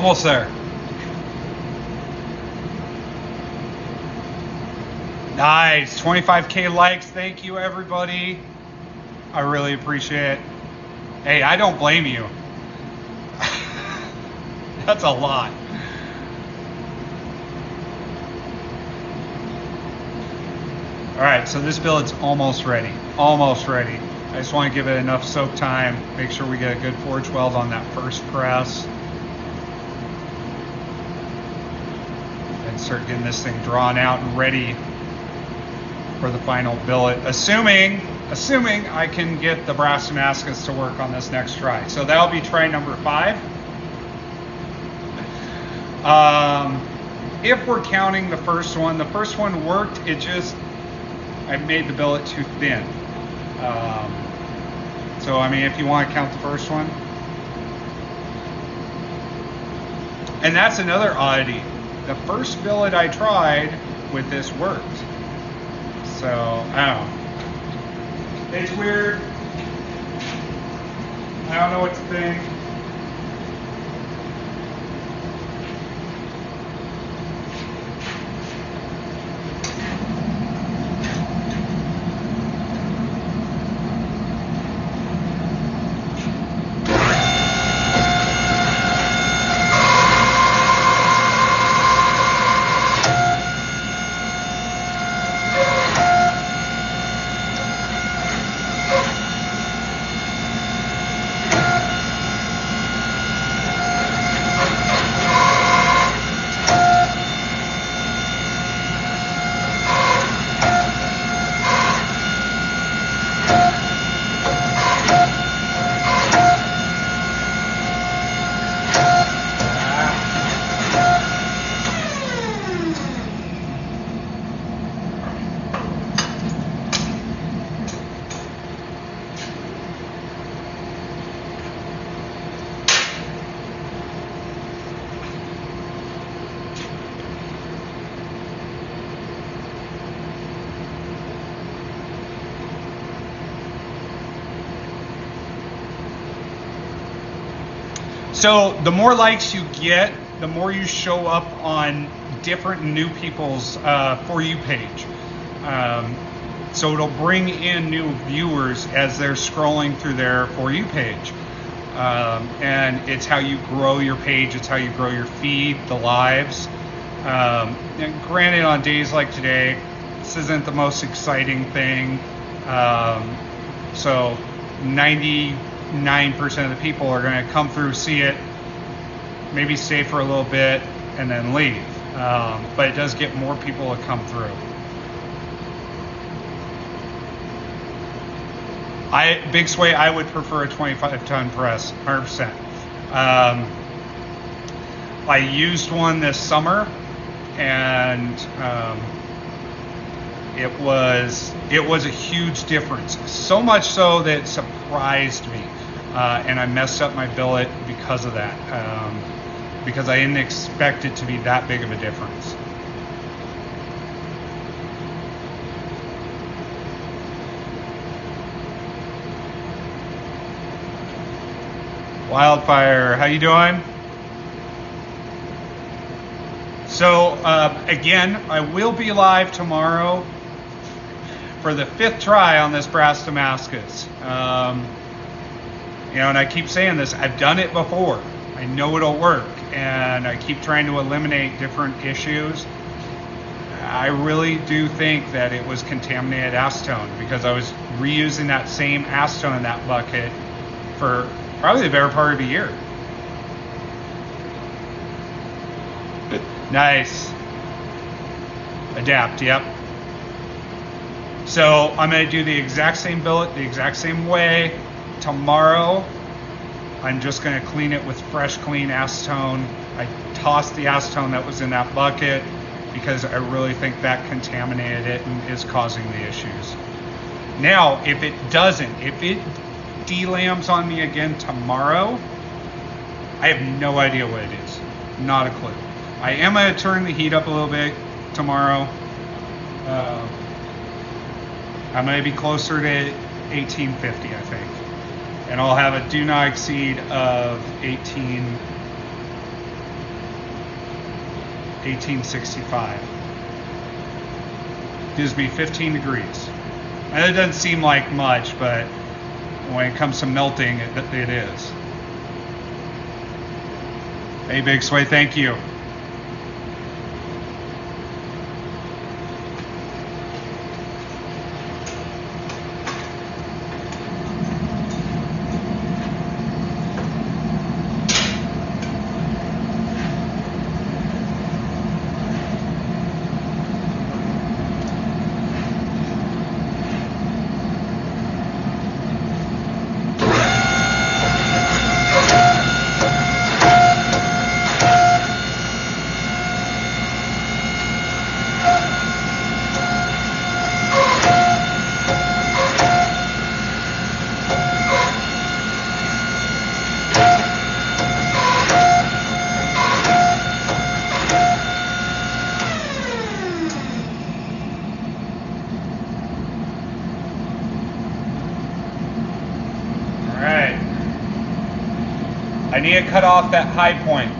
Almost there. Nice. 25K likes. Thank you, everybody. I really appreciate it. Hey, I don't blame you. That's a lot. All right, so this billet's almost ready. Almost ready. I just want to give it enough soak time, make sure we get a good forge weld on that first press. And start getting this thing drawn out and ready for the final billet, assuming I can get the brass Damascus to work on this next try. So that'll be try number 5. If we're counting the first one worked, I made the billet too thin. So I mean, if you want to count the first one. And that's another oddity. The first billet I tried with this worked. So, I don't know. It's weird. I don't know what to think. So the more likes you get, the more you show up on different new people's For You page. So it'll bring in new viewers as they're scrolling through their For You page. And it's how you grow your page, it's how you grow your feed, the lives. And granted, on days like today, this isn't the most exciting thing. So 99% of the people are going to come through, see it, maybe stay for a little bit, and then leave. But it does get more people to come through. Big Sway, I would prefer a 25-ton press, 100%. I used one this summer, and it was a huge difference. So much so that it surprised me, and I messed up my billet because of that, because I didn't expect it to be that big of a difference. Wildfire, how you doing? So again, I will be live tomorrow for the 5th try on this brass Damascus. And I keep saying this, I've done it before. I know it'll work, and I keep trying to eliminate different issues. I really do think that it was contaminated acetone, because I was reusing that same acetone in that bucket for probably the better part of a year. Nice. Adapt, yep. So I'm going to do the exact same billet, the exact same way. Tomorrow, I'm just going to clean it with fresh, clean acetone. I tossed the acetone that was in that bucket because I really think that contaminated it and is causing the issues. Now, if it doesn't, if it delambs on me again tomorrow, I have no idea what it is. Not a clue. I am going to turn the heat up a little bit tomorrow. I'm going to be closer to 1850, I think. And I'll have a do not exceed of 18, 1865. Gives me 15 degrees. And it doesn't seem like much, but when it comes to melting, it is. Hey, Big Sway, thank you. I need to cut off that high point.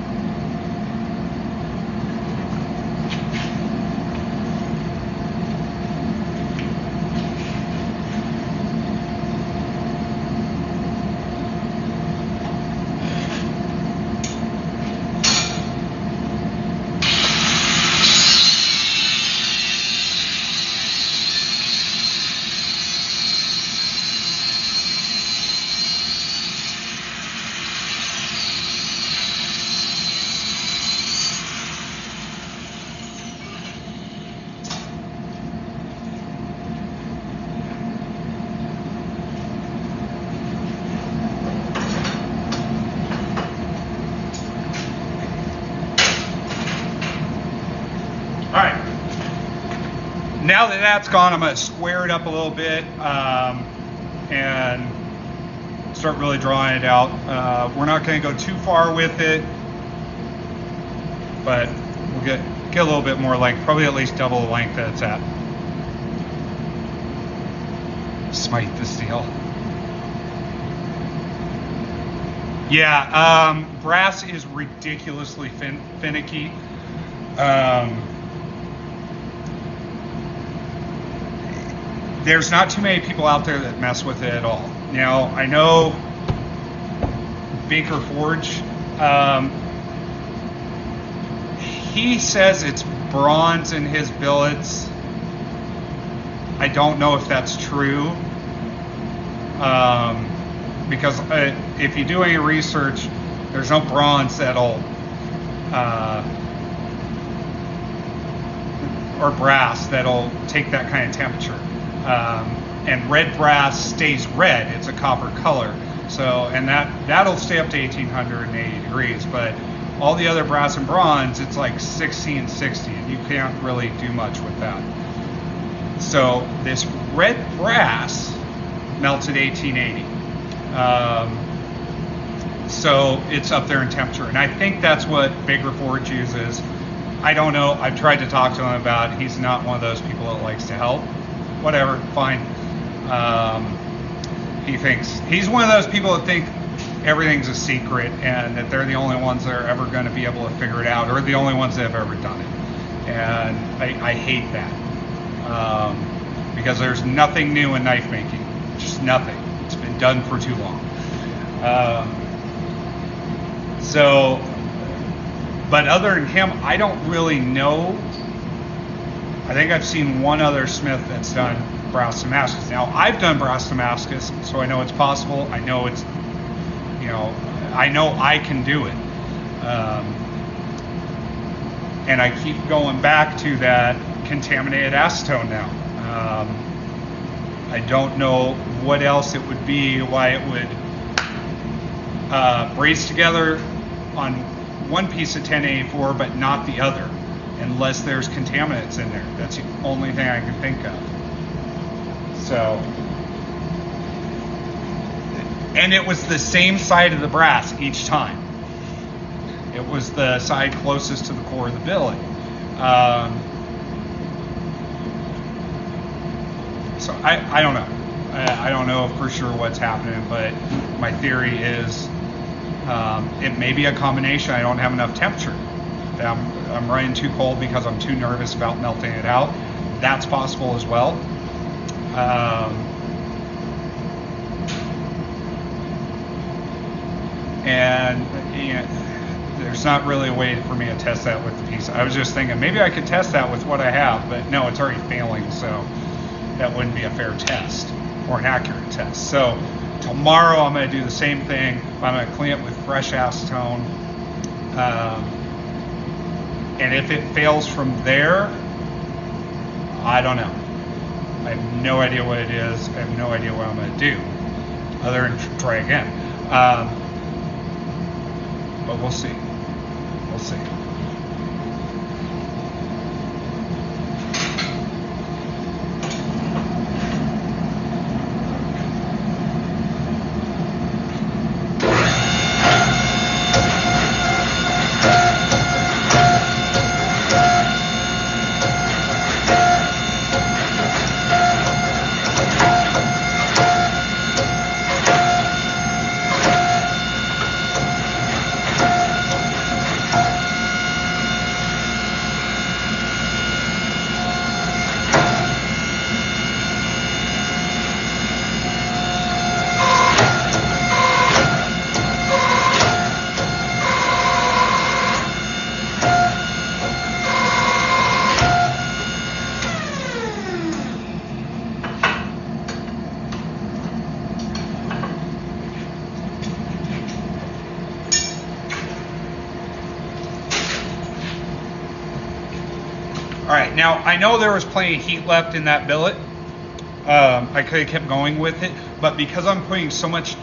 Now that that's gone, I'm going to square it up a little bit and start really drawing it out. We're not going to go too far with it, but we'll get a little bit more length, probably at least double the length that it's at. Smite the steel. Yeah, brass is ridiculously finicky. There's not too many people out there that mess with it at all. Now, I know Baker Forge, he says it's bronze in his billets. I don't know if that's true. Because if you do any research, there's no bronze that'll, or brass that'll take that kind of temperature. And red brass stays red. It's a copper color. So, and that'll stay up to 1880 degrees, but all the other brass and bronze, it's like 1660, and you can't really do much with that. So this red brass melts at 1880. So it's up there in temperature, and I think that's what Baker Forge uses. I don't know. I've tried to talk to him about it. He's not one of those people that likes to help. Whatever, fine. He thinks he's one of those people that think everything's a secret and that they're the only ones that are ever going to be able to figure it out, or the only ones that have ever done it. And I hate that, because there's nothing new in knife making, just nothing. It's been done for too long. But other than him, I don't really know. I think I've seen one other smith that's done brass Damascus. Now, I've done brass Damascus, so I know it's possible. I know it's, I know I can do it. And I keep going back to that contaminated acetone now. I don't know what else it would be, why it would braze together on one piece of 1084 but not the other, unless there's contaminants in there. That's the only thing I can think of. So, and it was the same side of the brass each time. It was the side closest to the core of the billet. So I don't know. I don't know for sure what's happening, but my theory is it may be a combination. I don't have enough temperature. I'm running too cold because I'm too nervous about melting it out. That's possible as well. And there's not really a way for me to test that with the piece. I was just thinking maybe I could test that with what I have, but no, it's already failing, so that wouldn't be a fair test or an accurate test. So tomorrow I'm going to do the same thing. I'm going to clean it with fresh acetone. And if it fails from there, I don't know. I have no idea what it is. I have no idea what I'm going to do other than try again. But we'll see. We'll see. All right, now I know there was plenty of heat left in that billet. I could have kept going with it, but because I'm putting so much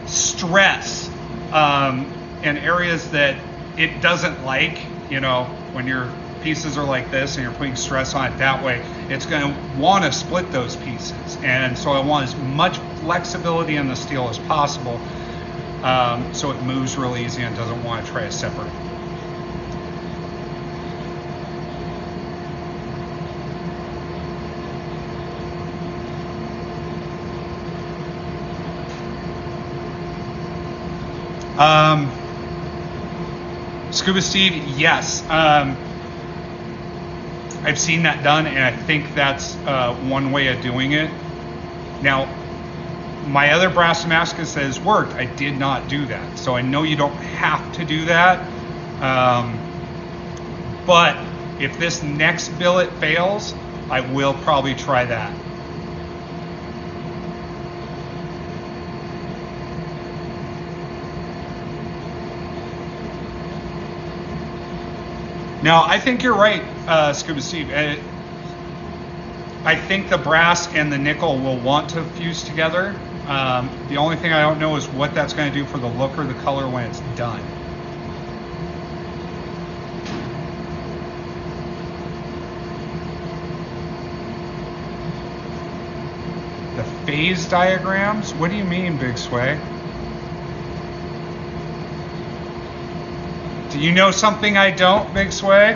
stress in areas that it doesn't like, you know, when your pieces are like this and you're putting stress on it that way, it's going to want to split those pieces. And so I want as much flexibility in the steel as possible so it moves really easy and doesn't want to try to separate. Scuba Steve, yes. I've seen that done, and I think that's one way of doing it. Now, my other brass Damascus that has worked, I did not do that. So I know you don't have to do that. But if this next billet fails, I will probably try that. Now, I think you're right, Scuba Steve. I think the brass and the nickel will want to fuse together. The only thing I don't know is what that's going to do for the look or the color when it's done. The phase diagrams? What do you mean, Big Sway? Do you know something I don't, Big Sway?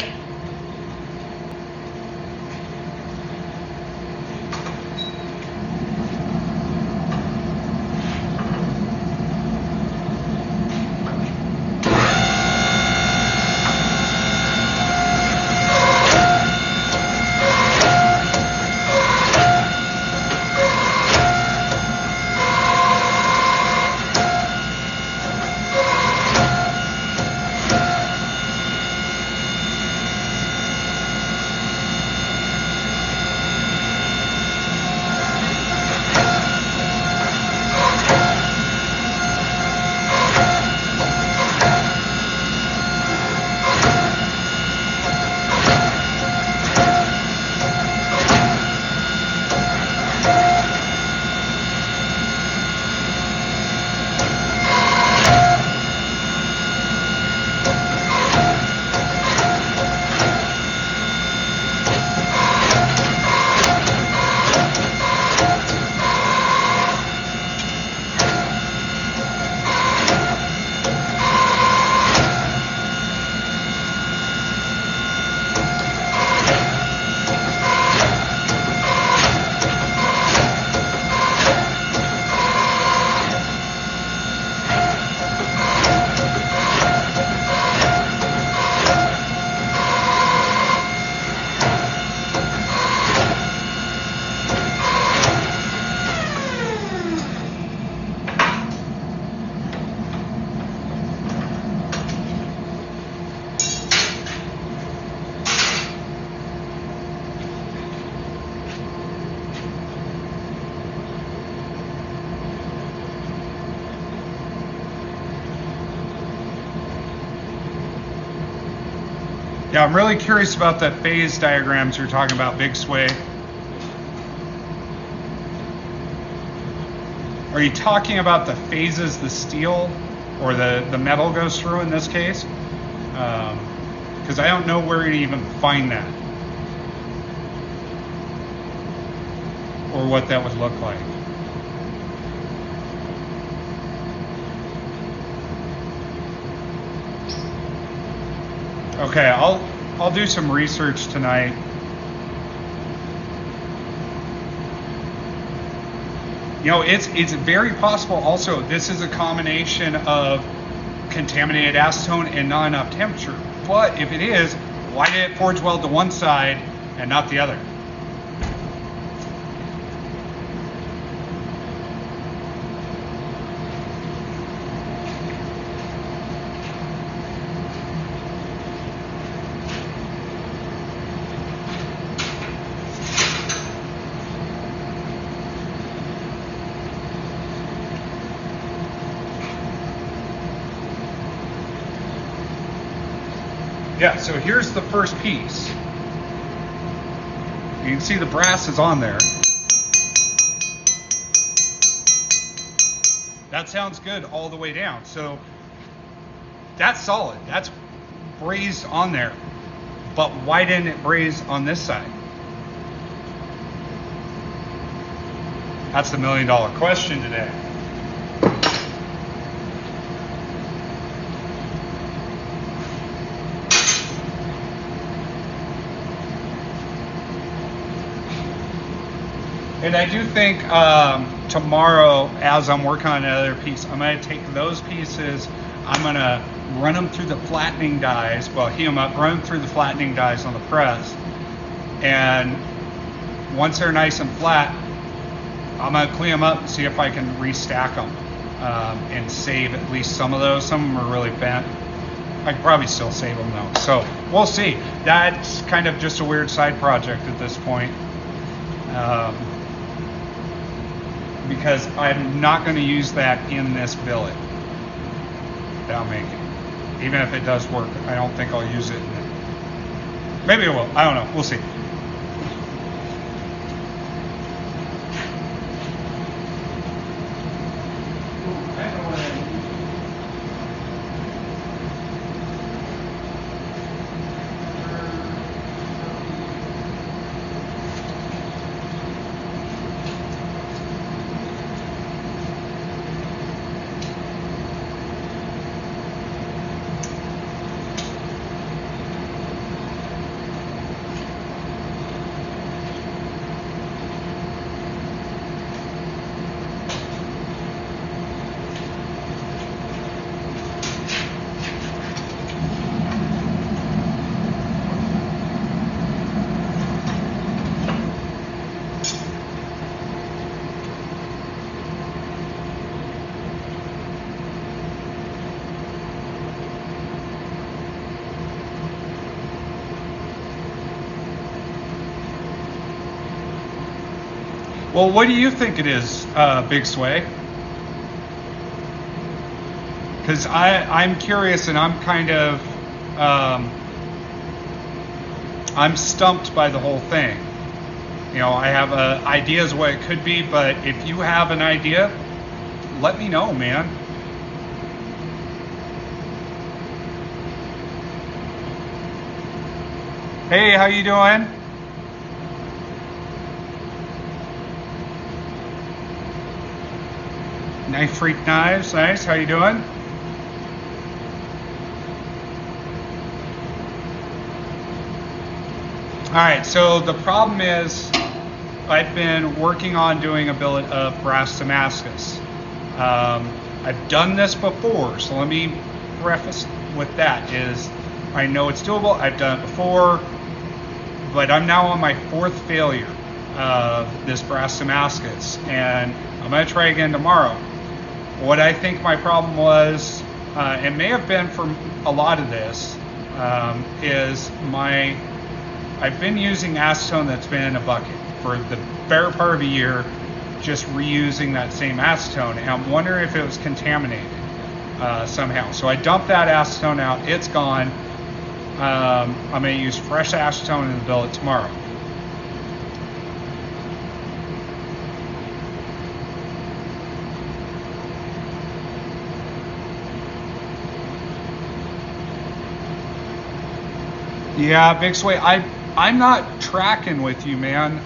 Yeah, I'm really curious about the phase diagrams you're talking about, Big Sway. Are you talking about the phases the steel or the metal goes through in this case? Because I don't know where to even find that or what that would look like. Okay, I'll do some research tonight. You know, it's very possible also this is a combination of contaminated acetone and not enough temperature. But if it is, why did it forge weld to one side and not the other? Yeah, so here's the first piece. You can see the brass is on there. That sounds good all the way down. So that's solid. That's brazed on there. But why didn't it braze on this side? That's the $1 million question today. And I do think tomorrow, as I'm working on another piece, I'm going to take those pieces, I'm going to run them through the flattening dies, well, heat them up, run them through the flattening dies on the press. And once they're nice and flat, I'm going to clean them up and see if I can restack them and save at least some of those. Some of them are really bent. I could probably still save them though. So we'll see. That's kind of just a weird side project at this point. Because I'm not going to use that in this billet that I'm making. Even if it does work, I don't think I'll use it in it. Maybe it will. I don't know. We'll see. Well, what do you think it is, Big Sway? Because I'm curious and I'm kind of, I'm stumped by the whole thing. You know, I have ideas what it could be, but if you have an idea, let me know, man. Hey, how you doing? Knife Freak Knives, nice. How you doing? All right, so the problem is I've been working on doing a billet of brass Damascus. I've done this before, so let me preface with that is I know it's doable. I've done it before, but I'm now on my 4th failure of this brass Damascus, and I'm going to try again tomorrow. What I think my problem was, and may have been for a lot of this, is I've been using acetone that's been in a bucket for the better part of a year, just reusing that same acetone, and I'm wondering if it was contaminated somehow. So I dumped that acetone out, it's gone. I'm going to use fresh acetone in the billet tomorrow. Yeah, Big Sway, I'm not tracking with you, man.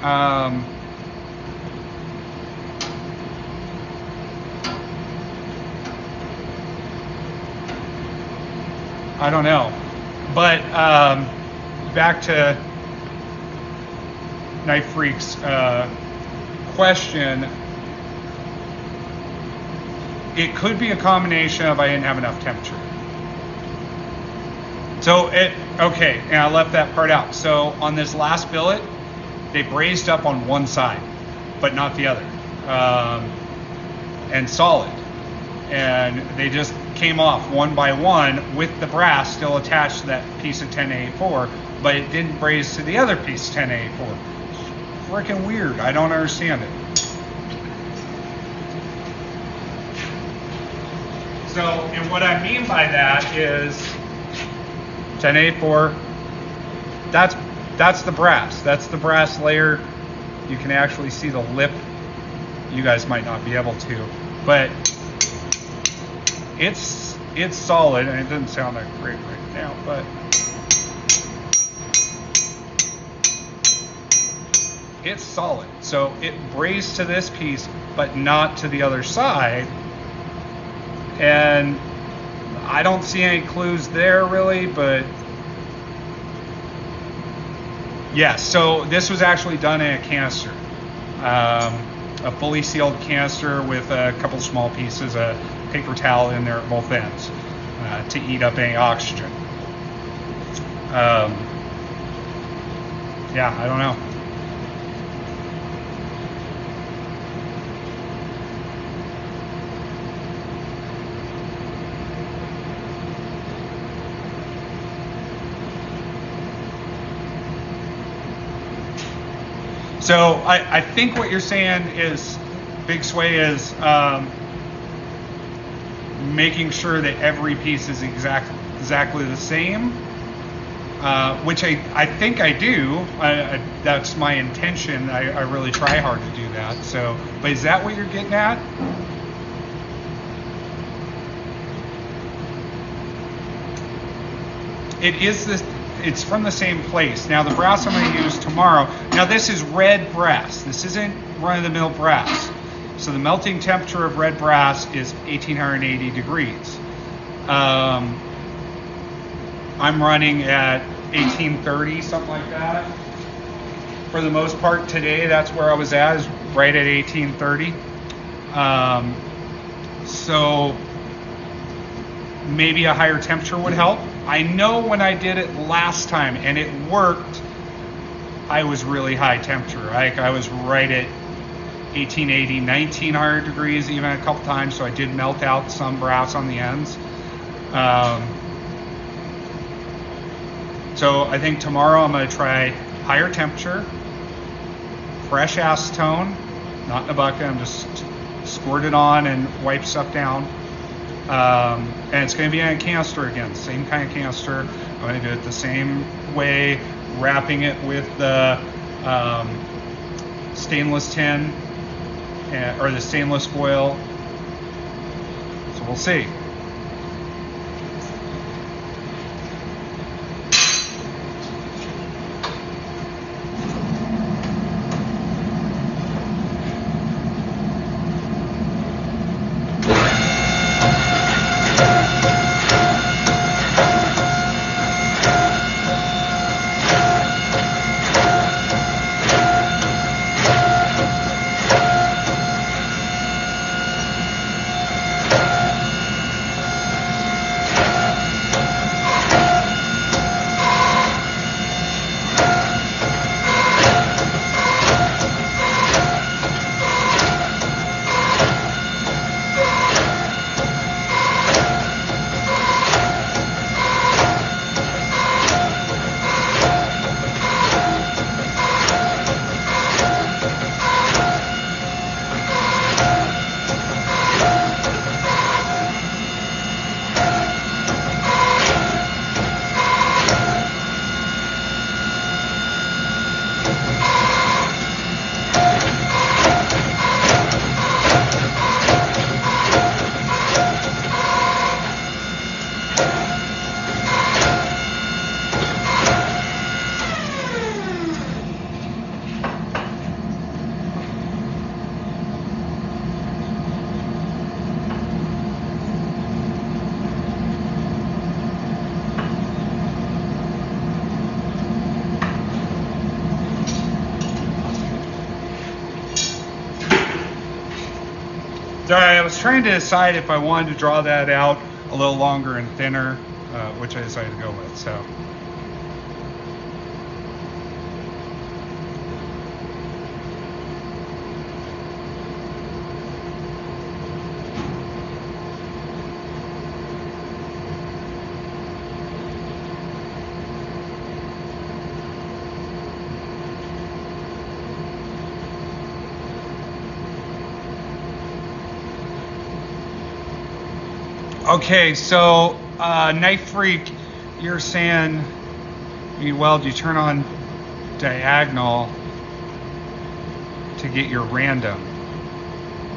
I don't know. But back to Knife Freak's question, it could be a combination of I didn't have enough temperature. So okay, and I left that part out. So on this last billet, they braised up on one side, but not the other, and solid. And they just came off one by one with the brass still attached to that piece of 10A4, but it didn't braise to the other piece of 10A4. Freaking weird. I don't understand it. So, and what I mean by that is 10A4, that's the brass. That's the brass layer. You can actually see the lip. You guys might not be able to, but it's solid, and it doesn't sound that great right now, but it's solid. So it brazed to this piece, but not to the other side. And I don't see any clues there really, but yeah, so this was actually done in a canister, a fully sealed canister with a couple small pieces of paper towel in there at both ends to eat up any oxygen. Yeah, I don't know. So I think what you're saying is, Big Sway, is making sure that every piece is exactly the same, which I think I do. That's my intention. I really try hard to do that. So, but is that what you're getting at? It is this. It's from the same place. Now the brass I'm going to use tomorrow. Now this is red brass. This isn't run-of-the-mill brass. So the melting temperature of red brass is 1880 degrees. I'm running at 1830, something like that. For the most part today, that's where I was at, is right at 1830. So maybe a higher temperature would help. I know when I did it last time and it worked, I was really high temperature. I was right at 1880, 1900 degrees even a couple times, so I did melt out some brass on the ends. So I think tomorrow I'm going to try higher temperature, fresh acetone, not in a bucket, I'm just squirt it on and wipe stuff down. And it's going to be in a canister again, same kind of canister. I'm going to do it the same way, wrapping it with the stainless tin or the stainless foil. So we'll see. Sorry, I was trying to decide if I wanted to draw that out a little longer and thinner, which I decided to go with. So. Okay, so Knife Freak, you're saying you turn on diagonal to get your random.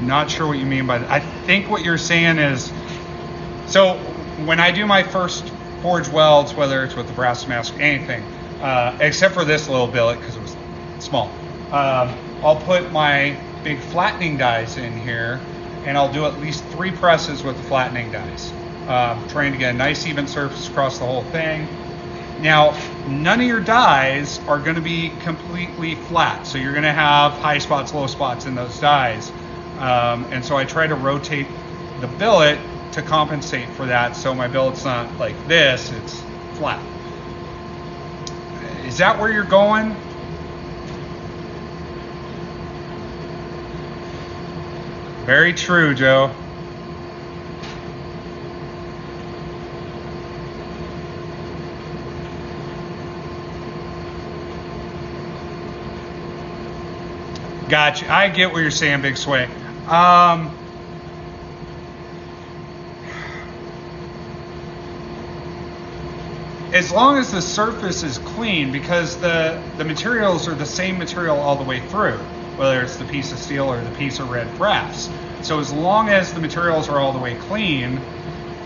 Not sure what you mean by that. I think what you're saying is, so when I do my first forge welds, whether it's with the brass mask, anything, except for this little billet because it was small, I'll put my big flattening dies in here. And I'll do at least 3 presses with the flattening dies, trying to get a nice even surface across the whole thing. Now, none of your dies are going to be completely flat, so you're going to have high spots, low spots in those dies. And so I try to rotate the billet to compensate for that, so my billet's not like this, it's flat. Is that where you're going? Very true, Joe. Gotcha. I get what you're saying, Big Sway. As long as the surface is clean, because the materials are the same material all the way through, whether it's the piece of steel or the piece of red brass. So as long as the materials are all the way clean,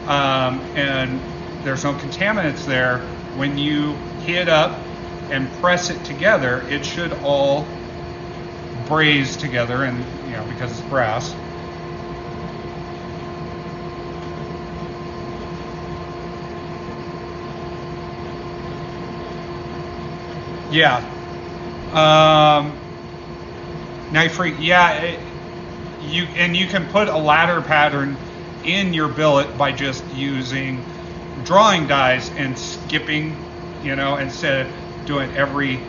and there's no contaminants there, when you heat up and press it together, it should all braze together, and because it's brass. Yeah. Knife Freak, yeah, you can put a ladder pattern in your billet by just using drawing dies and skipping, instead of doing every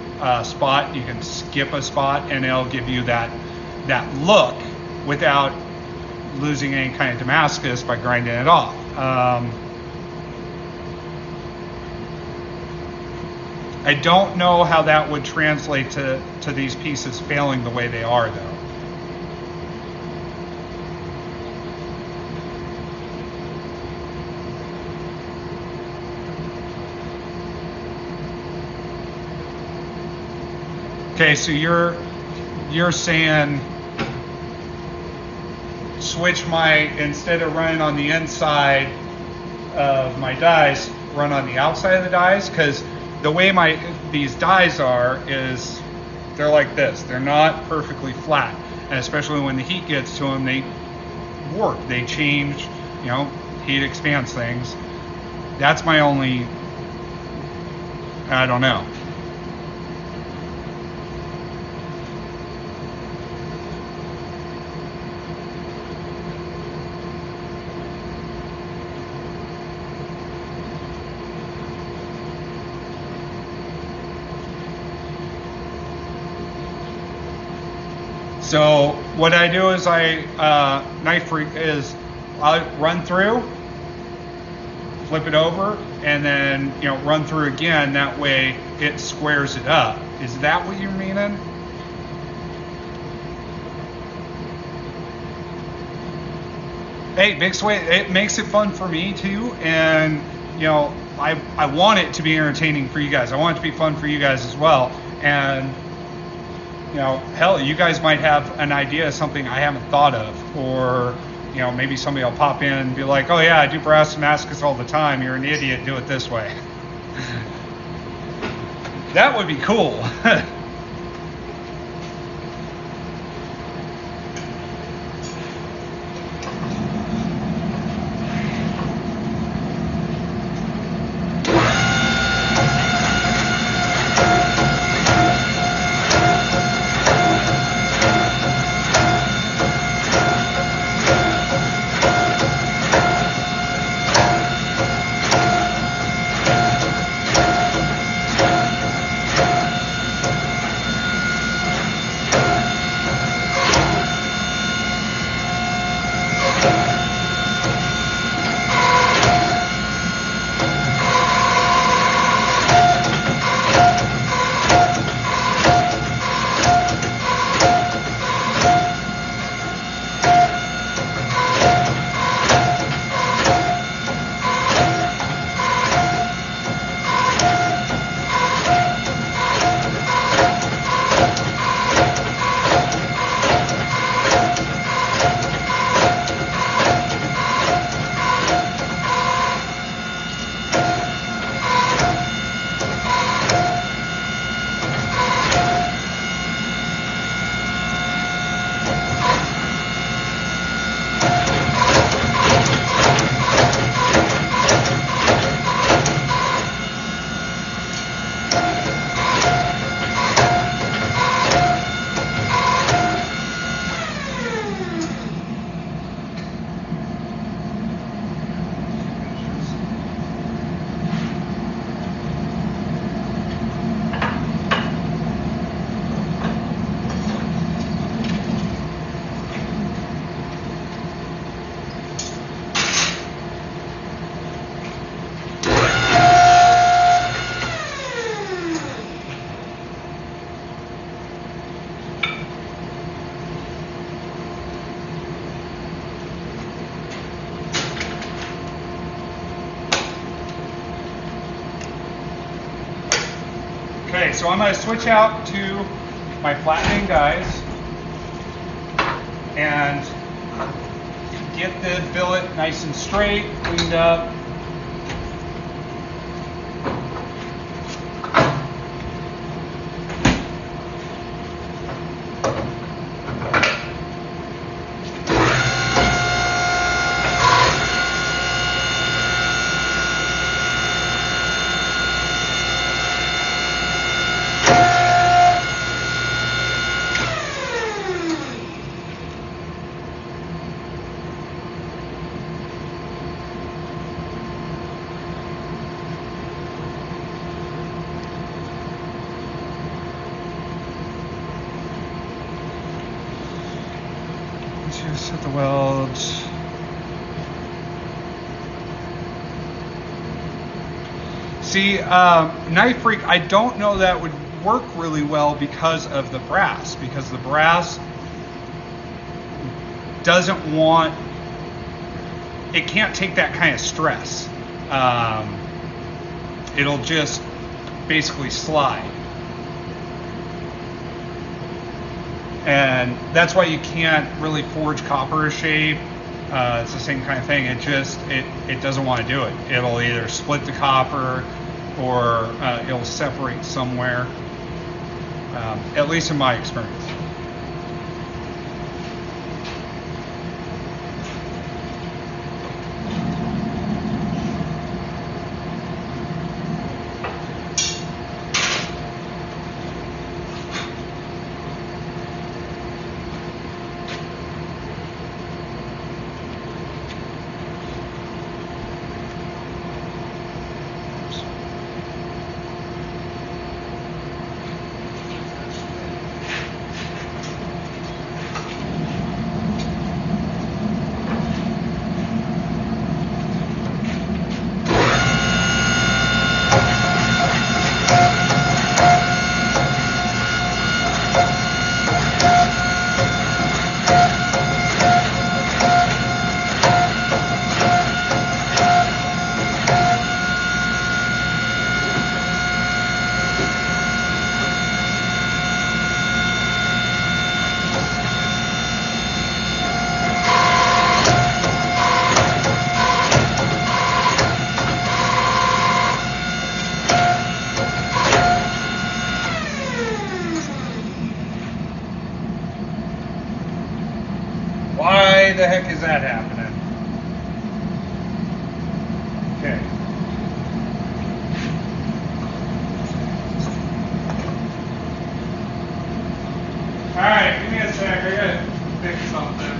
spot, you can skip a spot and it'll give you that look without losing any kind of Damascus by grinding it off. I don't know how that would translate to these pieces failing the way they are, though. Okay, so you're saying switch instead of running on the inside of my dies, run on the outside of the dies, because the way these dies is they're like this. They're not perfectly flat, and especially when the heat gets to them, they warp, they change. Heat expands things. That's my only. I don't know. So what I do is Knife Freak is I run through, flip it over, and then run through again. That way it squares it up. Is that what you're meaning? Hey, Big Sway, it makes it fun for me too, and I want it to be entertaining for you guys. I want it to be fun for you guys as well, and. Hell, you guys might have an idea of something I haven't thought of, or, maybe somebody will pop in and be like, oh yeah, I do brass Damascus all the time. You're an idiot. Do it this way. That would be cool. so I'm going to switch out to my flattening dies and get the billet nice and straight, cleaned up. Just hit the weld. See, Knife Freak, I don't know that would work really well because of the brass, because the brass doesn't want, it can't take that kind of stress. It'll just basically slide. And that's why you can't really forge copper shape. It's the same kind of thing. It doesn't want to do it. It'll either split the copper or it'll separate somewhere, at least in my experience. Why the heck is that happening? Okay. Alright, give me a sec. I gotta fix something.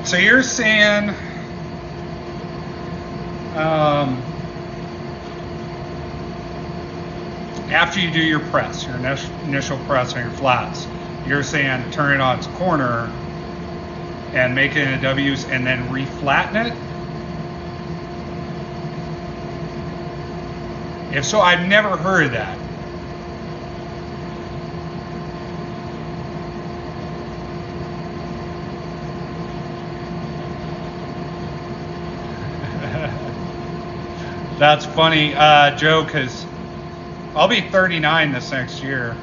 So you're saying after you do your press, your initial press on your flats, you're saying turn it on its corner and make it into W's and then reflatten it? If so, I've never heard of that. That's funny, Joe, because I'll be 39 this next year.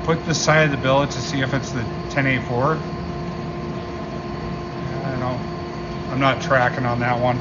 Put the side of the billet to see if it's the 10A4. I don't know. I'm not tracking on that one.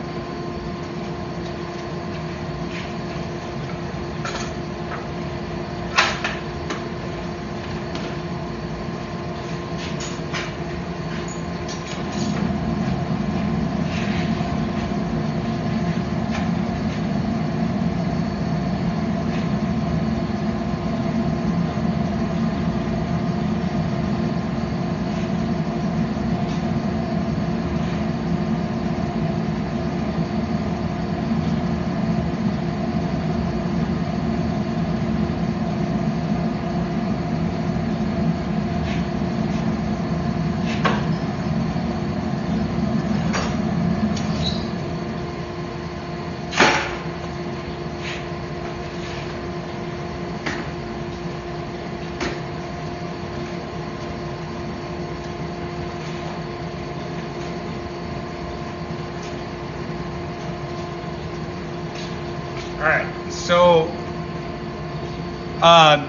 All right, so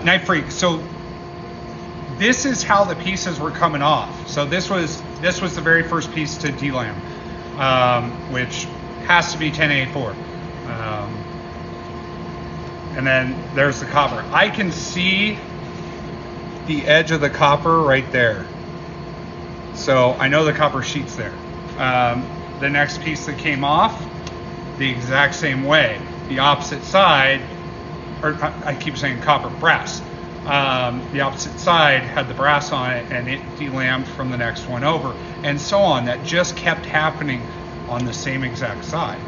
Knife Freak. So this is how the pieces were coming off. So this was the very first piece to delam, which has to be 10A4. And then there's the copper. I can see the edge of the copper right there. So I know the copper sheet's there. The next piece that came off, the exact same way. The opposite side, or I keep saying copper, brass. The opposite side had the brass on it and it delammed from the next one over, and so on. That just kept happening on the same exact side.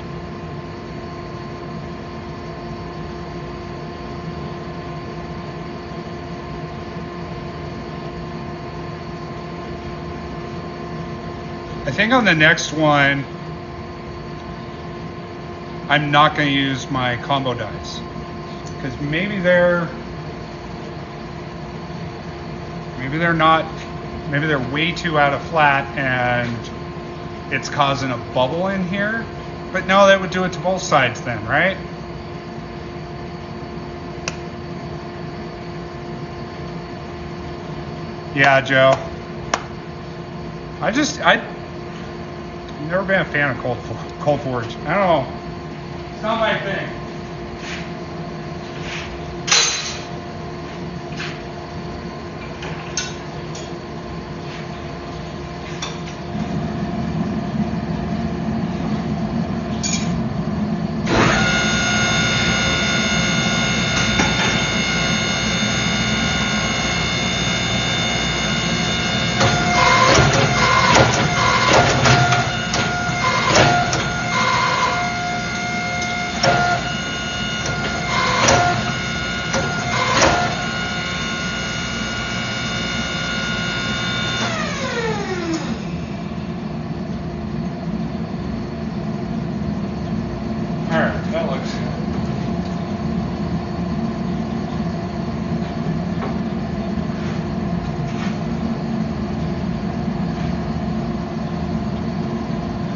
I think on the next one, I'm not going to use my combo dies because maybe they're way too out of flat and it's causing a bubble in here. But no, that would do it to both sides then, right? Yeah, Joe. I've never been a fan of cold forge. I don't know. It's not my thing.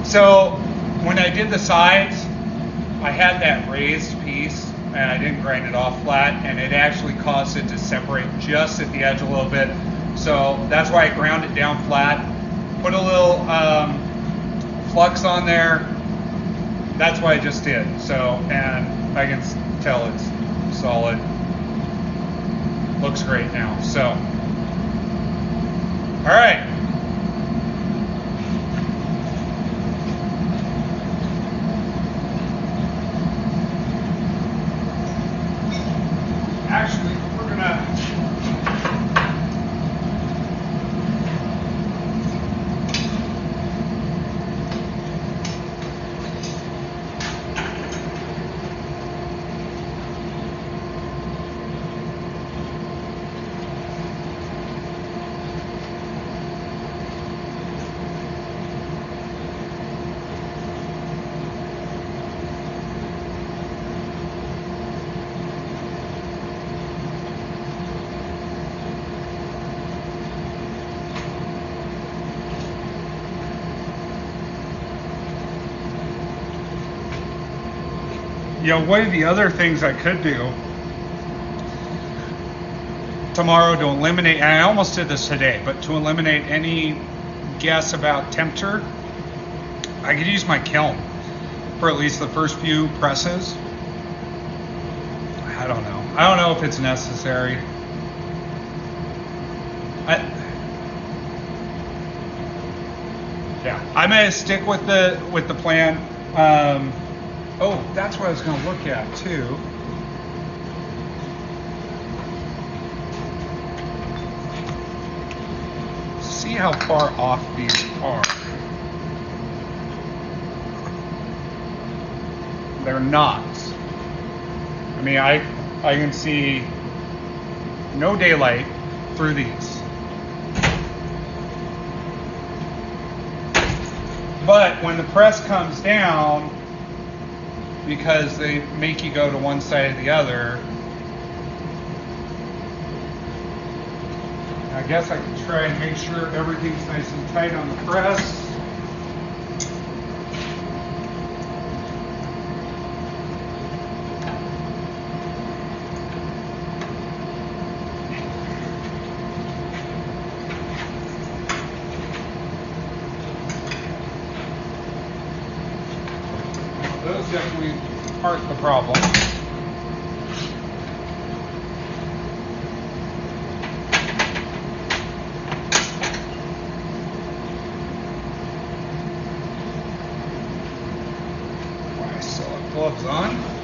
So when I did the sides, I had that raised piece and I didn't grind it off flat, and it actually caused it to separate just at the edge a little bit. So that's why I ground it down flat, put a little flux on there. That's what I just did. So, and I can tell it's solid. Looks great now. So, all right. Actually, we're gonna You know, one of the other things I could do tomorrow to eliminate, and I almost did this today, but to eliminate any guess about temperature, I could use my kiln for at least the first few presses. I don't know if it's necessary. I'm gonna stick with the plan. Oh, that's what I was gonna look at too. See how far off these are. They're not. I mean, I can see no daylight through these. But when the press comes down, because they make you go to one side or the other, I guess I can try and make sure everything's nice and tight on the press. Those definitely aren't the problem. I still have gloves on.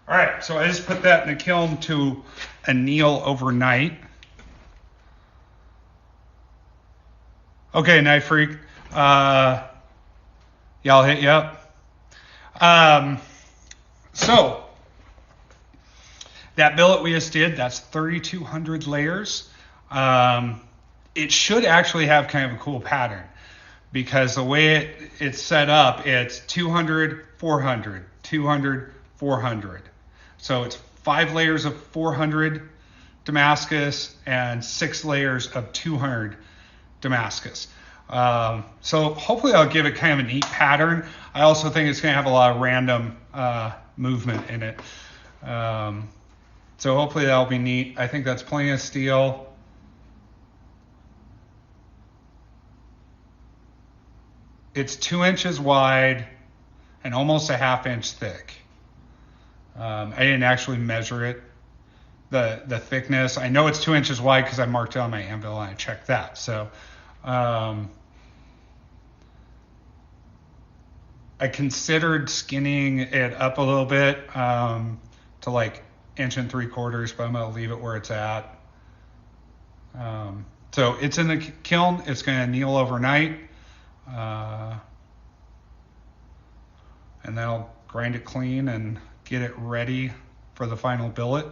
All right, so I just put that in the kiln to anneal overnight. Okay, Knife Freak. Yeah, I'll hit you up. So that billet we just did, that's 3,200 layers. It should actually have kind of a cool pattern because the way it's set up, it's 200, 400, 200, 400. So it's 5 layers of 400 Damascus and 6 layers of 200 Damascus. So hopefully I'll give it kind of a neat pattern. I also think it's going to have a lot of random movement in it. So hopefully that'll be neat. I think that's plenty of steel. It's 2 inches wide and almost a ½ inch thick. I didn't actually measure it, the thickness. I know it's 2 inches wide because I marked it on my anvil and I checked that. So I considered skinning it up a little bit to like 1 3/4 inches, but I'm going to leave it where it's at. So it's in the kiln. It's going to anneal overnight. And then I'll grind it clean and get it ready for the final billet.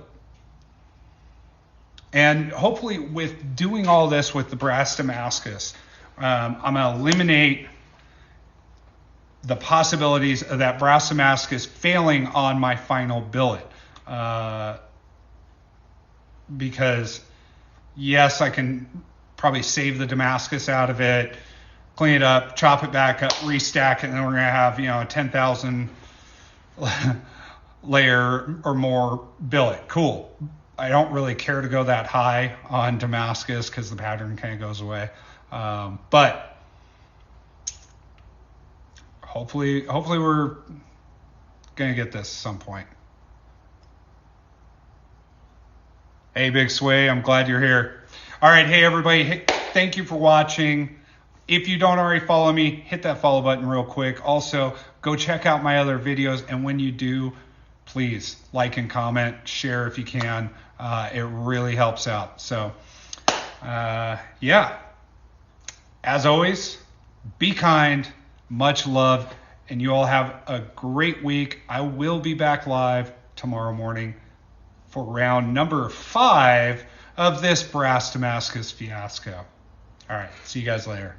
And hopefully with doing all this with the brass Damascus, I'm going to eliminate the possibilities of that brass Damascus failing on my final billet. Because yes, I can probably save the Damascus out of it, clean it up, chop it back up, restack it, and then we're going to have, a 10,000 layer or more billet. Cool. I don't really care to go that high on Damascus because the pattern kind of goes away. But hopefully we're going to get this at some point. Hey, Big Sway, I'm glad you're here. All right, hey, everybody, thank you for watching. If you don't already follow me, hit that follow button real quick. Also, go check out my other videos, and when you do, please like and comment, share if you can. It really helps out. So, yeah, as always, be kind, much love, and you all have a great week. I will be back live tomorrow morning for round number 5 of this brass Damascus fiasco. All right, see you guys later.